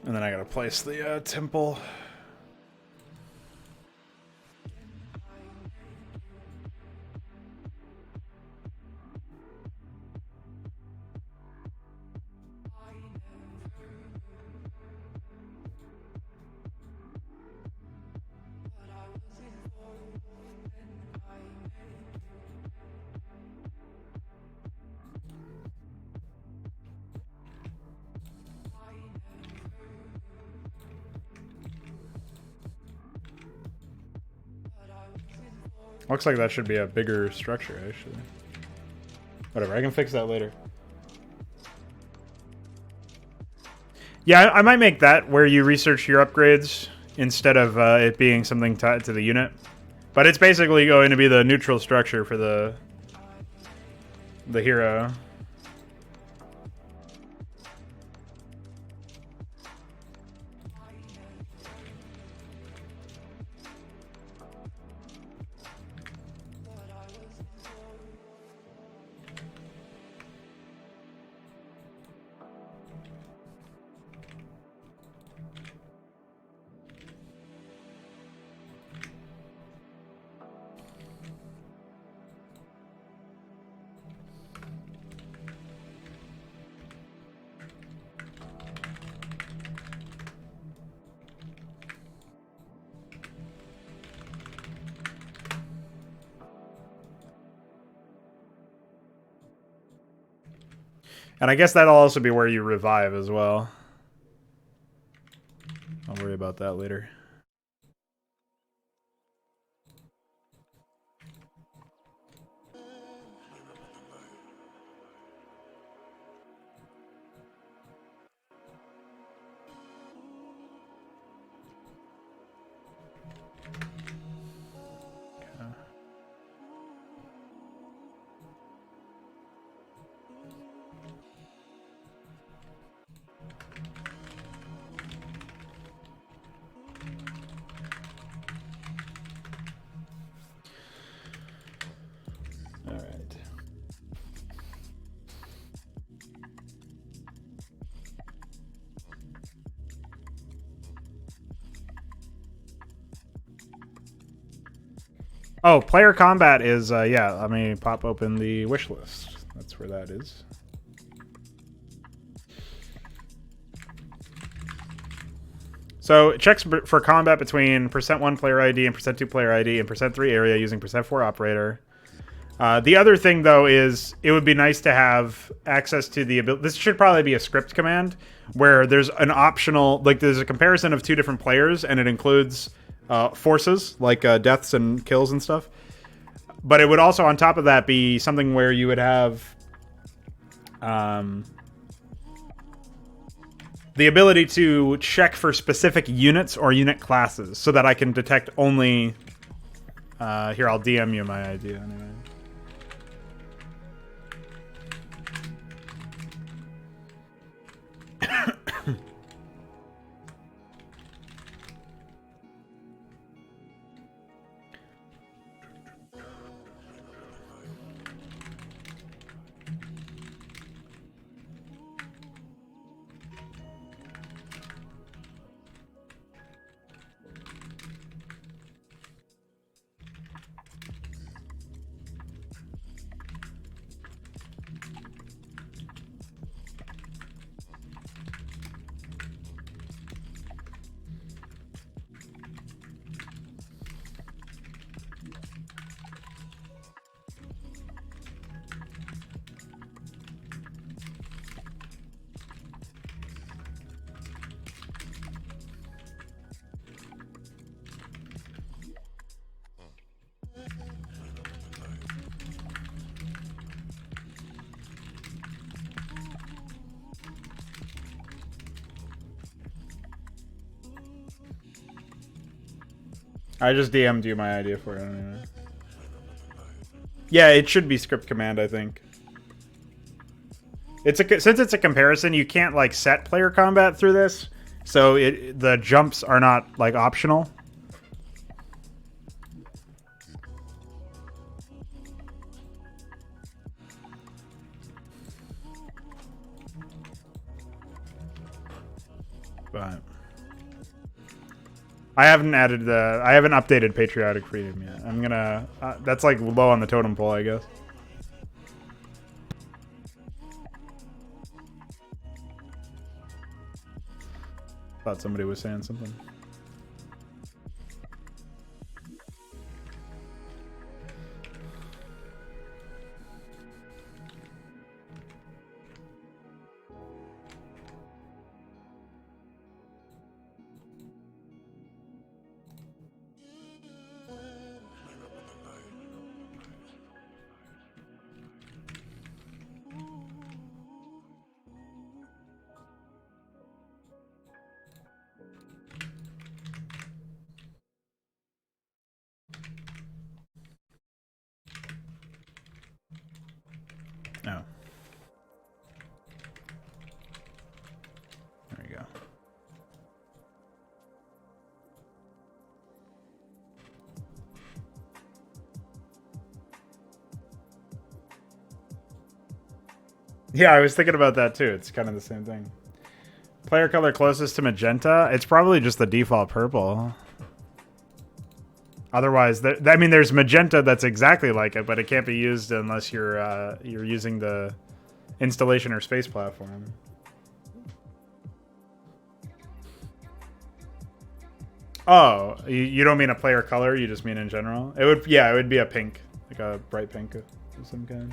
And then I gotta place the temple. Looks like that should be a bigger structure, actually. Whatever, I can fix that later. Yeah, I might make that where you research your upgrades instead of it being something tied to the unit. But it's basically going to be the neutral structure for the hero. And I guess that'll also be where you revive as well. I'll worry about that later. Oh, player combat is, yeah, let me pop open the wish list. That's where that is. So it checks for combat between %1 player ID and %2 player ID and %3 area using %4 operator. The other thing, though, is it would be nice to have access to the ability. This should probably be a script command where there's an optional, like there's a comparison of 2 different players and it includes forces like deaths and kills and stuff. But it would also, on top of that, be something where you would have the the ability to check for specific units or unit classes so that I can detect only... here, I'll DM you my idea anyway. I just DM'd you my idea for it anyway. Yeah, it should be script command, I think. Since it's a comparison, you can't like set player combat through this, so the jumps are not like optional. But I haven't updated Patriotic Freedom yet. I'm gonna, that's like low on the totem pole, I guess. Thought somebody was saying something. Oh. There you go. Yeah, I was thinking about that too. It's kind of the same thing. Player color closest to magenta? It's probably just the default purple. Otherwise, I mean, there's magenta that's exactly like it, but it can't be used unless you're using the installation or space platform. Oh, you don't mean a player color? You just mean in general? It would, yeah, it would be a pink, like a bright pink of some kind.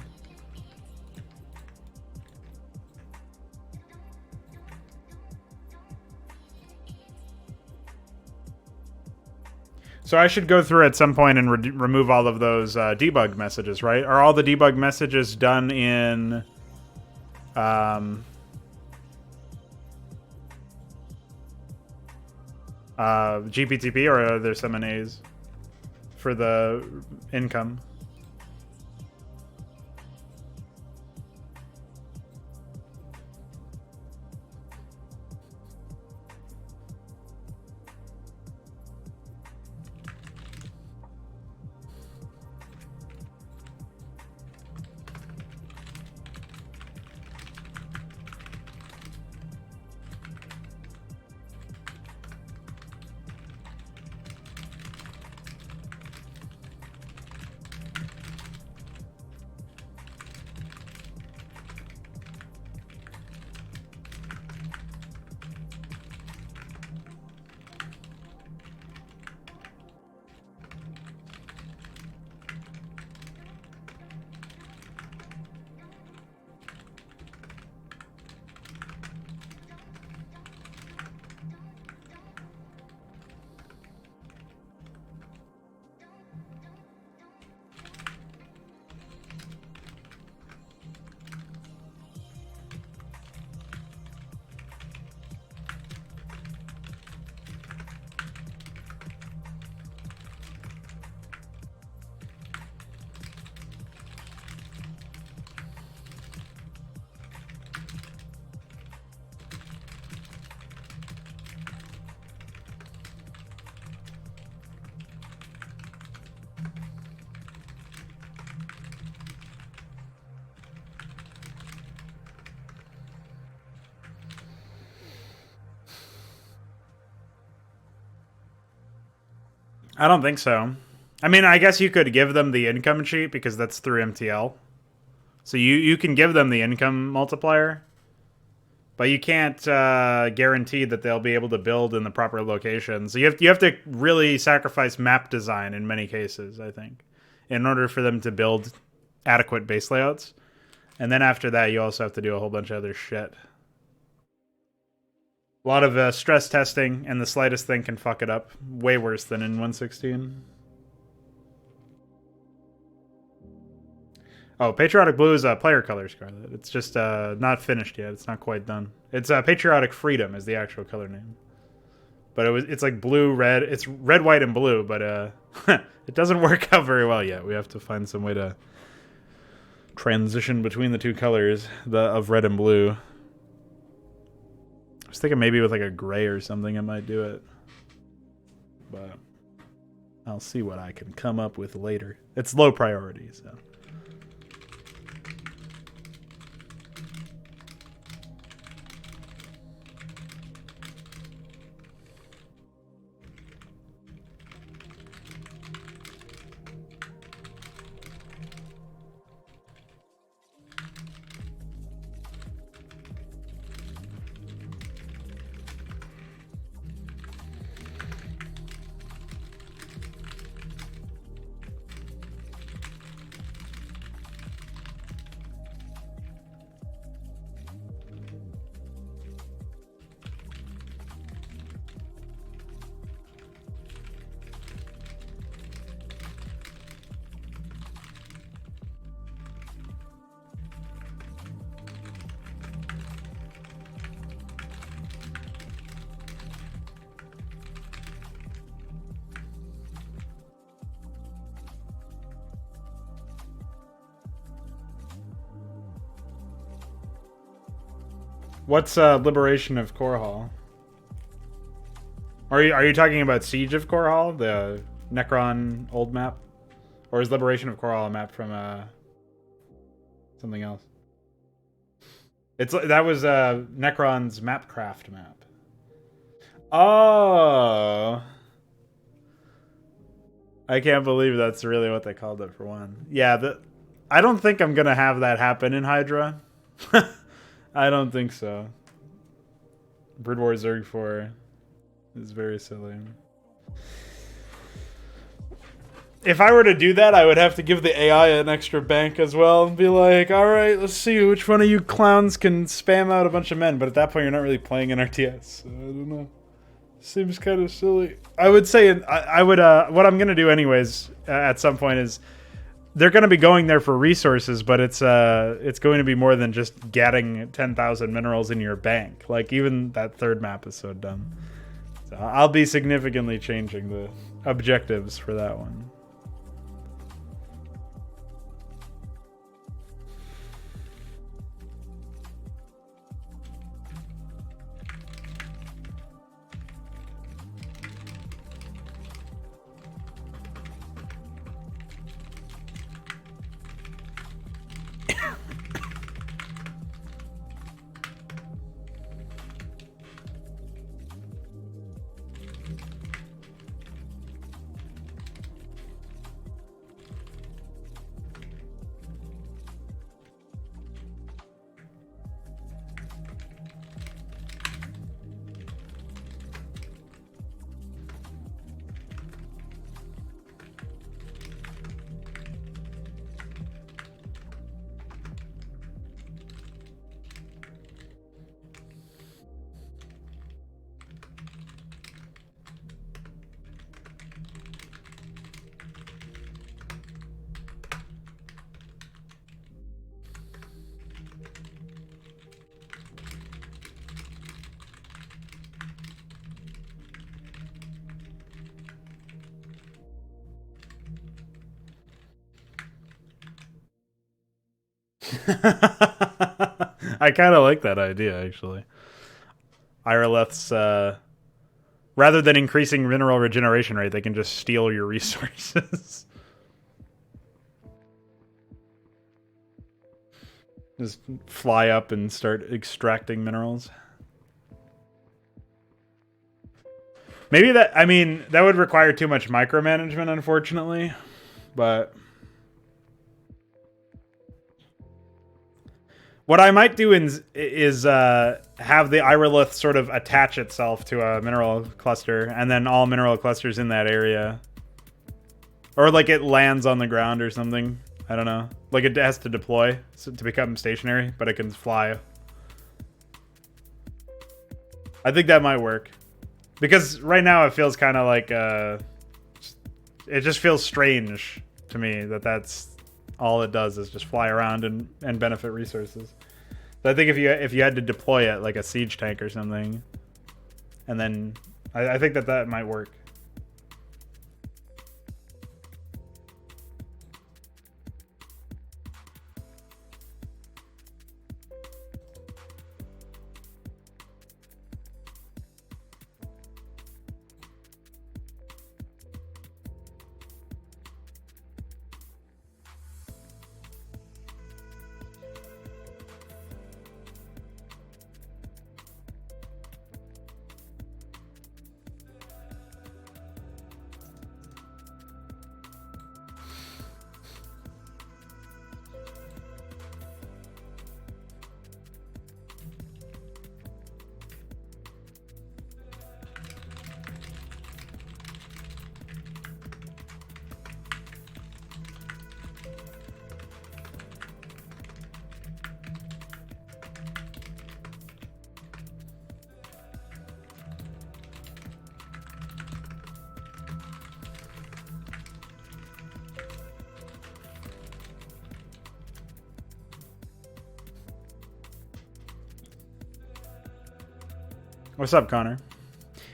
So I should go through at some point and remove all of those debug messages, right? Are all the debug messages done in GPTP, or are there some NAs for the income? I don't think so. I mean, I guess you could give them the income sheet because that's through MTL. So you can give them the income multiplier, but you can't guarantee that they'll be able to build in the proper location. So you have to really sacrifice map design in many cases, I think, in order for them to build adequate base layouts. And then after that, you also have to do a whole bunch of other shit. A lot of stress testing, and the slightest thing can fuck it up. Way worse than in 116. Oh, Patriotic Blue is a player color, Scarlet. It's just not finished yet. It's not quite done. It's Patriotic Freedom is the actual color name. But it's like blue, red. It's red, white, and blue, but it doesn't work out very well yet. We have to find some way to transition between the two colors of red and blue. I was thinking maybe with like a gray or something it might do it. But I'll see what I can come up with later. It's low priority, so. What's Liberation of Core Hall? Are you talking about Siege of Core Hall, the Necron old map, or is Liberation of Core Hall a map from something else? That was Necron's Mapcraft map. Oh, I can't believe that's really what they called it for one. Yeah, I don't think I'm gonna have that happen in Hydra. I don't think so. Brood War Zerg 4 is very silly. If I were to do that, I would have to give the AI an extra bank as well and be like, alright, let's see which one of you clowns can spam out a bunch of men. But at that point, you're not really playing an RTS. So I don't know. Seems kind of silly. I would say, I would, what I'm going to do anyways at some point is, they're going to be going there for resources, but it's going to be more than just getting 10,000 minerals in your bank. Like, even that third map is so dumb. So I'll be significantly changing the objectives for that one. I kind of like that idea, actually. Ireleth's, rather than increasing mineral regeneration rate, they can just steal your resources. Just fly up and start extracting minerals. Maybe that, I mean, that would require too much micromanagement, unfortunately. But what I might do is have the Irolith sort of attach itself to a mineral cluster, and then all mineral clusters in that area. Or like it lands on the ground or something. I don't know. Like it has to deploy to become stationary, but it can fly. I think that might work. Because right now it feels kind of like... it just feels strange to me that that's all it does is just fly around and benefit resources. So I think if you had to deploy it like a siege tank or something, and then... I think that might work. What's up, Connor?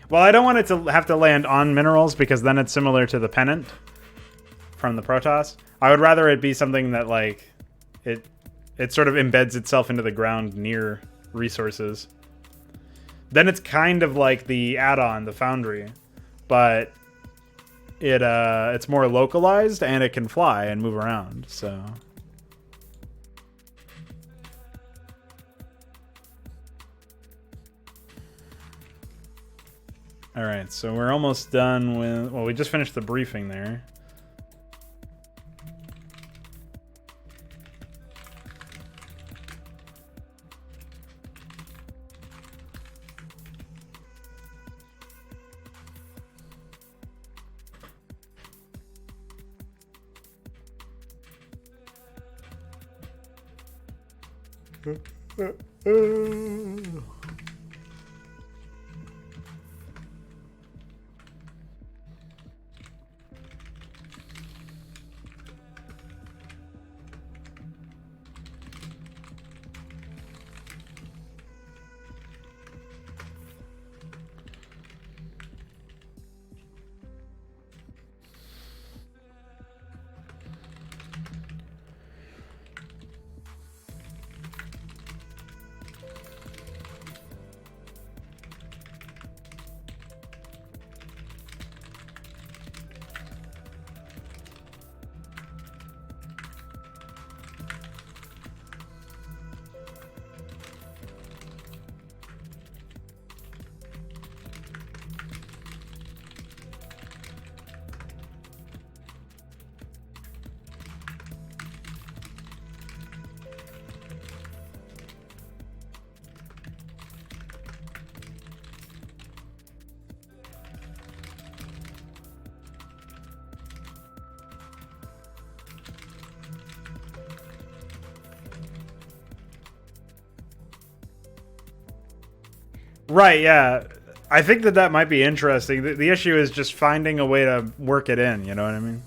Well, I don't want it to have to land on minerals because then it's similar to the pennant from the Protoss. I would rather it be something that like it sort of embeds itself into the ground near resources. Then it's kind of like the add-on, the Foundry, but it's more localized and it can fly and move around. So. All right, so we're almost done with... Well, we just finished the briefing there. Right, yeah. I think that might be interesting. The issue is just finding a way to work it in, you know what I mean?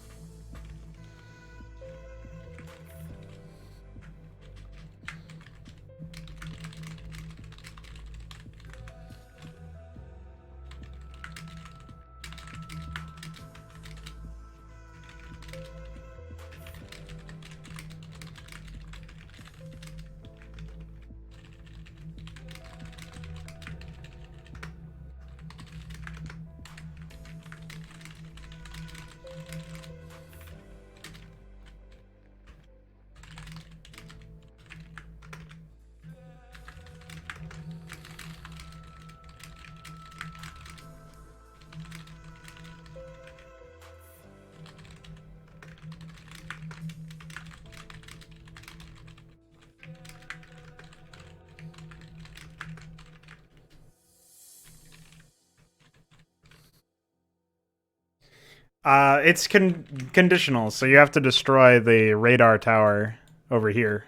It's conditional, so you have to destroy the radar tower over here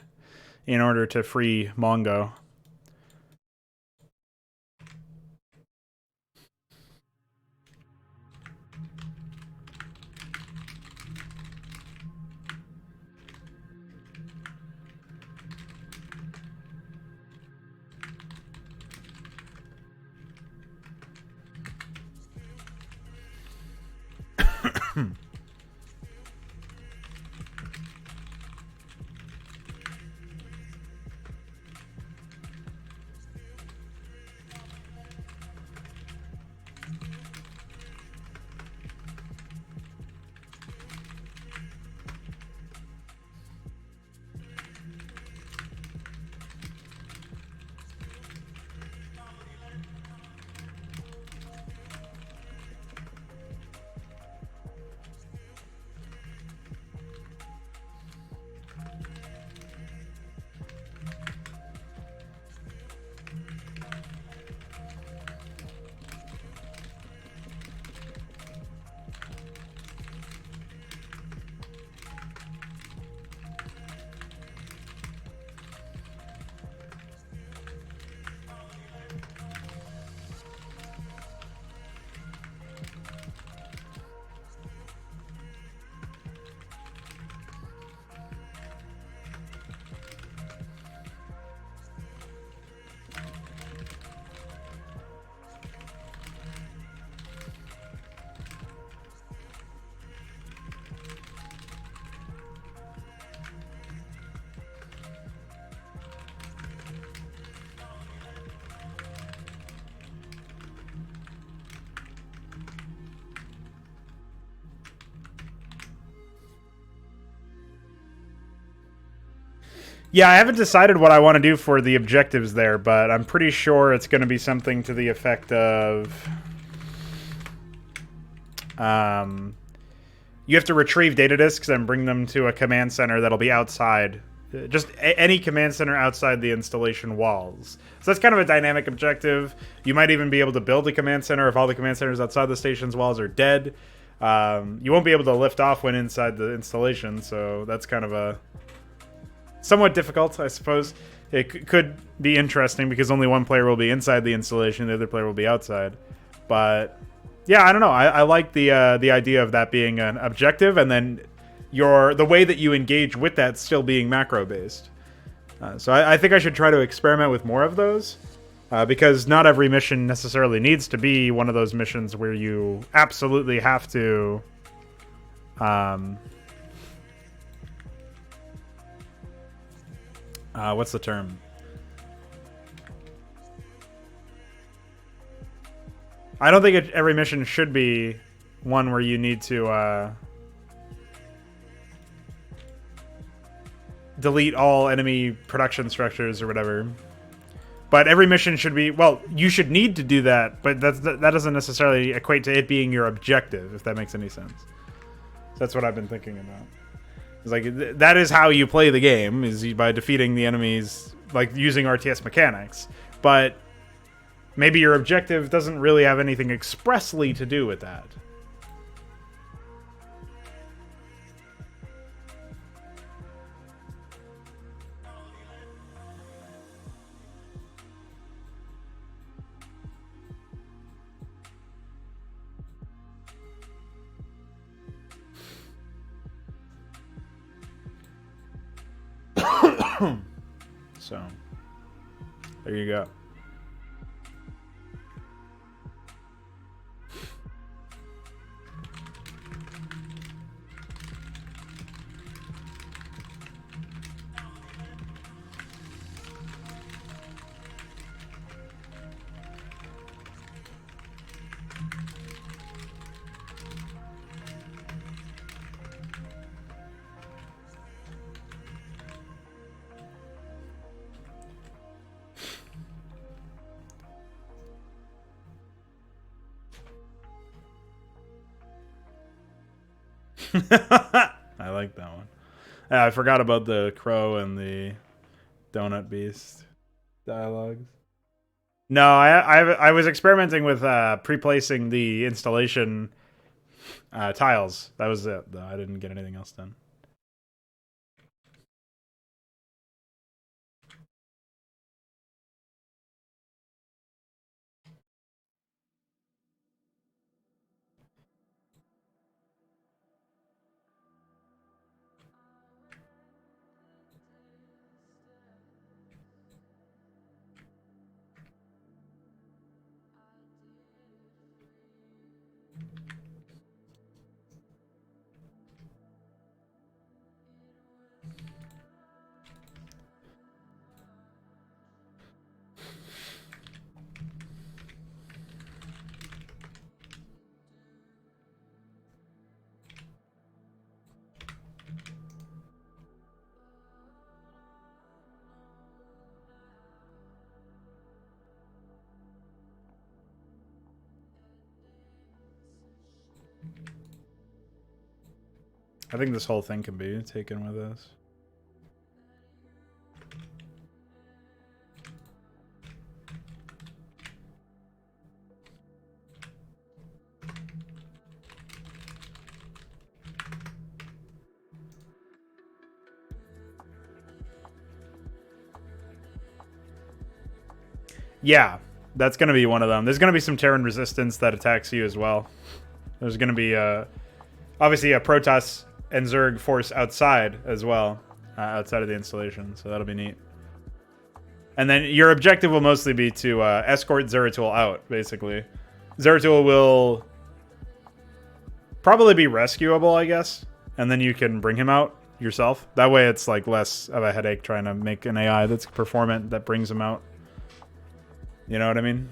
in order to free Mongo. Yeah, I haven't decided what I want to do for the objectives there, but I'm pretty sure it's going to be something to the effect of... you have to retrieve data disks and bring them to a command center that'll be outside. Just any command center outside the installation walls. So that's kind of a dynamic objective. You might even be able to build a command center if all the command centers outside the station's walls are dead. You won't be able to lift off when inside the installation, so that's kind of a... somewhat difficult, I suppose. It could be interesting because only one player will be inside the installation, the other player will be outside. But yeah, I don't know. I like the idea of that being an objective, and then the way that you engage with that still being macro based. So I think I should try to experiment with more of those, because not every mission necessarily needs to be one of those missions where you absolutely have to. What's the term? I don't think every mission should be one where you need to delete all enemy production structures or whatever. But every mission should be... well, you should need to do that, but that doesn't necessarily equate to it being your objective, if that makes any sense. So that's what I've been thinking about. It's like, that is how you play the game, is by defeating the enemies, like using RTS mechanics. But maybe your objective doesn't really have anything expressly to do with that. So, there you go. I like that one. Yeah, I forgot about the crow and the donut beast dialogues. No, I was experimenting with pre-placing the installation Tiles. That was it, though. I didn't get anything else done. I think this whole thing can be taken with us. Yeah, that's going to be one of them. There's going to be some Terran resistance that attacks you as well. There's going to be obviously a Protoss and Zerg force outside as well, outside of the installation, so that'll be neat. And then your objective will mostly be to escort Zeratul out, basically. Zeratul will probably be rescuable, I guess, and then you can bring him out yourself. That way it's like less of a headache trying to make an AI that's performant that brings him out. You know what I mean?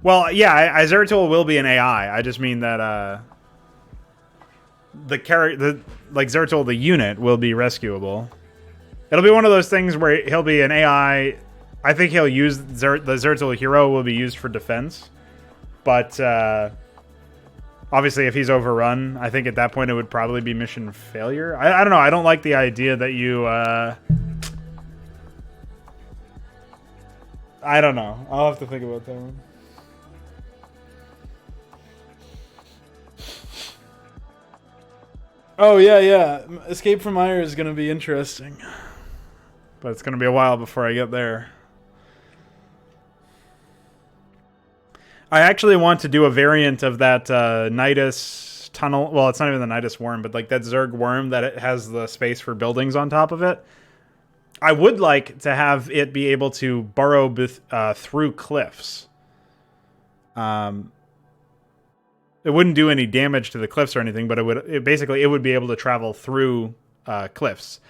Well, yeah, Zeratul will be an AI. I just mean that like Zeratul, the unit, will be rescuable. It'll be one of those things where he'll be an AI. I think he'll use the Zeratul hero will be used for defense, but obviously if he's overrun, I think at that point it would probably be mission failure. I don't know. I don't like the idea that you. I don't know. I'll have to think about that one. Oh, yeah. Escape from Ire is going to be interesting. But it's going to be a while before I get there. I actually want to do a variant of that Nidus tunnel. Well, it's not even the Nidus worm, but like that Zerg worm that it has the space for buildings on top of it. I would like to have it be able to burrow through cliffs. It wouldn't do any damage to the cliffs or anything, but it would be able to travel through cliffs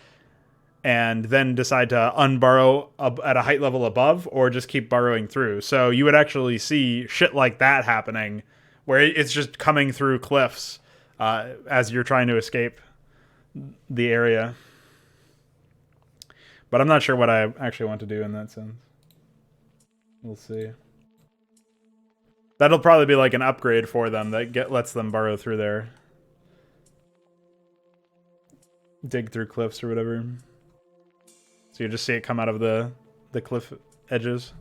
and then decide to unburrow at a height level above or just keep burrowing through. So you would actually see shit like that happening where it's just coming through cliffs as you're trying to escape the area. But I'm not sure what I actually want to do in that sense. We'll see. That'll probably be like an upgrade for them that lets them burrow through there. Dig through cliffs or whatever. So you just see it come out of the cliff edges.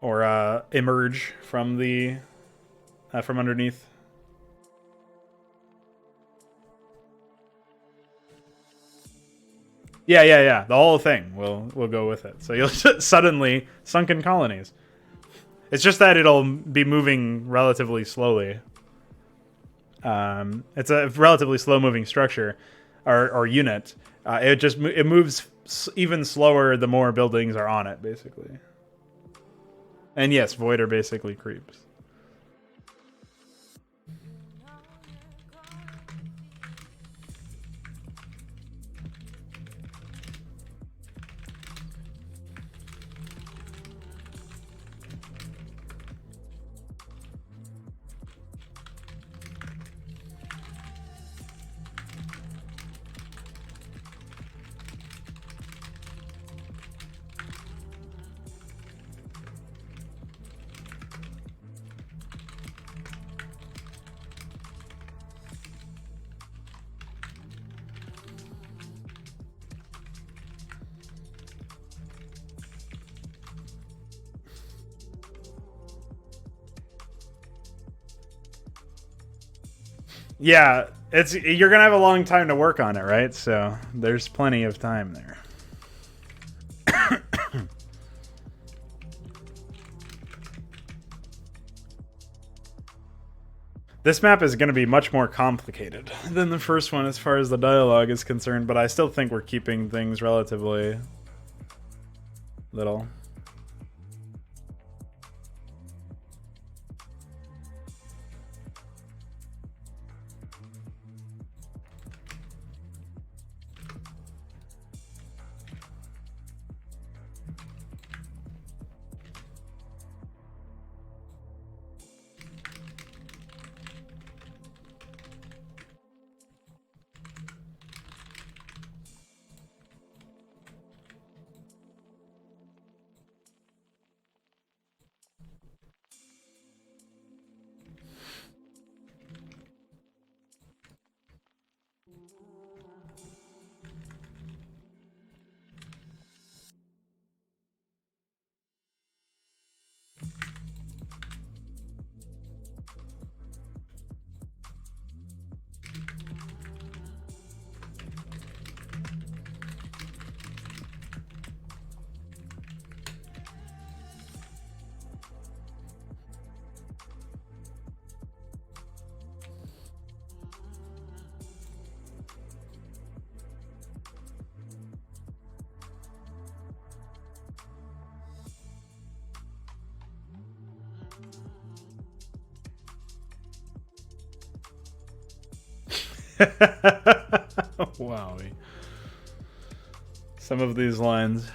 Or emerge from the from underneath. Yeah. The whole thing will go with it. So you'll suddenly sunken colonies. It's just that it'll be moving relatively slowly. It's a relatively slow-moving structure or unit. It moves even slower the more buildings are on it, basically. And yes, Void are basically creeps. Yeah, you're gonna have a long time to work on it, right? So there's plenty of time there. This map is going to be much more complicated than the first one as far as the dialogue is concerned, but I still think we're keeping things relatively little. Wowie. Some of these lines.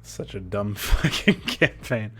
Such a dumb fucking campaign.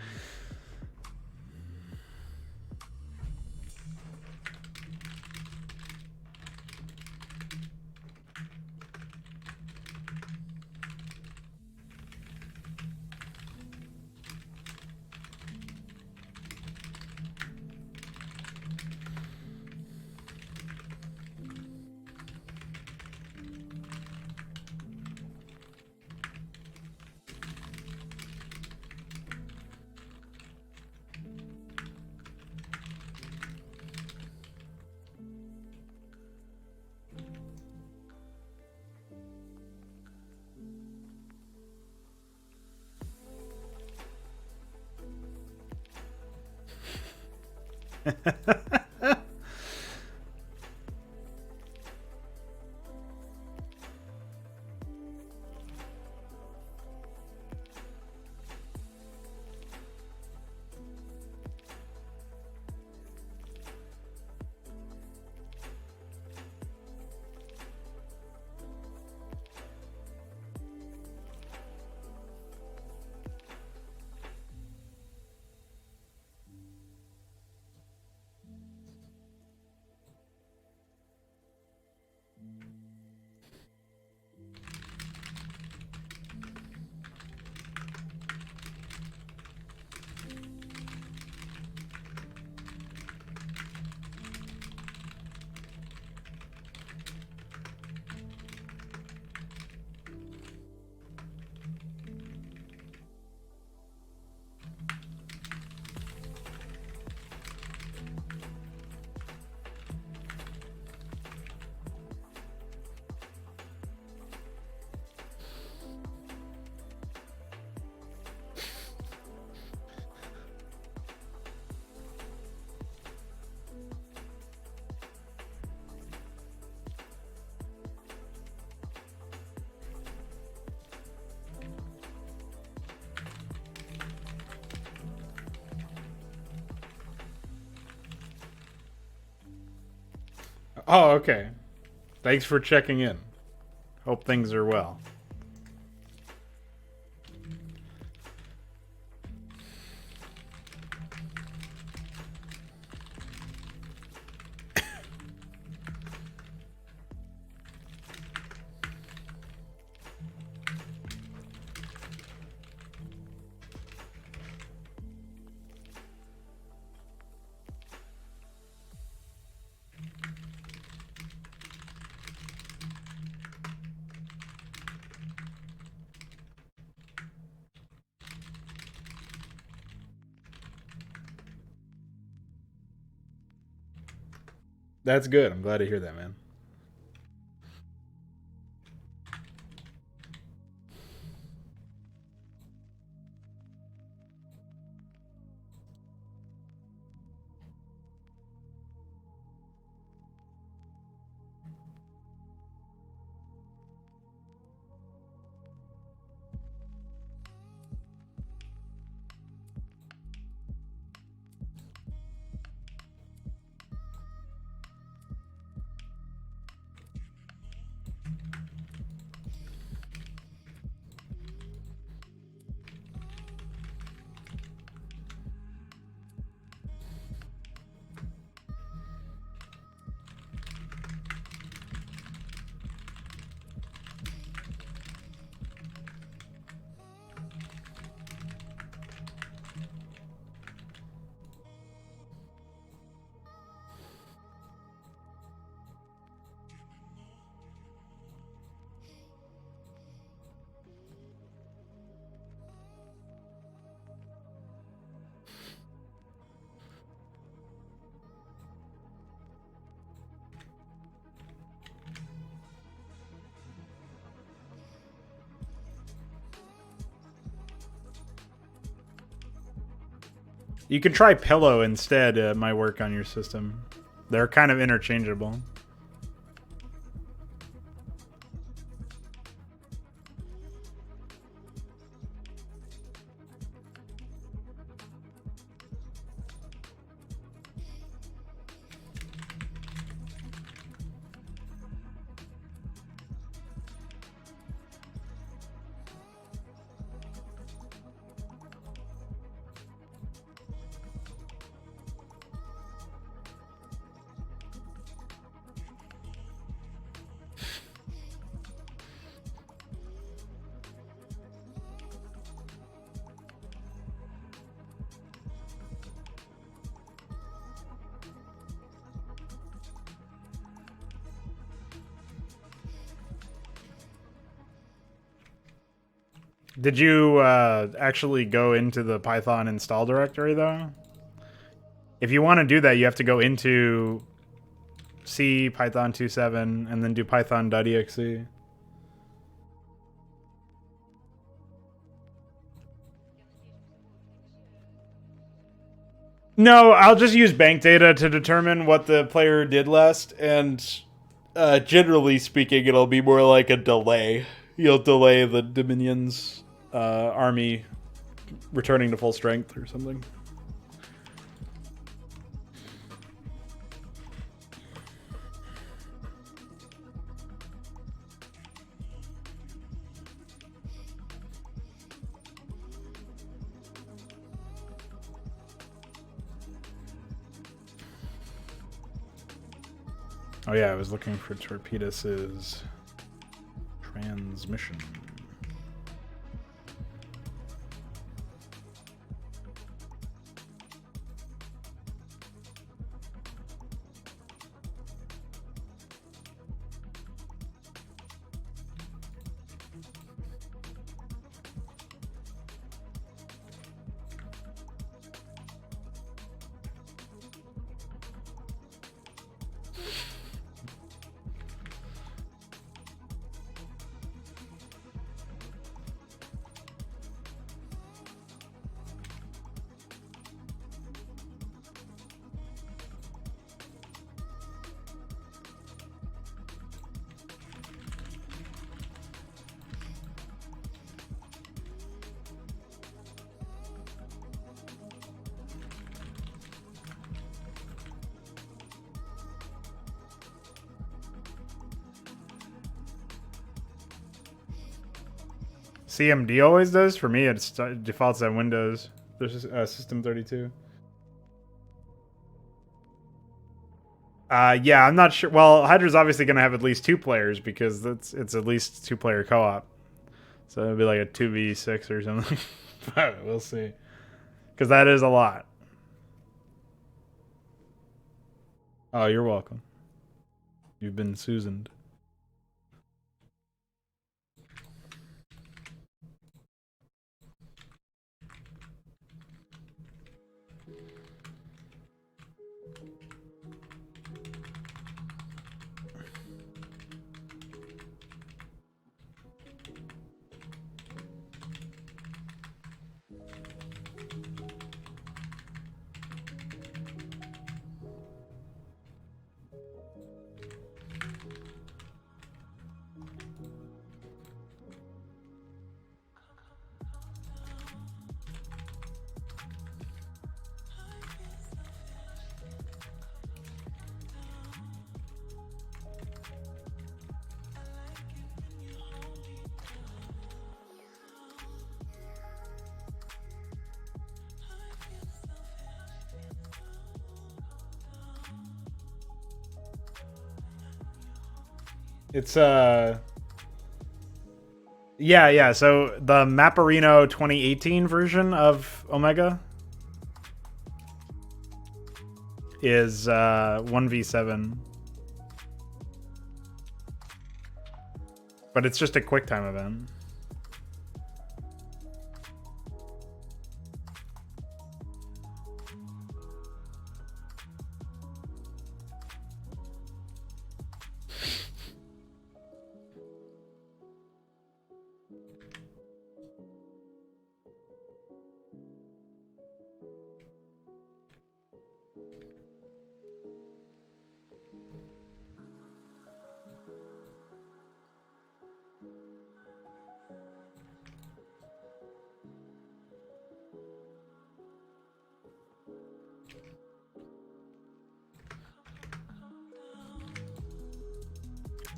Oh, okay. Thanks for checking in. Hope things are well. That's good. I'm glad to hear that, man. You can try Pillow instead. It might work on your system. They're kind of interchangeable. Did you actually go into the Python install directory, though? If you want to do that, you have to go into C, Python 2.7, and then do python.exe. No, I'll just use bank data to determine what the player did last, and generally speaking, it'll be more like a delay. You'll delay the Dominion's army returning to full strength or something. Oh yeah, I was looking for Torpedus's transmission. CMD always does. For me, it defaults on Windows. There's System 32. Yeah, I'm not sure. Well, Hydra's obviously going to have at least 2 players because it's at least 2-player co-op. So it'll be like a 2v6 or something. But we'll see. Because that is a lot. Oh, you're welcome. You've been Susaned. It's yeah. So the Mapparino 2018 version of Omega is 1v7, but it's just a QuickTime event.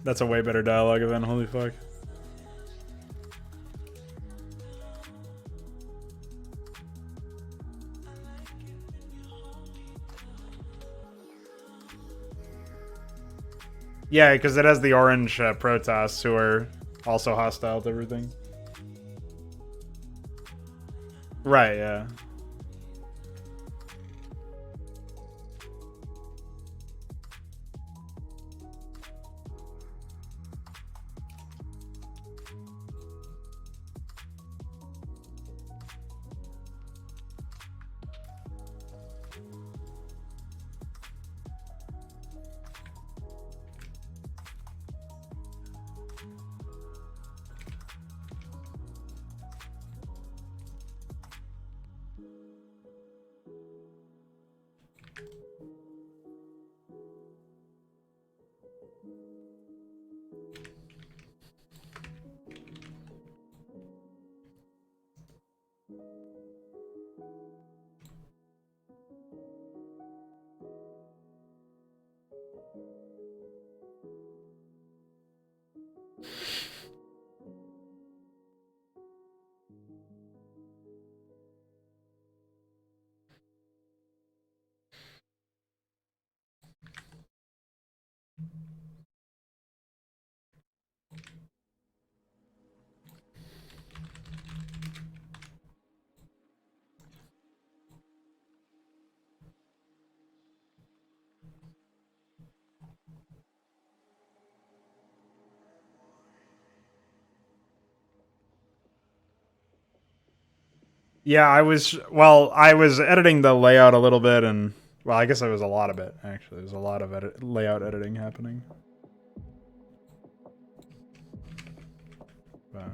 That's a way better dialogue event, holy fuck. Yeah, because it has the orange Protoss who are also hostile to everything. Right, yeah. Yeah, I was editing the layout a little bit, and well, I guess it was a lot of it actually. There's a lot of layout editing happening. But...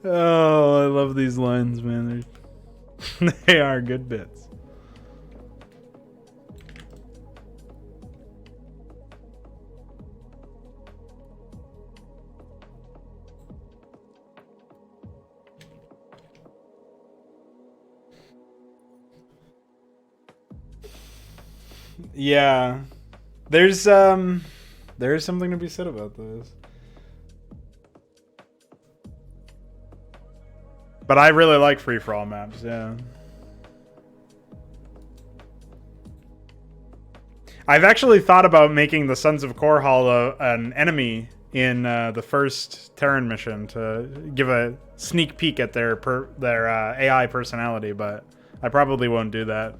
Oh, I love these lines, man. They are good bits. Yeah. There's something to be said about this. But I really like free-for-all maps, yeah. I've actually thought about making the Sons of Korhal an enemy in the first Terran mission to give a sneak peek at their AI personality, but I probably won't do that.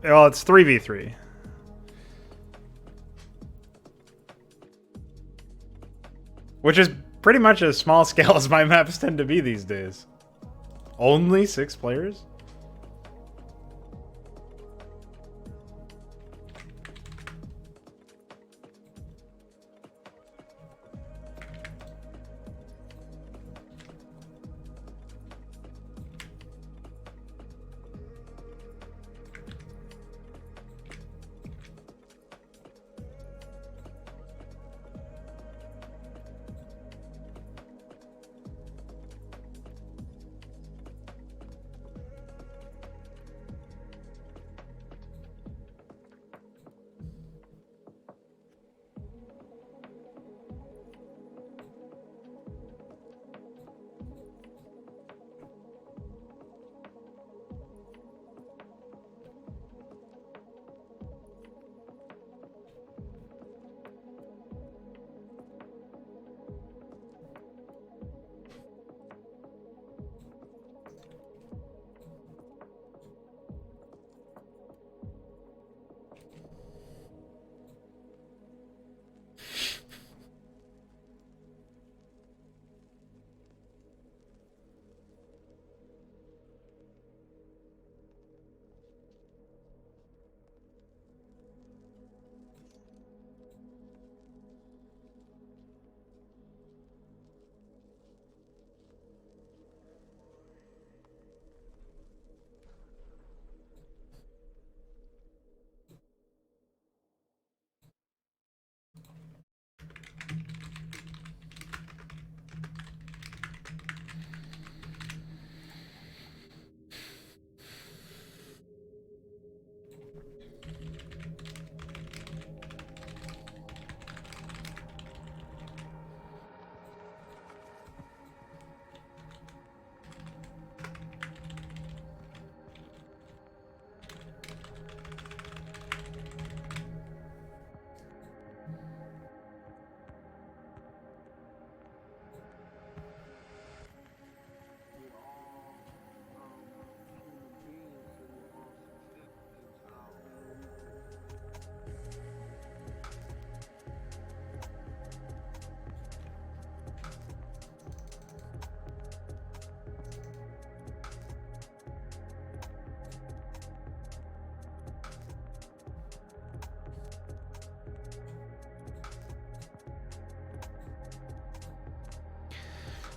Well, it's 3v3. Which is pretty much as small scale as my maps tend to be these days. Only 6 players?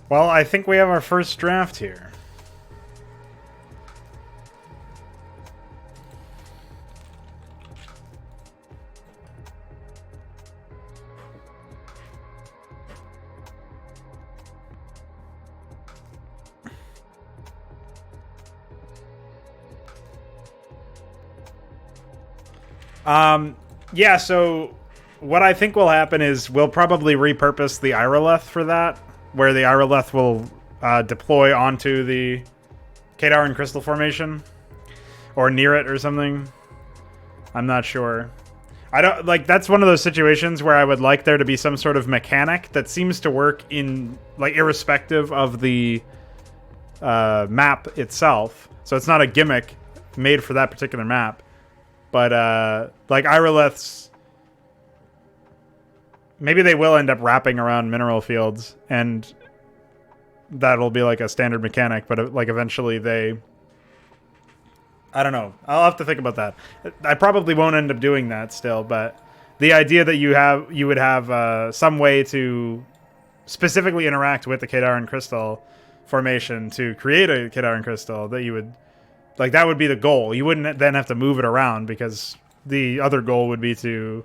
Well, I think we have our first draft here. Yeah, so what I think will happen is we'll probably repurpose the Irolith for that. where the Irileth will deploy onto the Kadar and Crystal formation, or near it or something. I'm not sure. I don't like. That's one of those situations where I would like there to be some sort of mechanic that seems to work in like irrespective of the map itself. So it's not a gimmick made for that particular map, but like Irileth's, maybe they will end up wrapping around mineral fields, and that'll be like a standard mechanic. But like eventually they, I don't know. I'll have to think about that. I probably won't end up doing that still, but the idea that you would have some way to specifically interact with the Kadaran Crystal formation to create a Kadaran Crystal, that you would like, that would be the goal. You wouldn't then have to move it around, because the other goal would be to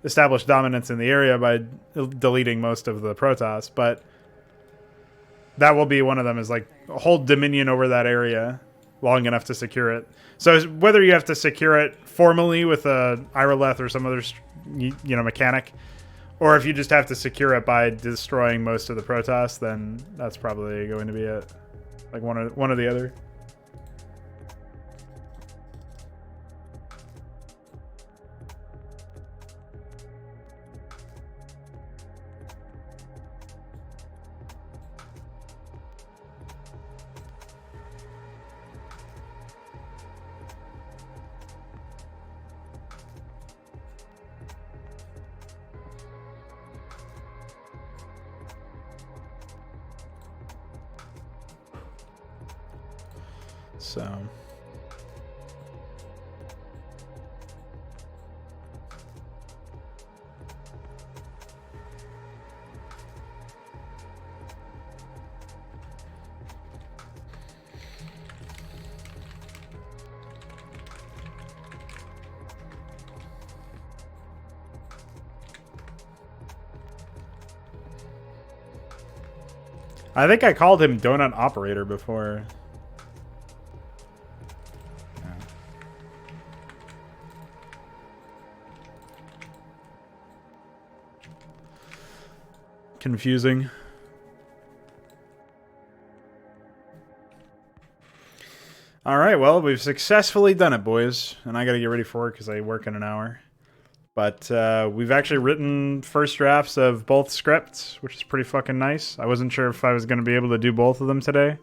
establish dominance in the area by deleting most of the Protoss. But that will be one of them, is like hold dominion over that area long enough to secure it. So whether you have to secure it formally with a Irileth or some other mechanic, or if you just have to secure it by destroying most of the Protoss, then that's probably going to be it. Like one or the other. So I think I called him Donut Operator before. Confusing. All right, well, we've successfully done it, boys, and I gotta get ready for it because I work in an hour. But we've actually written first drafts of both scripts, which is pretty fucking nice. I wasn't sure if I was going to be able to do both of them today,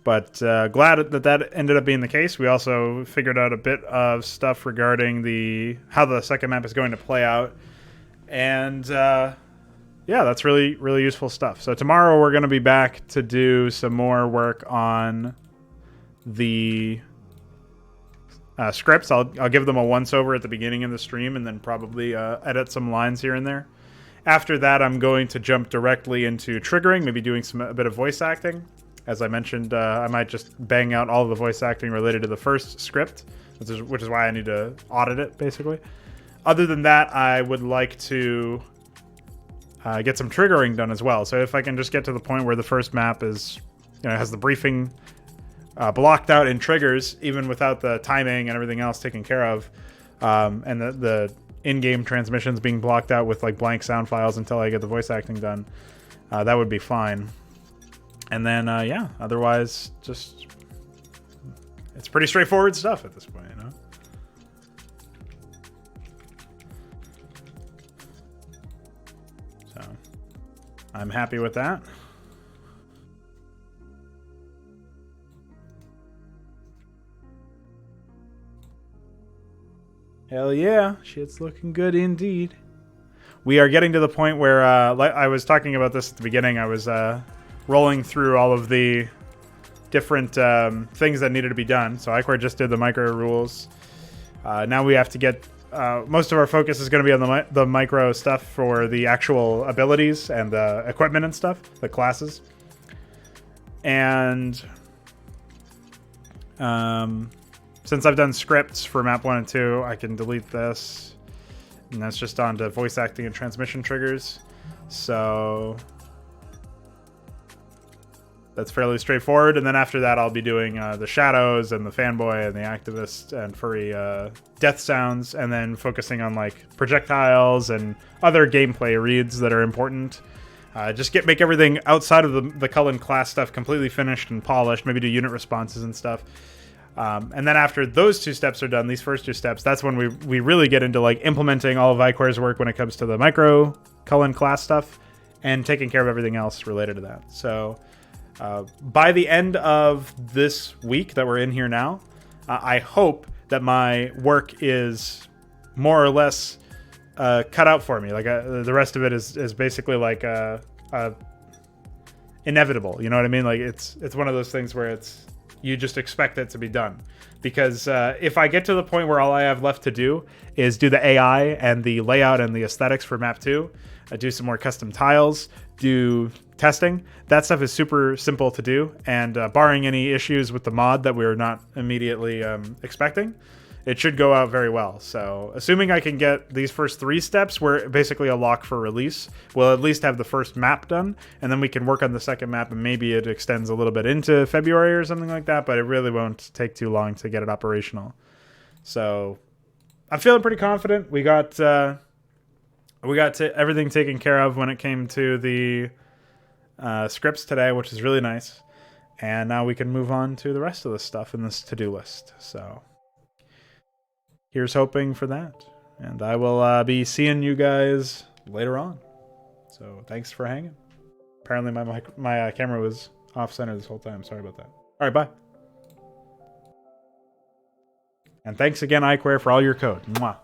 but glad that ended up being the case. We also figured out a bit of stuff regarding how the second map is going to play out, and yeah, that's really, really useful stuff. So tomorrow we're going to be back to do some more work on the scripts. I'll give them a once-over at the beginning of the stream, and then probably edit some lines here and there. After that, I'm going to jump directly into triggering, maybe doing a bit of voice acting. As I mentioned, I might just bang out all of the voice acting related to the first script, which is why I need to audit it, basically. Other than that, I would like to get some triggering done as well. So if I can just get to the point where the first map is, has the briefing blocked out in triggers, even without the timing and everything else taken care of, and the in-game transmissions being blocked out with like blank sound files until I get the voice acting done, that would be fine. And then yeah, otherwise just it's pretty straightforward stuff at this point, So I'm happy with that. Hell yeah, shit's looking good indeed. We are getting to the point where, like I was talking about this at the beginning, I was rolling through all of the different things that needed to be done. So Ichor just did the micro rules. Now we have to get, most of our focus is going to be on the micro stuff for the actual abilities and the equipment and stuff, the classes. And since I've done scripts for map 1 and 2, I can delete this. And that's just on to voice acting and transmission triggers. So that's fairly straightforward. And then after that, I'll be doing the shadows and the fanboy and the activist and furry death sounds. And then focusing on like projectiles and other gameplay reads that are important. Just make everything outside of the Cullen class stuff completely finished and polished. Maybe do unit responses and stuff. And then after those 2 steps are done, these first 2 steps, that's when we really get into like implementing all of iQuare's work when it comes to the micro Cullen class stuff and taking care of everything else related to that. So by the end of this week that we're in here now, I hope that my work is more or less cut out for me. Like the rest of it is basically like inevitable. You know what I mean? Like it's one of those things where you just expect it to be done. Because if I get to the point where all I have left to do is do the AI and the layout and the aesthetics for map 2, do some more custom tiles, do testing, that stuff is super simple to do. And barring any issues with the mod that we're not immediately expecting, it should go out very well. So assuming I can get these first 3 steps, we're basically a lock for release. We'll at least have the first map done, and then we can work on the second map, and maybe it extends a little bit into February or something like that, but it really won't take too long to get it operational. So I'm feeling pretty confident. We got everything taken care of when it came to the scripts today, which is really nice. And now we can move on to the rest of the stuff in this to-do list. So here's hoping for that. And I will be seeing you guys later on. So thanks for hanging. Apparently my camera was off-center this whole time. Sorry about that. All right, bye. And thanks again, iQuare, for all your code. Mwah.